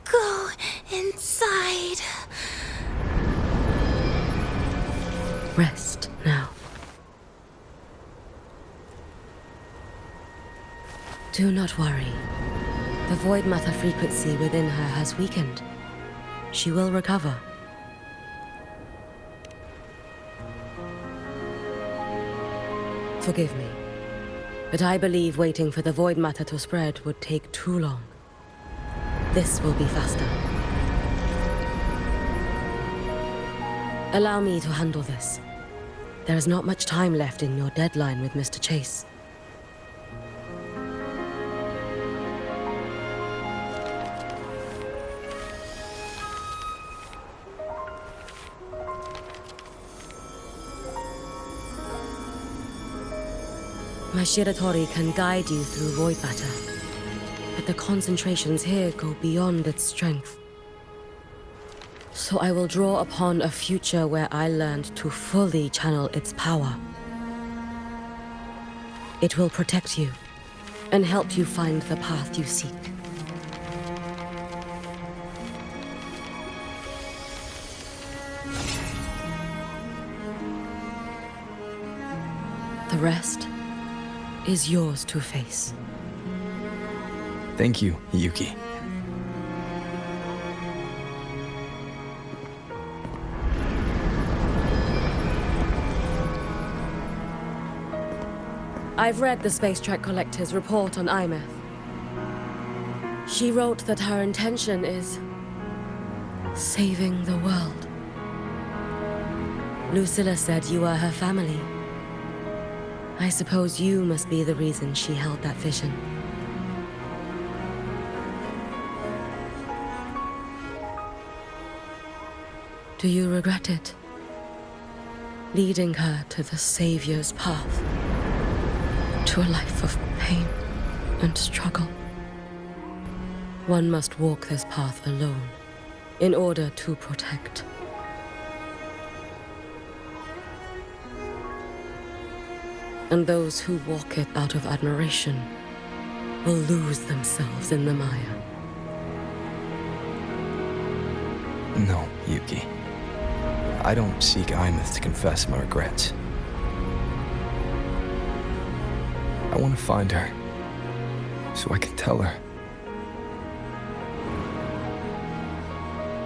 Go inside. Rest now. Do not worry. The void matter frequency within her has weakened. She will recover. Forgive me, but I believe waiting for the void matter to spread would take too long. This will be faster. Allow me to handle this. There is not much time left in your deadline with Mr. Chase. My Shiratori can guide you through void matter, but the concentrations here go beyond its strength. So I will draw upon a future where I learned to fully channel its power. It will protect you and help you find the path you seek. The rest is yours to face. Thank you, Yuki. I've read the Space Trek Collector's report on Imeth. She wrote that her intention is saving the world. Lucilla said you are her family. I suppose you must be the reason she held that vision. Do you regret it? Leading her to the Savior's path? To a life of pain and struggle? One must walk this path alone in order to protect. And those who walk it out of admiration will lose themselves in the Maya. No, Yuki. I don't seek Imeth to confess my regrets. I want to find her, so I can tell her.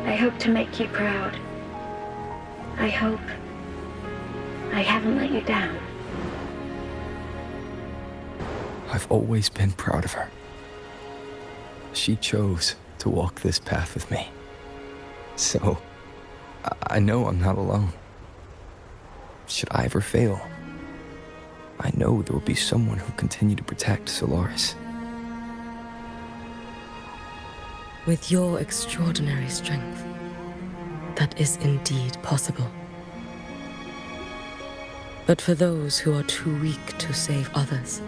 I hope to make you proud. I hope I haven't let you down. I've always been proud of her. She chose to walk this path with me. So, I know I'm not alone. Should I ever fail, I know there will be someone who'll continue to protect Solaris. With your extraordinary strength, that is indeed possible. But for those who are too weak to save others,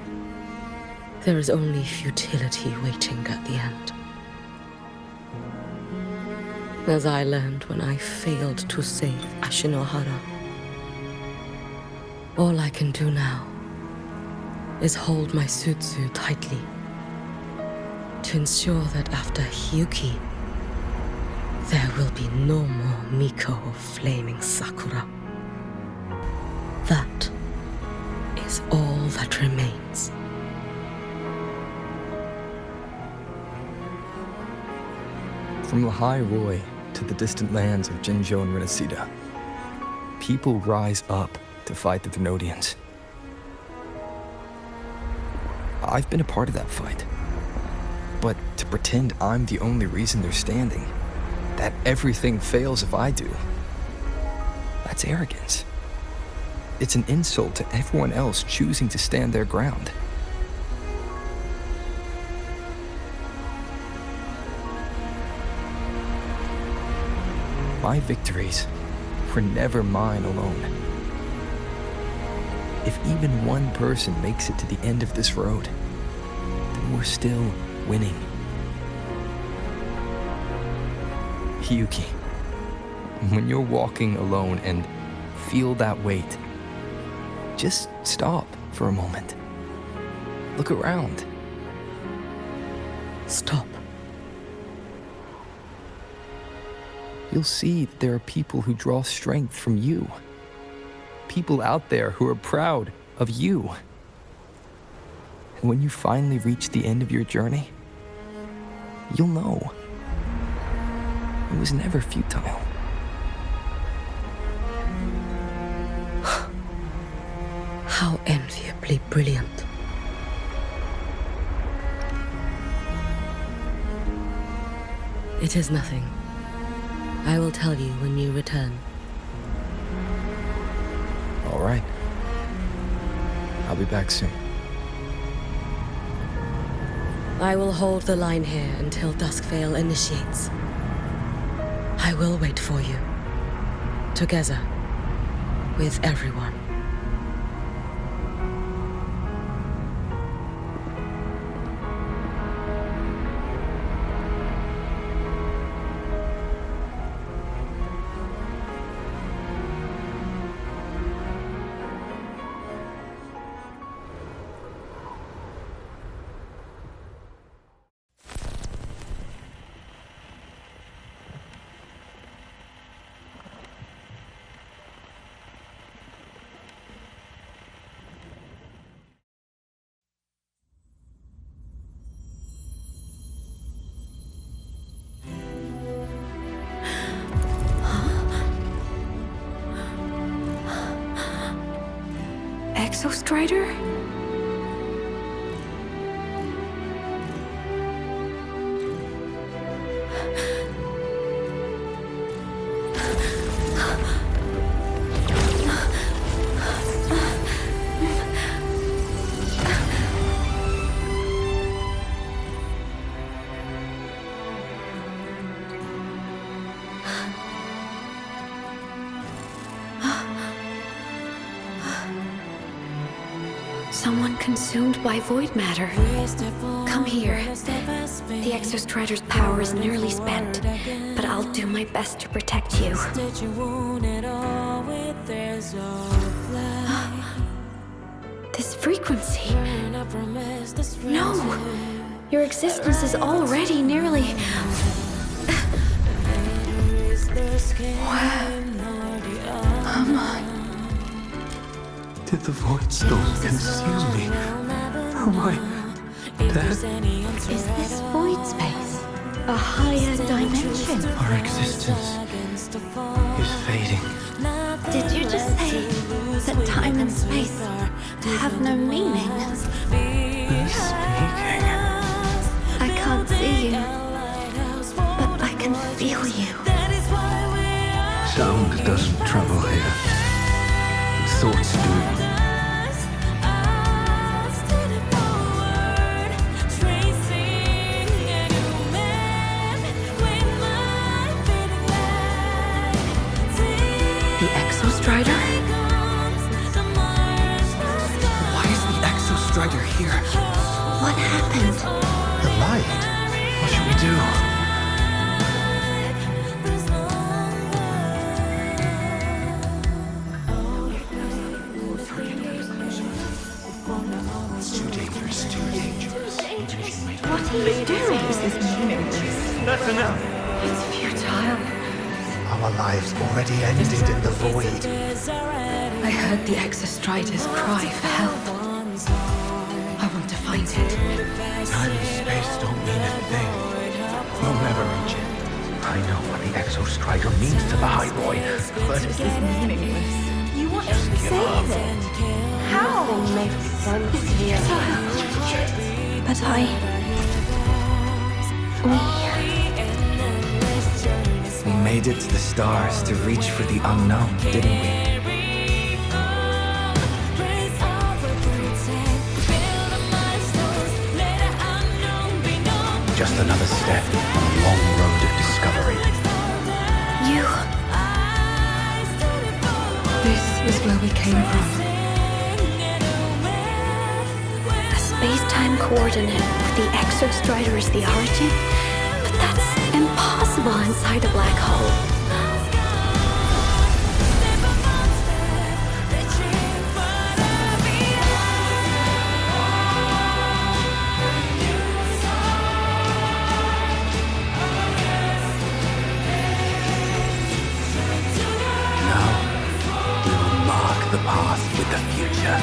there is only futility waiting at the end. As I learned when I failed to save Ashinohara, all I can do now is hold my Sutsu tightly to ensure that after Hiyuki, there will be no more Miko of Flaming Sakura. That is all that remains. From Lahai Roy to the distant lands of Jinzhou and Renacida, people rise up to fight the Thenodians. I've been a part of that fight. But to pretend I'm the only reason they're standing, that everything fails if I do, that's arrogance. It's an insult to everyone else choosing to stand their ground. My victories were never mine alone. If even one person makes it to the end of this road, then we're still winning. Hiyuki, when you're walking alone and feel that weight, just stop for a moment. Look around. Stop. You'll see that there are people who draw strength from you. People out there who are proud of you. And when you finally reach the end of your journey, you'll know it was never futile. How enviably brilliant. It is nothing. I will tell you when you return. All right. I'll be back soon. I will hold the line here until Duskvale initiates. I will wait for you. Together. With everyone. Exostrider? Someone consumed by void matter. Come here. The Exostrider's power is nearly spent, but I'll do my best to protect you. This This frequency. No! Your existence is already nearly... Where am I? Did the void storm consume me? Am I dead? Is this void space a higher dimension? Our existence is fading. Did you just say that time and space have no meaning? Who's speaking? I can't see you, but I can feel you. Sound doesn't travel here. Thoughts do. The Exostrider? Why is the Exostrider here? What happened? The light. What should we do? It's too dangerous, too dangerous. What are you doing? This is meaningless. That's enough. It's futile. Our lives already ended in the void. I heard the Exostrider's cry for help. I want to find it. Time and space don't mean a thing. We'll never reach it. I know what the Exostrider means to the High Roy, but This is meaningless. You want to give save up. it? How? It's futile. But we made it to the stars to reach for the unknown, didn't we? Just another step on a long road of discovery. You. This is where we came from. A space-time coordinate with the Exostrider as the origin? But that's impossible inside a black hole. The path with the future.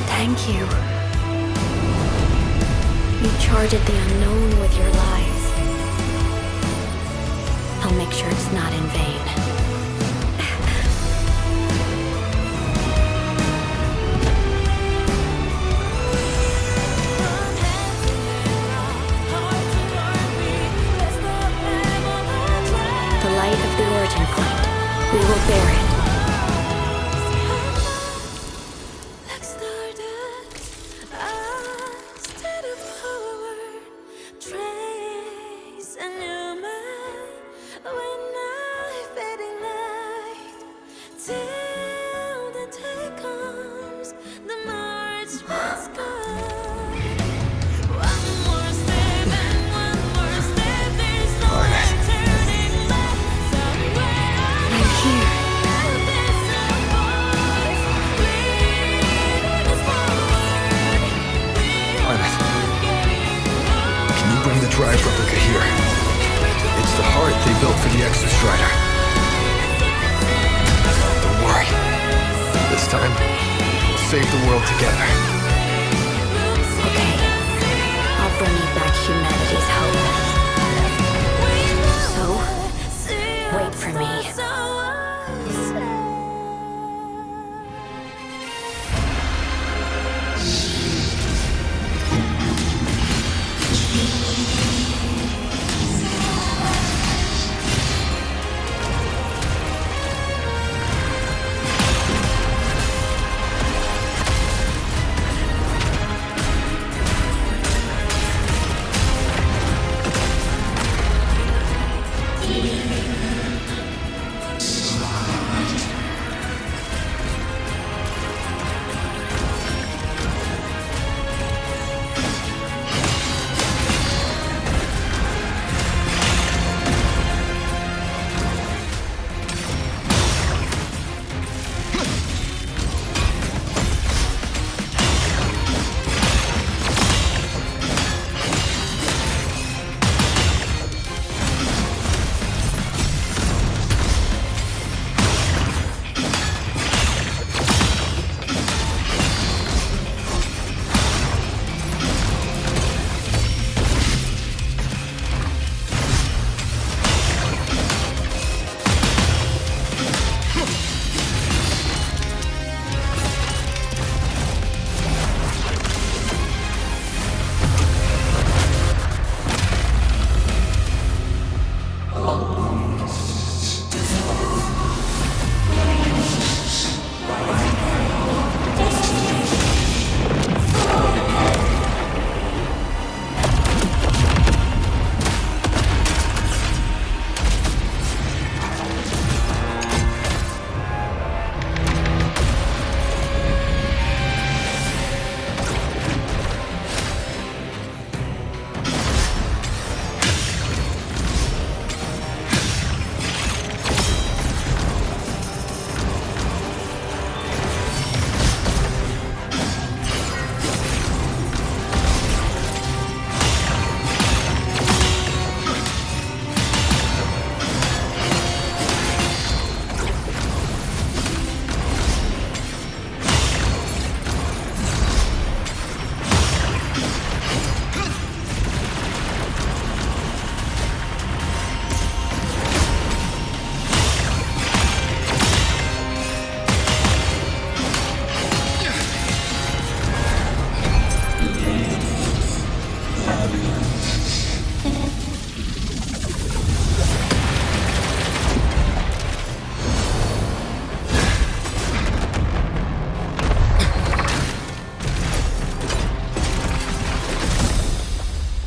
Thank you. You charted the unknown with your lives. I'll make sure it's not in vain. The light of the origin point. We will bear it. Drive replica here. It's the heart they built for the Exostrider. Don't worry. This time, we'll save the world together. Okay. I'll bring you back humanity's hope. So, wait for me.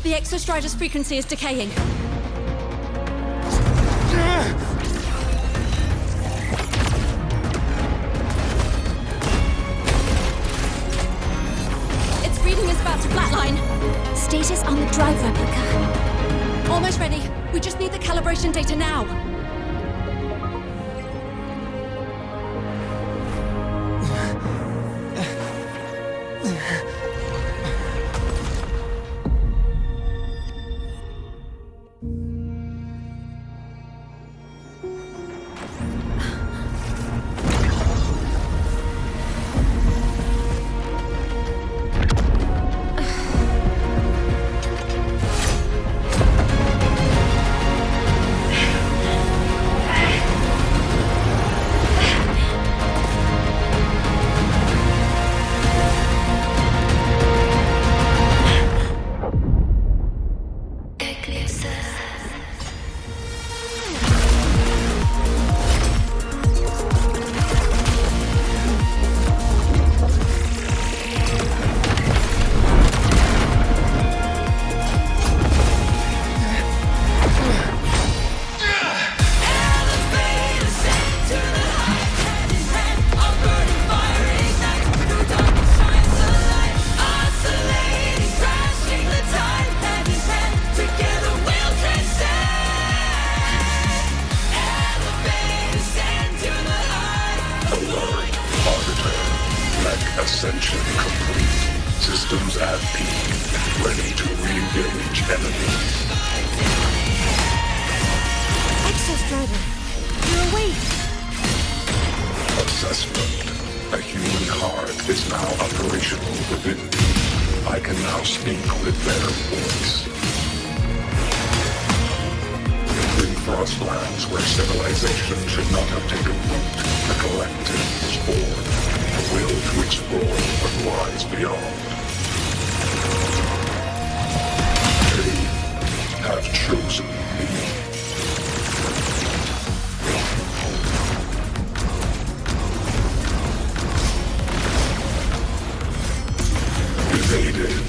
The Exostrider's frequency is decaying. Its reading is about to flatline. Status on the drive replica. Almost ready. We just need the calibration data now. Ascension complete. Systems at peak. Ready to re-engage enemies. Exostrider, you're awake. Assessment. A human heart is now operational within me. I can now speak with their voice. In Frostlands, where civilization should not have taken root, the collective was born. A will to explore what lies beyond. They have chosen me. Evaded.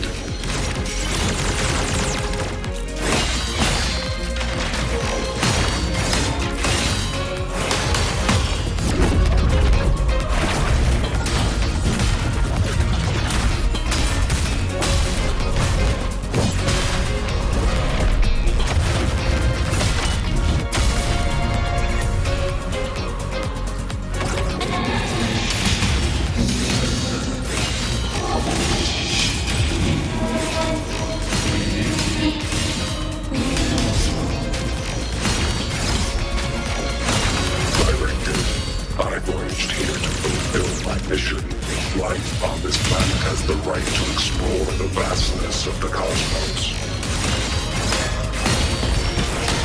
Life on this planet has the right to explore the vastness of the cosmos.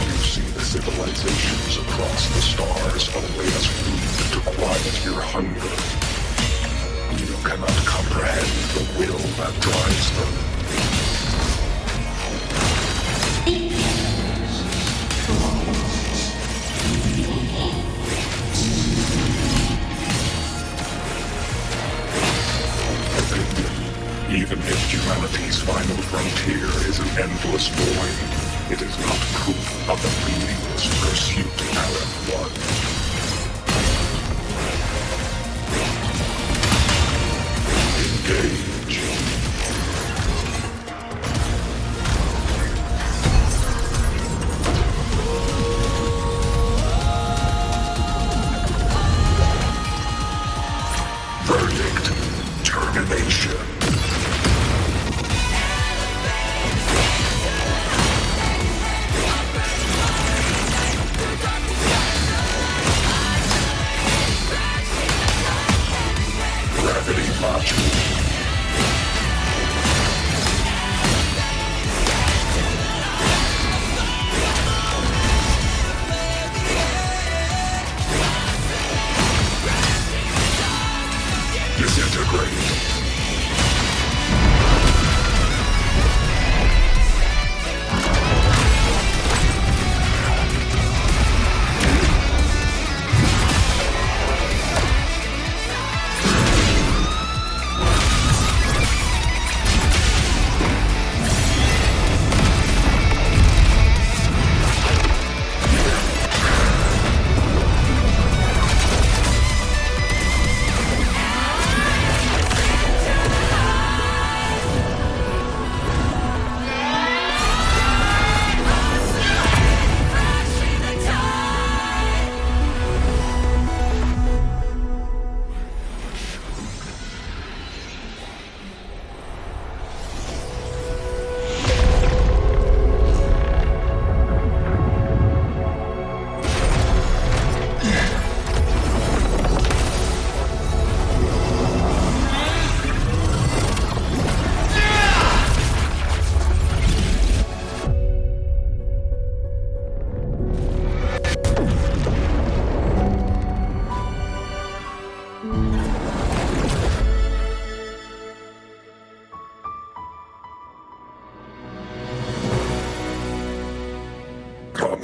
You see the civilizations across the stars only as food to quiet your hunger. You cannot comprehend the will that drives them. Even if humanity's final frontier is an endless void, it is not proof of the meaningless pursuit Alan won. Engage. Verdict. Termination. Gravity module.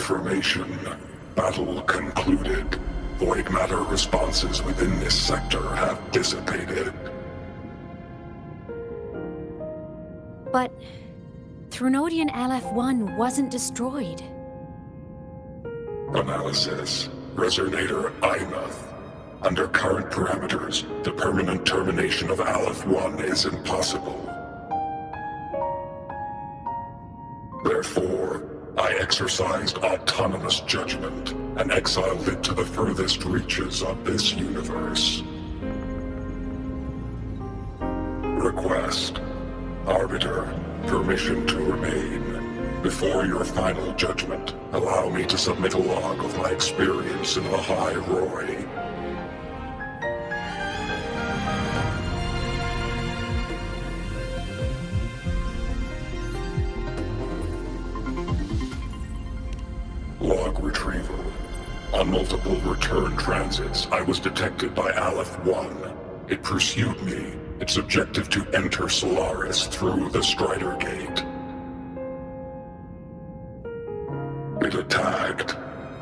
information. Battle concluded. Void matter responses within this sector have dissipated. But Threnodian LF-1 wasn't destroyed. Analysis. Resonator Imuth. Under current parameters, the permanent termination of Aleph-1 is impossible. Therefore, I exercised autonomous judgment and exiled it to the furthest reaches of this universe. Request. Arbiter, permission to remain. Before your final judgment, allow me to submit a log of my experience in the High Roy. Log retrieval. On multiple return transits, I was detected by Aleph-1. It pursued me, its objective to enter Solaris through the Strider Gate. It attacked.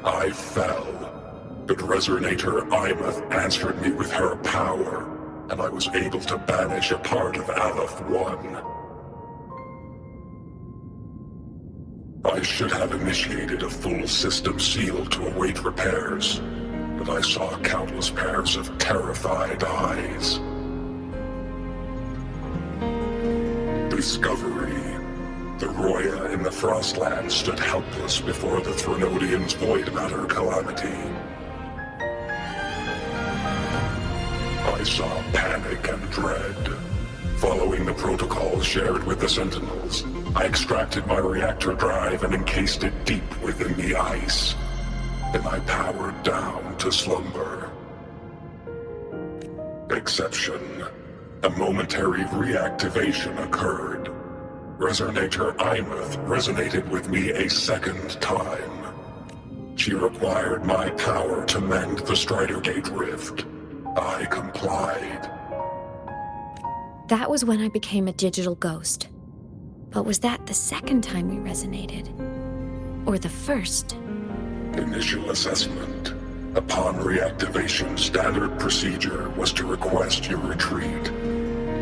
I fell. But Resonator Imuth answered me with her power, and I was able to banish a part of Aleph-1. I should have initiated a full system seal to await repairs, but I saw countless pairs of terrified eyes. Discovery. The Roya in the Frostland stood helpless before the Threnodians' void matter calamity. I saw panic and dread. Following the protocols shared with the Sentinels, I extracted my reactor drive and encased it deep within the ice. Then I powered down to slumber. Exception. A momentary reactivation occurred. Resonator Imuth resonated with me a second time. She required my power to mend the Strider Gate rift. I complied. That was when I became a digital ghost. But was that the second time we resonated? Or the first? Initial assessment. Upon reactivation, standard procedure was to request your retreat.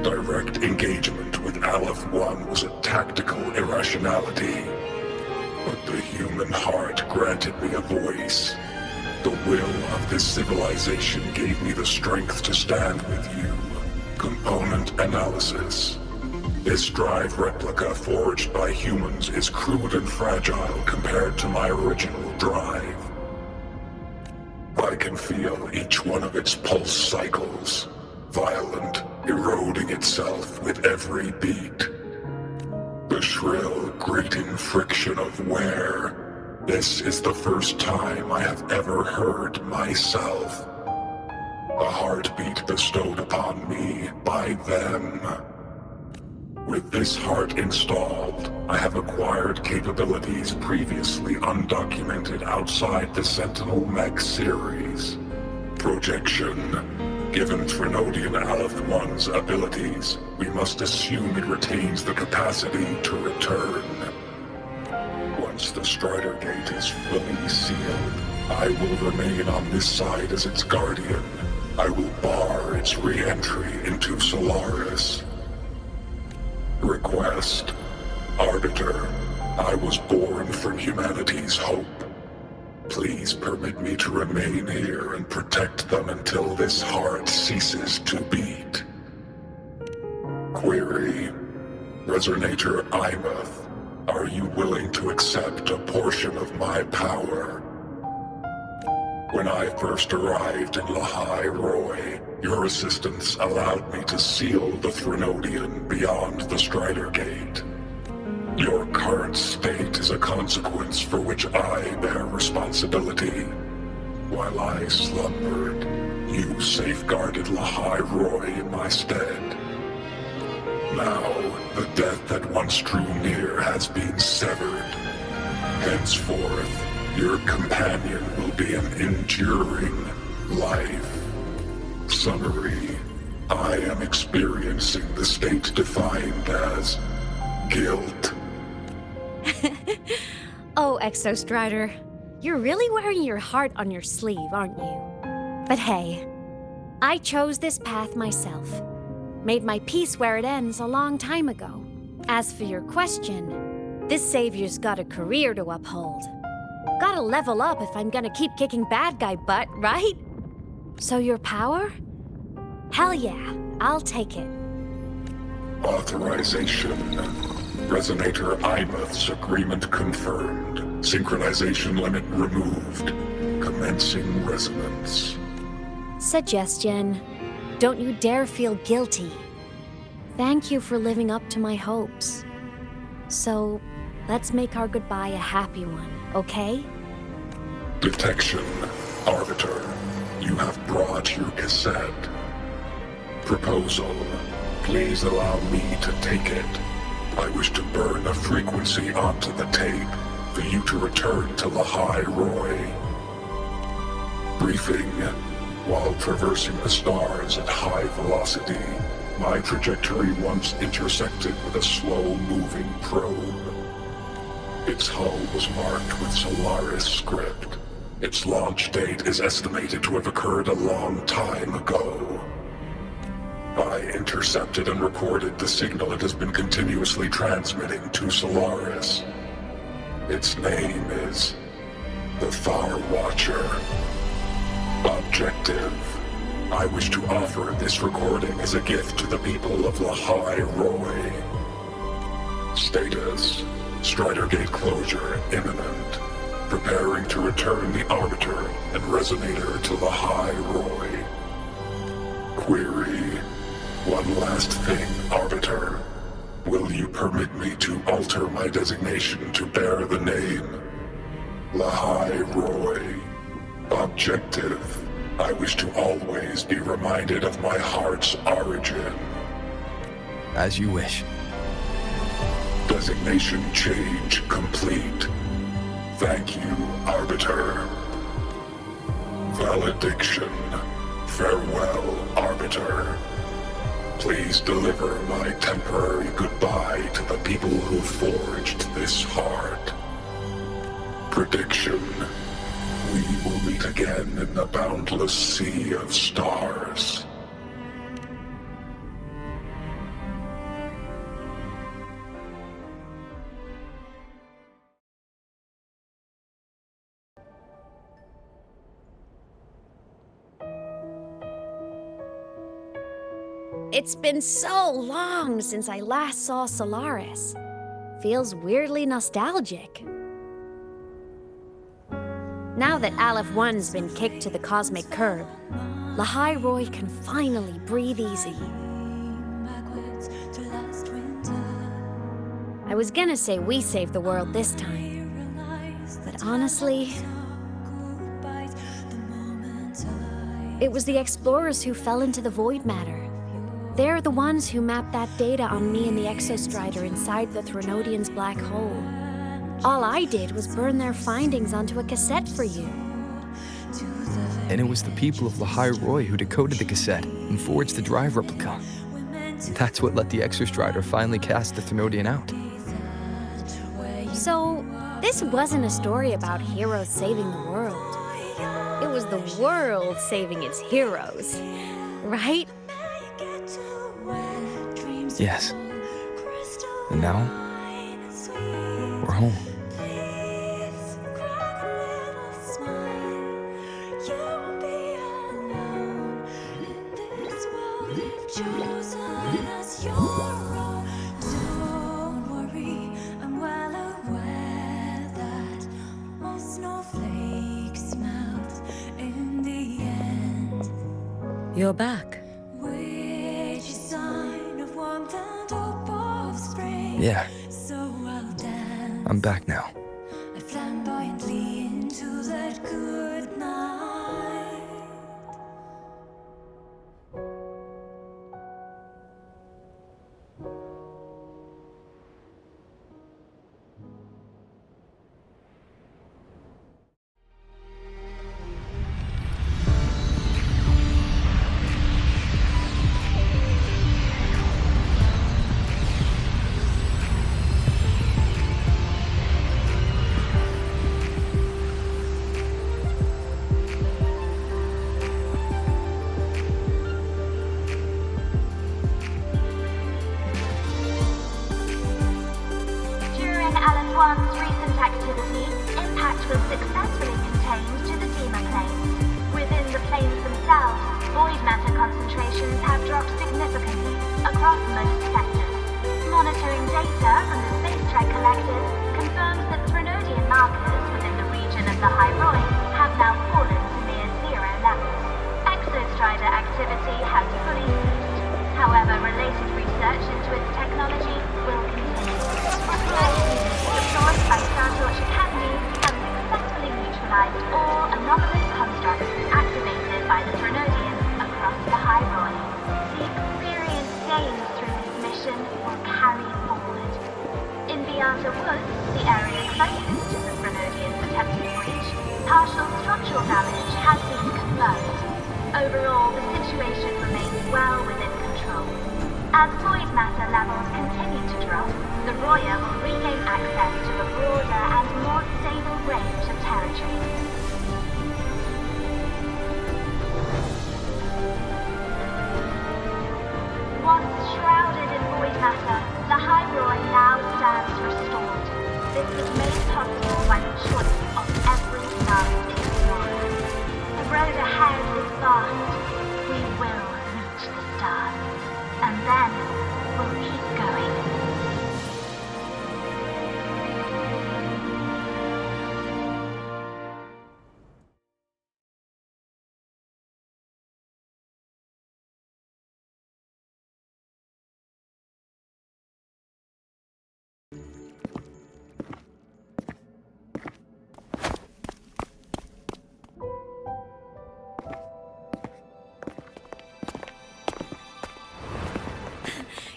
Direct engagement with Aleph-1 was a tactical irrationality. But the human heart granted me a voice. The will of this civilization gave me the strength to stand with you. Component analysis. This drive replica forged by humans is crude and fragile compared to my original drive. I can feel each one of its pulse cycles, violent, eroding itself with every beat. The shrill, grating friction of wear. This is the first time I have ever heard myself. A heartbeat bestowed upon me by them. With this heart installed, I have acquired capabilities previously undocumented outside the Sentinel Mech series. Projection. Given Threnodian Aleph-1's abilities, we must assume it retains the capacity to return. Once the Strider Gate is fully sealed, I will remain on this side as its guardian. I will bar its re-entry into Solaris. Request. Arbiter, I was born from humanity's hope. Please permit me to remain here and protect them until this heart ceases to beat. Query. Resonator Imuth, are you willing to accept a portion of my power? When I first arrived in the High Roy, your assistance allowed me to seal the Threnodian beyond the Strider Gate. Your current state is a consequence for which I bear responsibility. While I slumbered, you safeguarded Lahai Roy in my stead. Now, the death that once drew near has been severed. Henceforth, your companion will be an enduring life. Summary. I am experiencing the state defined as guilt. Oh, Exostrider, You're really wearing your heart on your sleeve, aren't you? But hey, I chose this path myself. Made my peace where it ends a long time ago. As for your question, this savior's got a career to uphold. Gotta level up if I'm gonna keep kicking bad guy butt, right? So your power? Hell yeah, I'll take it. Authorization. Resonator Ibeth's agreement confirmed. Synchronization limit removed. Commencing resonance. Suggestion. Don't you dare feel guilty. Thank you for living up to my hopes. So, let's make our goodbye a happy one, okay? Detection. Arbiter, you have brought your cassette. Proposal. Please allow me to take it. I wish to burn a frequency onto the tape for you to return to Lahai Roy. Briefing. While traversing the stars at high velocity, my trajectory once intersected with a slow-moving probe. Its hull was marked with Solaris script. Its launch date is estimated to have occurred a long time ago. I intercepted and recorded the signal it has been continuously transmitting to Solaris. Its name is the Far Watcher. Objective. I wish to offer this recording as a gift to the people of Lahai Roy. Status. Strider Gate closure imminent. Preparing to return the Arbiter and Resonator to Lahai Roy. Query. One last thing, Arbiter. Will you permit me to alter my designation to bear the name Lahai Roy? Objective. I wish to always be reminded of my heart's origin. As you wish. Designation change complete. Thank you, Arbiter. Valediction. Farewell, Arbiter. Please deliver my temporary goodbye to the people who forged this heart. Prediction. We will meet again in the boundless sea of stars. It's been so long since I last saw Solaris. Feels weirdly nostalgic. Now that Aleph 1's been kicked to the cosmic curb, Lahai Roy can finally breathe easy. I was gonna say we saved the world this time, but honestly, it was the explorers who fell into the void matter. They're the ones who mapped that data on me and the Exostrider inside the Threnodian's black hole. All I did was burn their findings onto a cassette for you. And it was the people of Lahai Roy who decoded the cassette and forged the drive replica. That's what let the Exostrider finally cast the Threnodian out. So, this wasn't a story about heroes saving the world. It was the world saving its heroes, right? Yes. And now, we're home. You're back. Yeah. I'm back now. Data from the Space Trek Collective confirms that Threnodian markers within the region of the High Roy have now fallen to near zero levels. Exostrider activity has fully ceased. However, related research into its technology will continue. Research units deployed by Star Torch Academy have successfully neutralized all anomalous constructs activated by the Threnodians across the High Roy. The experience gained through this mission will carry forward. In Beata Woods, the area closest to the Threnodians' attempted breach, partial structural damage has been confirmed. Overall, the situation remains well within control. As void matter levels continue to drop, the Roya will regain access to a broader and more stable range of territory. Once shrouded in void matter, the High Roy now stands restored. This was made possible by the choice of every last explorer. The road ahead is vast. We will reach the stars. And then we'll keep going.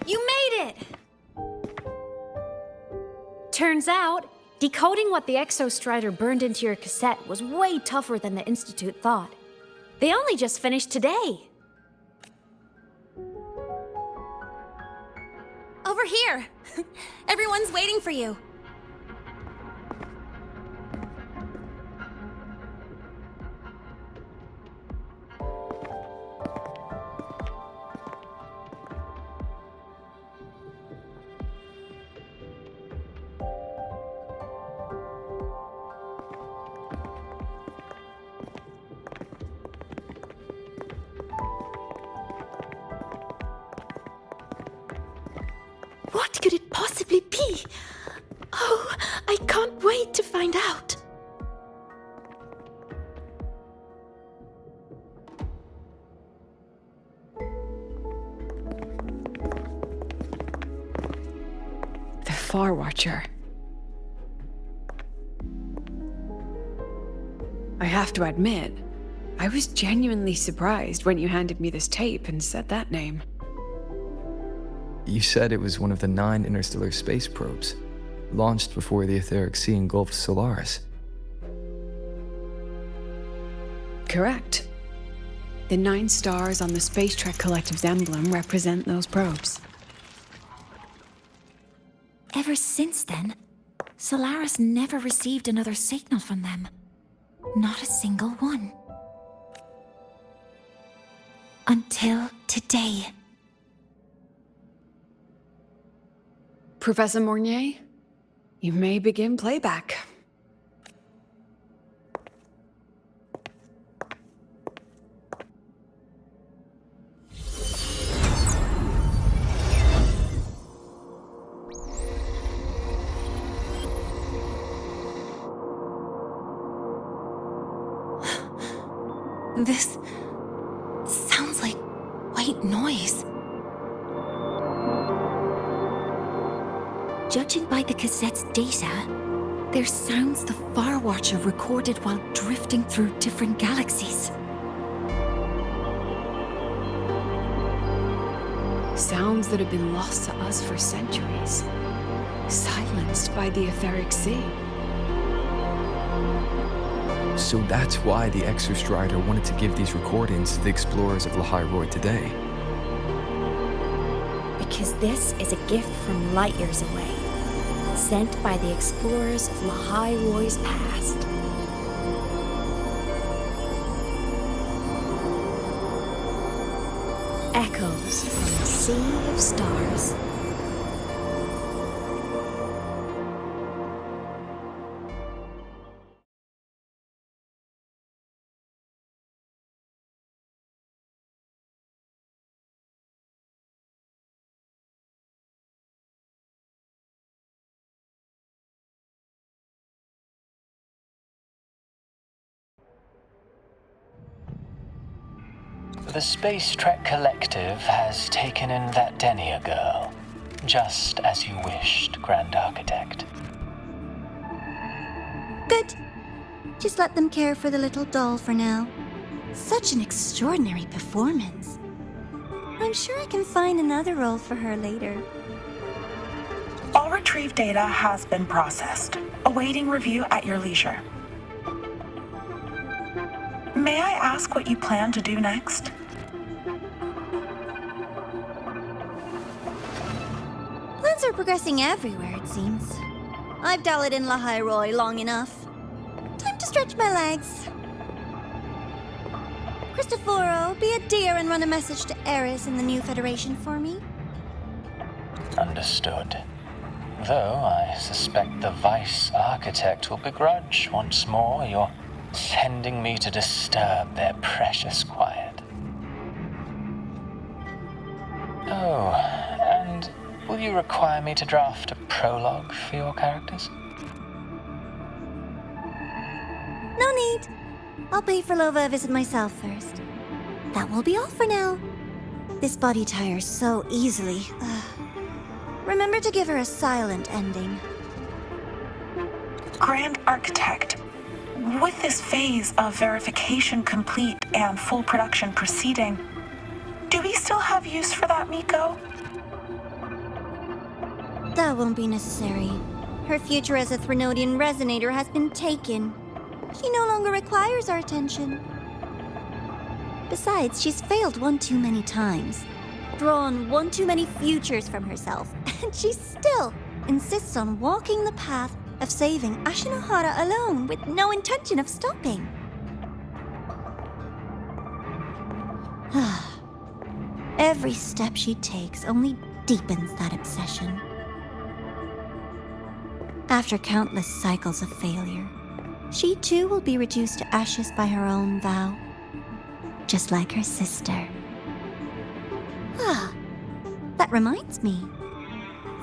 You made it! Turns out, decoding what the Exostrider burned into your cassette was way tougher than the Institute thought. They only just finished today. Over here! Everyone's waiting for you. What could it possibly be? Oh, I can't wait to find out. The Far Watcher. I have to admit, I was genuinely surprised when you handed me this tape and said that name. You said it was one of the 9 interstellar space probes, launched before the etheric sea engulfed Solaris. Correct. The 9 stars on the Space Trek Collective's emblem represent those probes. Ever since then, Solaris never received another signal from them. Not a single one. Until today. Professor Mornier, you may begin playback. This sounds like white noise. Judging by the cassette's data, they're sounds the Far Watcher recorded while drifting through different galaxies. Sounds that have been lost to us for centuries. Silenced by the etheric sea. So that's why the Exostrider wanted to give these recordings to the explorers of Lahai Roy today. Because this is a gift from light years away, sent by the explorers of Lahai Roy's past. Echoes from a sea of stars. The Space Trek Collective has taken in that Denia girl, just as you wished, Grand Architect. Good. Just let them care for the little doll for now. Such an extraordinary performance. I'm sure I can find another role for her later. All retrieved data has been processed, awaiting review at your leisure. May I ask what you plan to do next? Plans are progressing everywhere, it seems. I've dallied in La Roy long enough. Time to stretch my legs. Cristoforo, be a dear and run a message to Eris in the new Federation for me. Understood. Though I suspect the Vice Architect will begrudge once more your sending me to disturb their precious quiet. Oh, and will you require me to draft a prologue for your characters? No need. I'll pay for Lova a visit myself first. That will be all for now. This body tires so easily. Remember to give her a silent ending. Grand Architect, with this phase of verification complete and full production proceeding, do we still have use for that Miko? That won't be necessary. Her future as a Threnodian resonator has been taken. She no longer requires our attention. Besides, she's failed one too many times, drawn one too many futures from herself, and she still insists on walking the path of saving Ashinohara alone with no intention of stopping. Every step she takes only deepens that obsession. After countless cycles of failure, she too will be reduced to ashes by her own vow, just like her sister. That reminds me.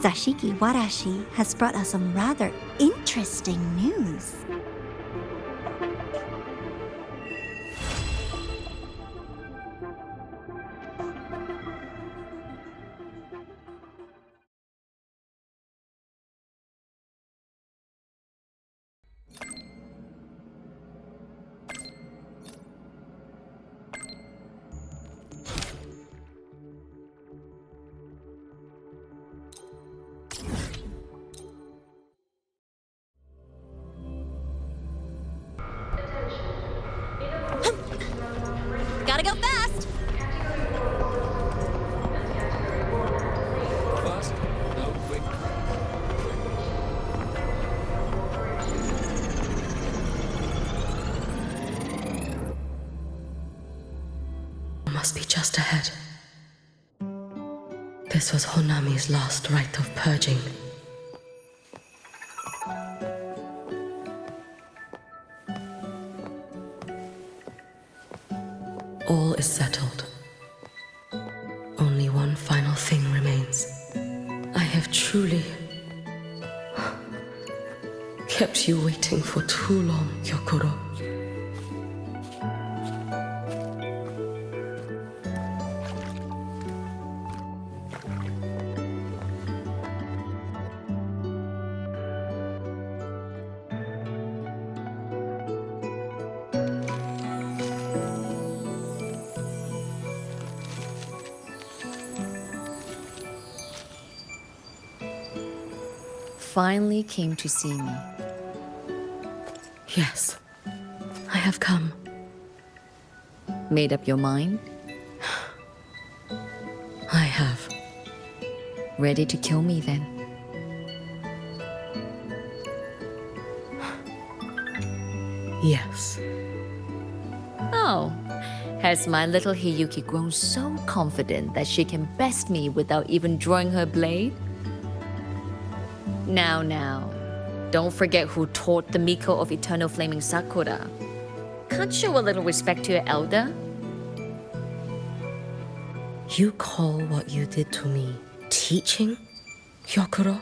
Zashiki Warashi has brought us some rather interesting news. Gotta go fast! Fast? No, quick. Must be just ahead. This was Honami's last rite of purging. All is settled. Only one final thing remains. I have truly kept you waiting for too long, Gyokuro. Finally came to see me. Yes, I have come. Made up your mind? I have. Ready to kill me then? Yes. Oh, has my little Hiyuki grown so confident that she can best me without even drawing her blade? Now, don't forget who taught the Miko of Eternal Flaming Sakura. Can't show a little respect to your elder? You call what you did to me teaching, Gyokuro?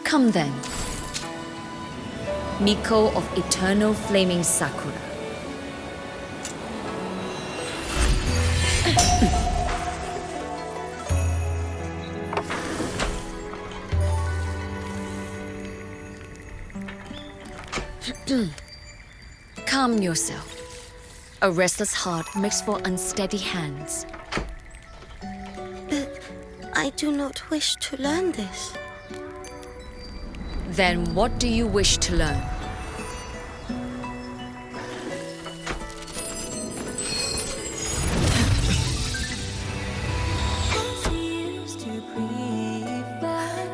Come then. Miko of Eternal Flaming Sakura. Calm yourself. A restless heart makes for unsteady hands. But I do not wish to learn this. Then what do you wish to learn?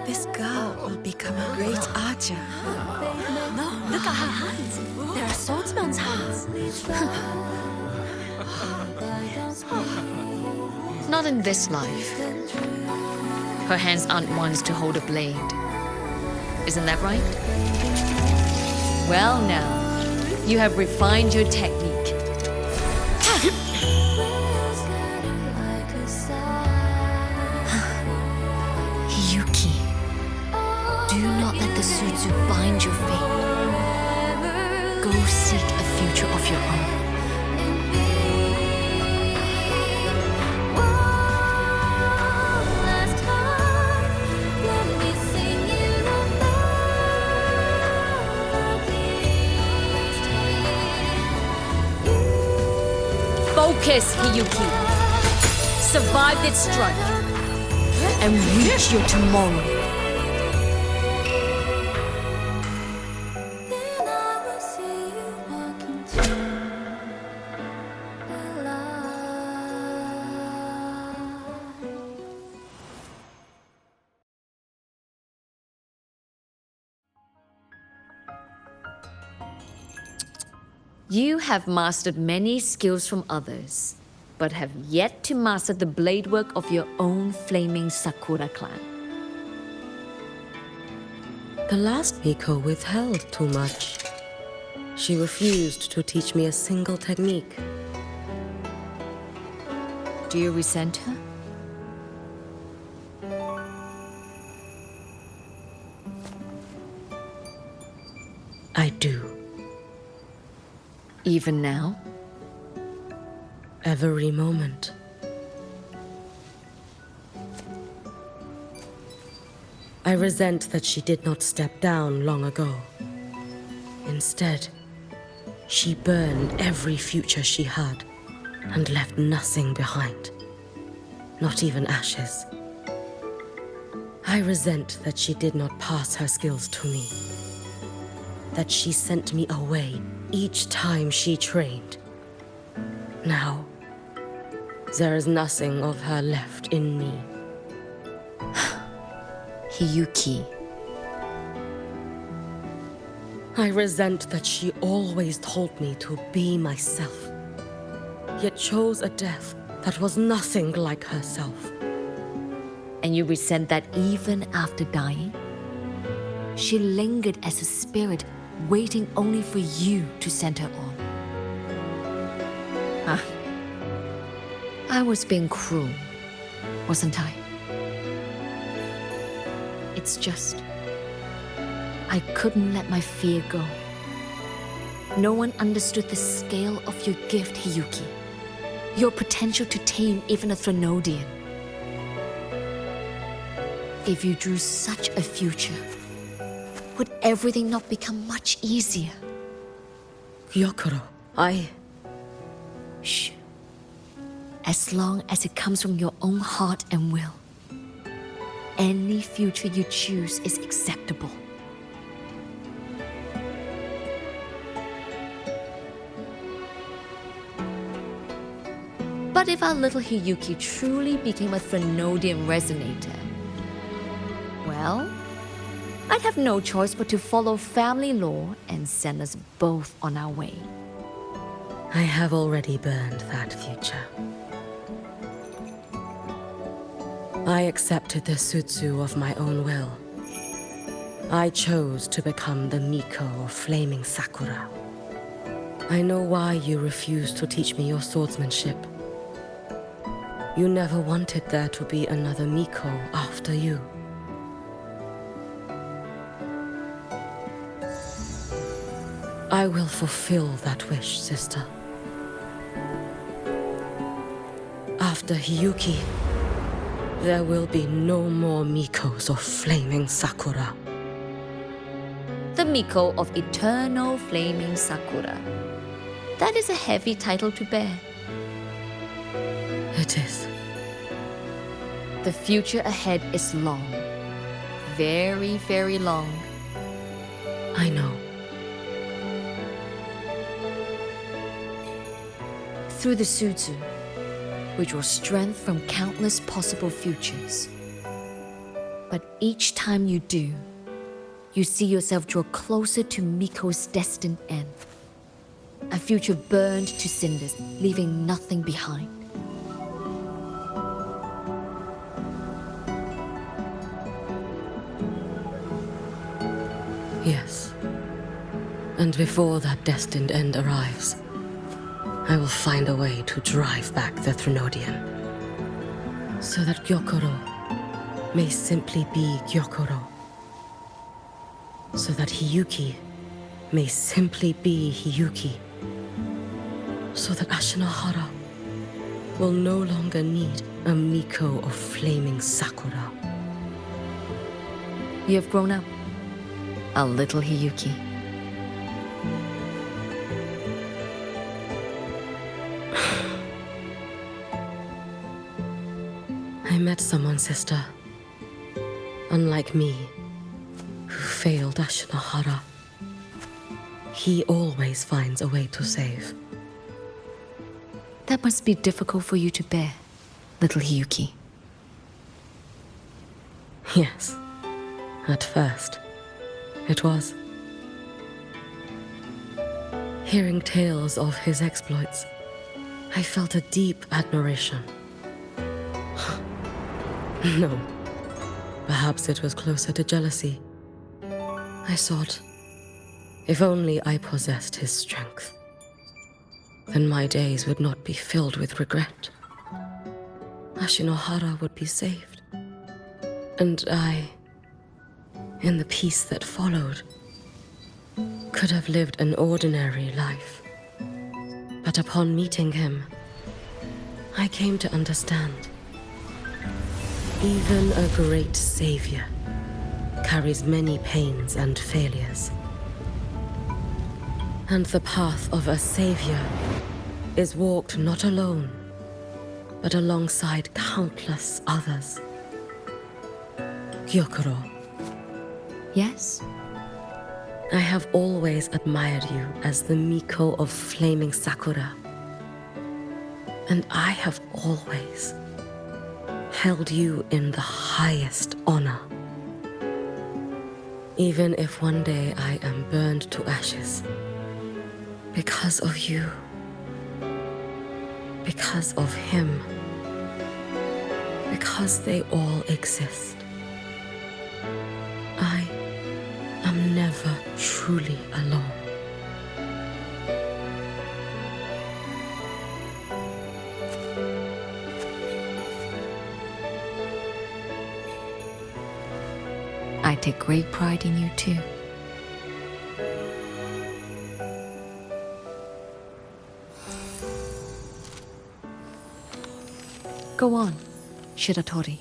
This girl will become a great archer. No, look at her hands. There are swordsman's hands. Not in this life. Her hands aren't ones to hold a blade. Isn't that right? Well now, you have refined your technique. Hiyuki, do not let the Sutsu bind your fate. Go seek a future of your own. Focus, Hiyuki. Survive this strike and reach your tomorrow. You have mastered many skills from others, but have yet to master the blade work of your own flaming Sakura clan. The last Miko withheld too much. She refused to teach me a single technique. Do you resent her? I do. Even now? Every moment. I resent that she did not step down long ago. Instead, she burned every future she had and left nothing behind. Not even ashes. I resent that she did not pass her skills to me. That she sent me away each time she trained. Now, there is nothing of her left in me. Hiyuki. I resent that she always told me to be myself, yet chose a death that was nothing like herself. And you resent that even after dying? She lingered as a spirit, waiting only for you to send her on. I was being cruel, wasn't I? It's just, I couldn't let my fear go. No one understood the scale of your gift, Hiyuki. Your potential to tame even a Threnodian. If you drew such a future, would everything not become much easier? Gyokuro, Shh. As long as it comes from your own heart and will, any future you choose is acceptable. But if our little Hiyuki truly became a Threnodian resonator, well, I'd have no choice but to follow family law and send us both on our way. I have already burned that future. I accepted the Sutsu of my own will. I chose to become the Miko of Flaming Sakura. I know why you refused to teach me your swordsmanship. You never wanted there to be another Miko after you. I will fulfill that wish, sister. After Hiyuki, there will be no more Mikos of flaming Sakura. The Miko of Eternal Flaming Sakura. That is a heavy title to bear. It is. The future ahead is long. Very, very long. I know. Through the Sutsu, we draw strength from countless possible futures. But each time you do, you see yourself draw closer to Miko's destined end. A future burned to cinders, leaving nothing behind. Yes. And before that destined end arrives, I will find a way to drive back the Threnodian, so that Gyokoro may simply be Gyokoro, so that Hiyuki may simply be Hiyuki, so that Ashinahara will no longer need a Miko of flaming Sakura. You have grown up, a little Hiyuki. I met someone, sister. Unlike me, who failed Ashinahara. He always finds a way to save. That must be difficult for you to bear, little Hiyuki. Yes. At first, it was. Hearing tales of his exploits, I felt a deep admiration. No. Perhaps it was closer to jealousy. I thought, if only I possessed his strength, then my days would not be filled with regret. Ashinahara would be saved. And I, in the peace that followed, could have lived an ordinary life. But upon meeting him, I came to understand. Even a great savior carries many pains and failures. And the path of a savior is walked not alone, but alongside countless others. Gyokoro. Yes? I have always admired you as the Miko of flaming Sakura. And I have always held you in the highest honor. Even if one day I am burned to ashes, because of you, because of him, because they all exist, I am never truly alone. I take great pride in you too. Go on, Shiratori.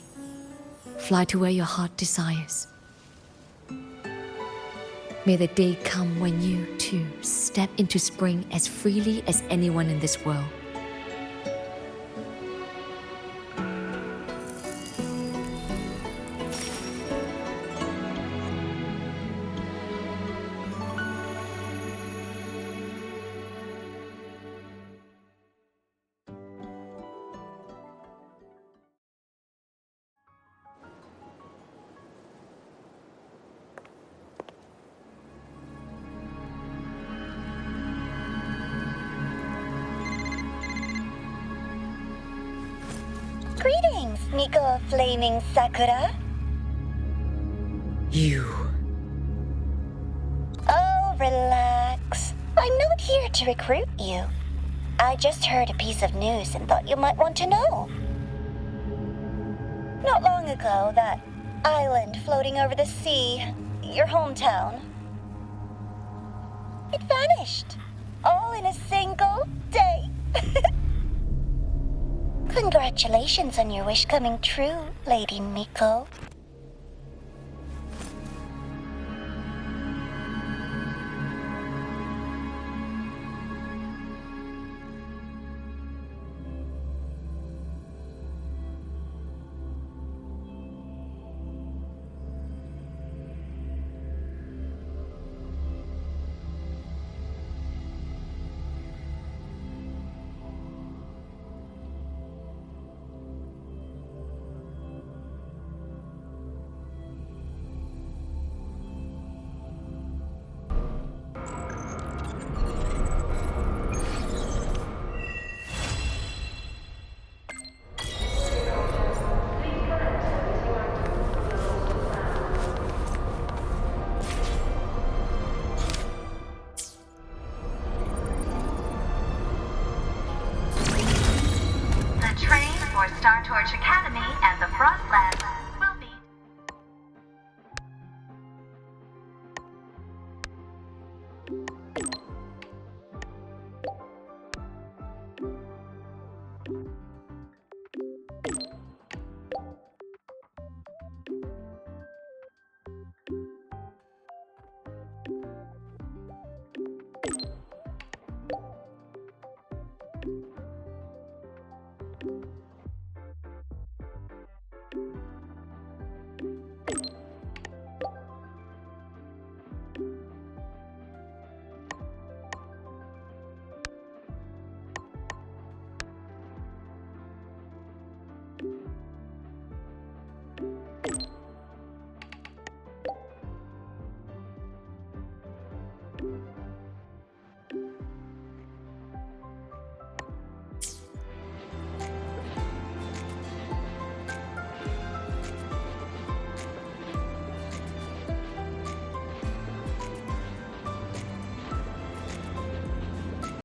Fly to where your heart desires. May the day come when you, too, step into spring as freely as anyone in this world. Greetings, Miko of Flaming Sakura. You. Oh, relax. I'm not here to recruit you. I just heard a piece of news and thought you might want to know. Not long ago, that island floating over the sea, your hometown. It vanished. All in a single day. Congratulations on your wish coming true, Lady Miko. Star Torch Academy and the Frostlands will be...